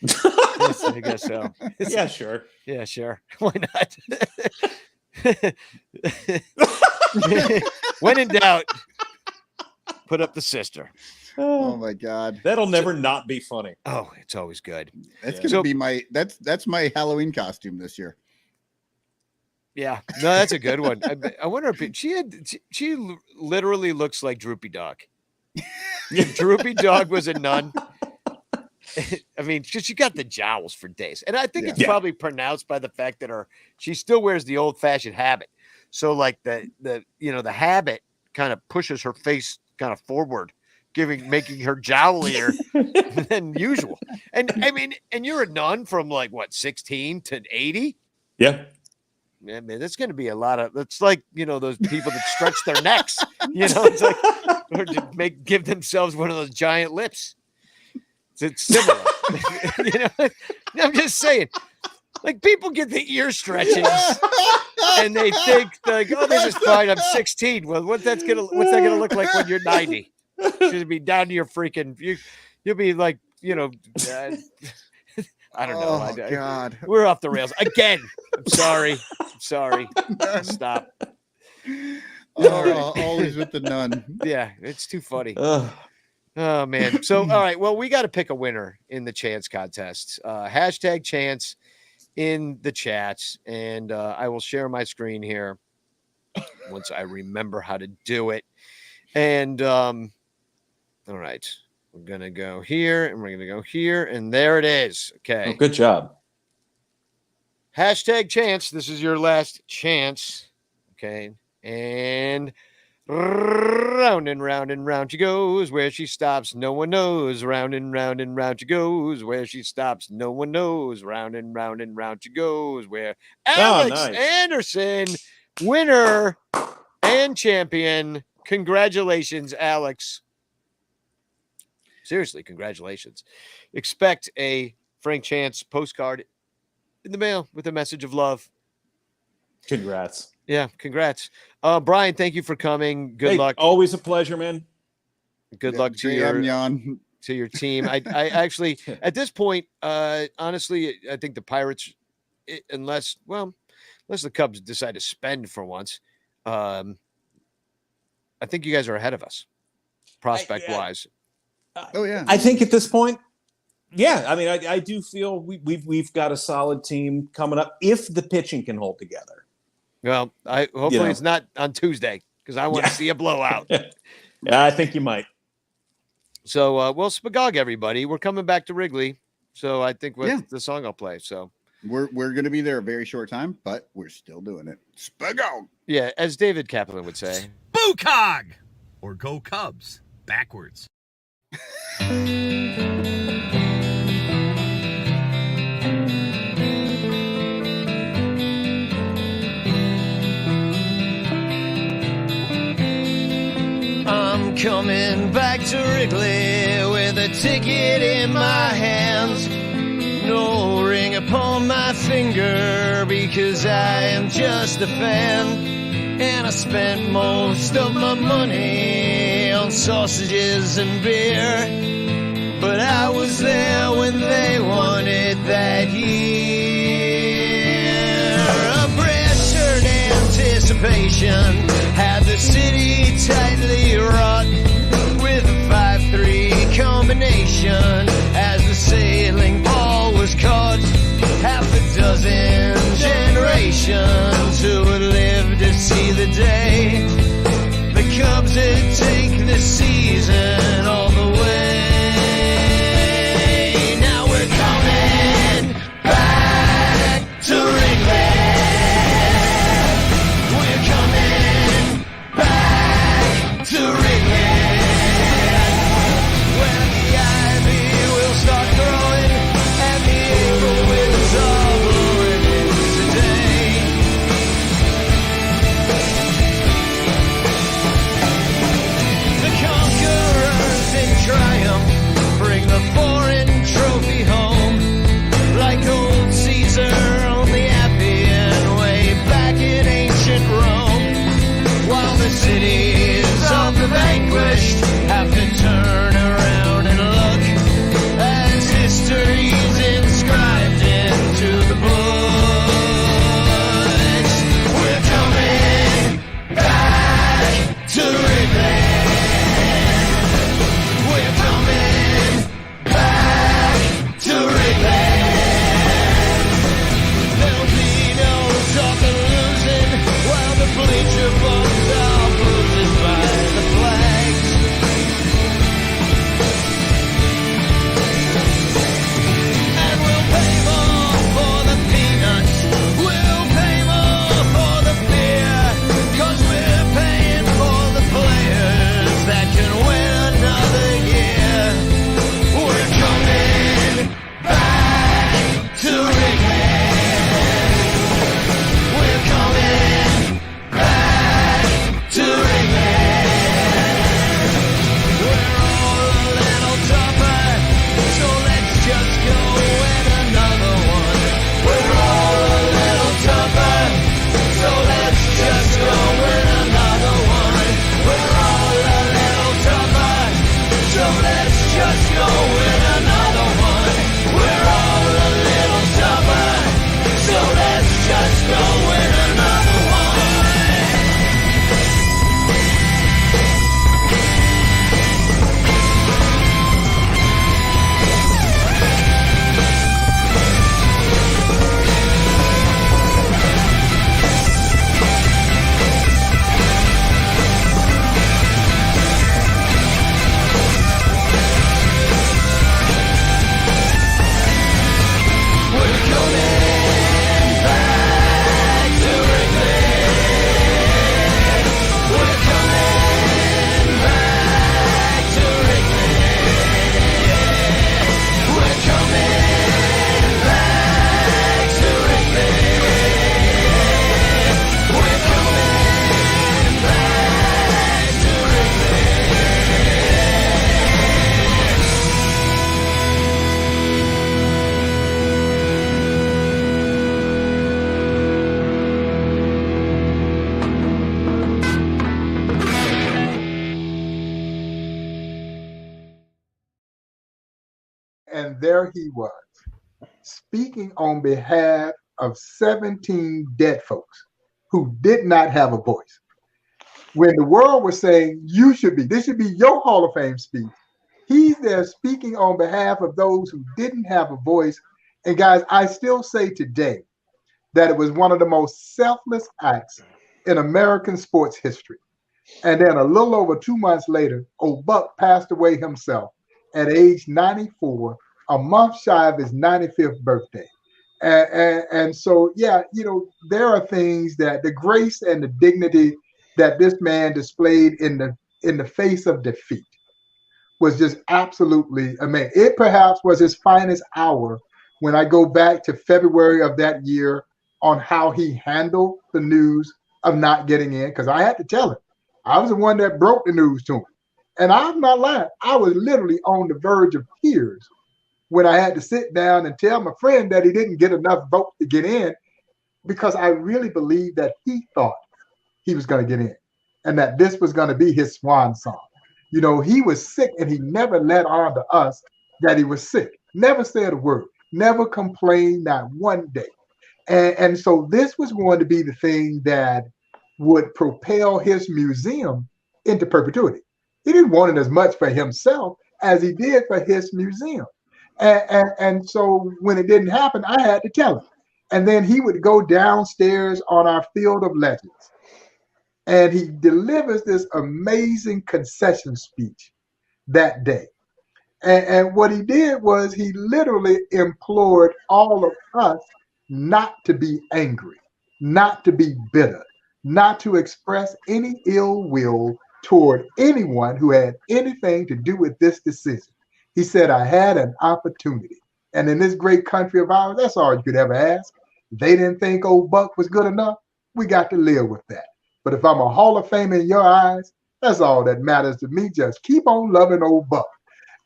Yes, I guess so. Yeah, sure. Yeah, sure. Why not? When in doubt, put up the sister. Oh my God. That'll never not be funny. Oh, it's always good. That's gonna be that's my Halloween costume this year. Yeah, no, that's a good one. I wonder if she literally looks like Droopy Dog. If Droopy Dog was a nun, I mean, she got the jowls for days, and I think it's probably pronounced by the fact that she still wears the old fashioned habit. So like the habit kind of pushes her face kind of forward, making her jowlier than usual. And I mean, and you're a nun from like what 16 to 80. Yeah. Man, that's going to be a lot of. It's like those people that stretch their necks. It's like or to give themselves one of those giant lips. It's similar. I'm just saying. Like people get the ear stretchings, and they think like, "Oh, this is fine. I'm 16." Well, what's that gonna look like when you're 90? Should be down to your freaking. You'll be like, I don't know. Oh, God. We're off the rails again. I'm sorry. Stop. Always with the nun. Yeah, it's too funny. Oh, man. So, all right. Well, we got to pick a winner in the chance contest. Hashtag chance in the chats. And I will share my screen here once I remember how to do it. And all right. We're going to go here and we're going to go here. And there it is. Okay. Oh, good job. Hashtag chance. This is your last chance. Okay. And round and round and round she goes. Where she stops, no one knows. Round and round and round she goes. Where she stops, no one knows. Round and round and round she goes. Where Alex Anderson, winner and champion. Congratulations, Alex. Seriously, congratulations. Expect a Frank Chance postcard in the mail with a message of love. Congrats. Yeah, congrats. Brian, thank you for coming. Good luck. Always a pleasure, man. Good luck to your team. I actually, at this point, honestly, I think the Pirates, unless the Cubs decide to spend for once, I think you guys are ahead of us, prospect-wise. Oh yeah, I think at this point, yeah. I mean, I do feel we've got a solid team coming up if the pitching can hold together. Well, hopefully it's not on Tuesday because I want to see a blowout. Yeah, I think you might. So, Spagog, everybody, we're coming back to Wrigley. So I think the song I'll play. So we're going to be there a very short time, but we're still doing it. Spagog. Yeah, as David Kaplan would say, Spookog, or go Cubs backwards. I'm coming back to Wrigley with a ticket in my hands. No ring upon my finger because I am just a fan. And I spent most of my money on sausages and beer. But I was there when they won it that year. A pressured anticipation had the city tightly wrought with a 5-3 combination as the sailing ball was caught. Half a dozen generations who would live to see the day the Cubs would take the season all the way. Now we're coming back to Wrigley. We're coming back to Wrigley, where the ivy will start growing and the April winds are blowing in today. The And there he was, speaking on behalf of 17 dead folks who did not have a voice. When the world was saying, this should be your Hall of Fame speech, he's there speaking on behalf of those who didn't have a voice. And guys, I still say today that it was one of the most selfless acts in American sports history. And then a little over 2 months later, old Buck passed away himself at age 94, a month shy of his 95th birthday. And so, yeah, there are things that the grace and the dignity that this man displayed in the face of defeat was just absolutely amazing. It perhaps was his finest hour when I go back to February of that year on how he handled the news of not getting in, because I had to tell him. I was the one that broke the news to him. And I'm not lying. I was literally on the verge of tears when I had to sit down and tell my friend that he didn't get enough votes to get in, because I really believe that he thought he was going to get in and that this was going to be his swan song. He was sick and he never let on to us that he was sick. Never said a word, never complained, not one day. And so this was going to be the thing that would propel his museum into perpetuity. He didn't want it as much for himself as he did for his museum. And so when it didn't happen, I had to tell him. And then he would go downstairs on our Field of Legends, and he delivers this amazing concession speech that day. And what he did was he literally implored all of us not to be angry, not to be bitter, not to express any ill will toward anyone who had anything to do with this decision. He said, I had an opportunity. And in this great country of ours, that's all you could ever ask. They didn't think old Buck was good enough. We got to live with that. But if I'm a Hall of Fame in your eyes, that's all that matters to me. Just keep on loving old Buck.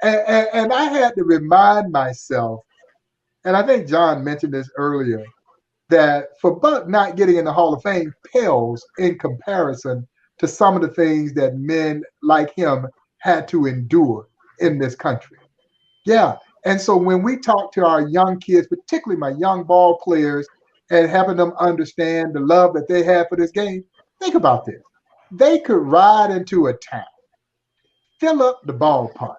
And I had to remind myself, and I think John mentioned this earlier, that for Buck not getting in the Hall of Fame pales in comparison to some of the things that men like him had to endure in this country. Yeah. And so when we talk to our young kids, particularly my young ball players, and having them understand the love that they have for this game, think about this. They could ride into a town, fill up the ballpark,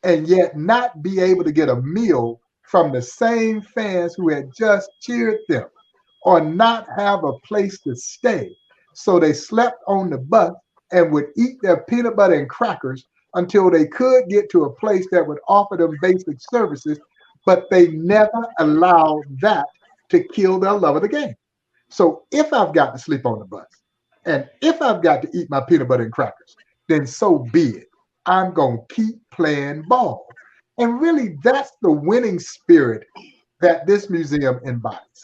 and yet not be able to get a meal from the same fans who had just cheered them, or not have a place to stay. So they slept on the bus and would eat their peanut butter and crackers until they could get to a place that would offer them basic services, but they never allowed that to kill their love of the game. So if I've got to sleep on the bus, and if I've got to eat my peanut butter and crackers, then so be it. I'm going to keep playing ball. And really, that's the winning spirit that this museum embodies.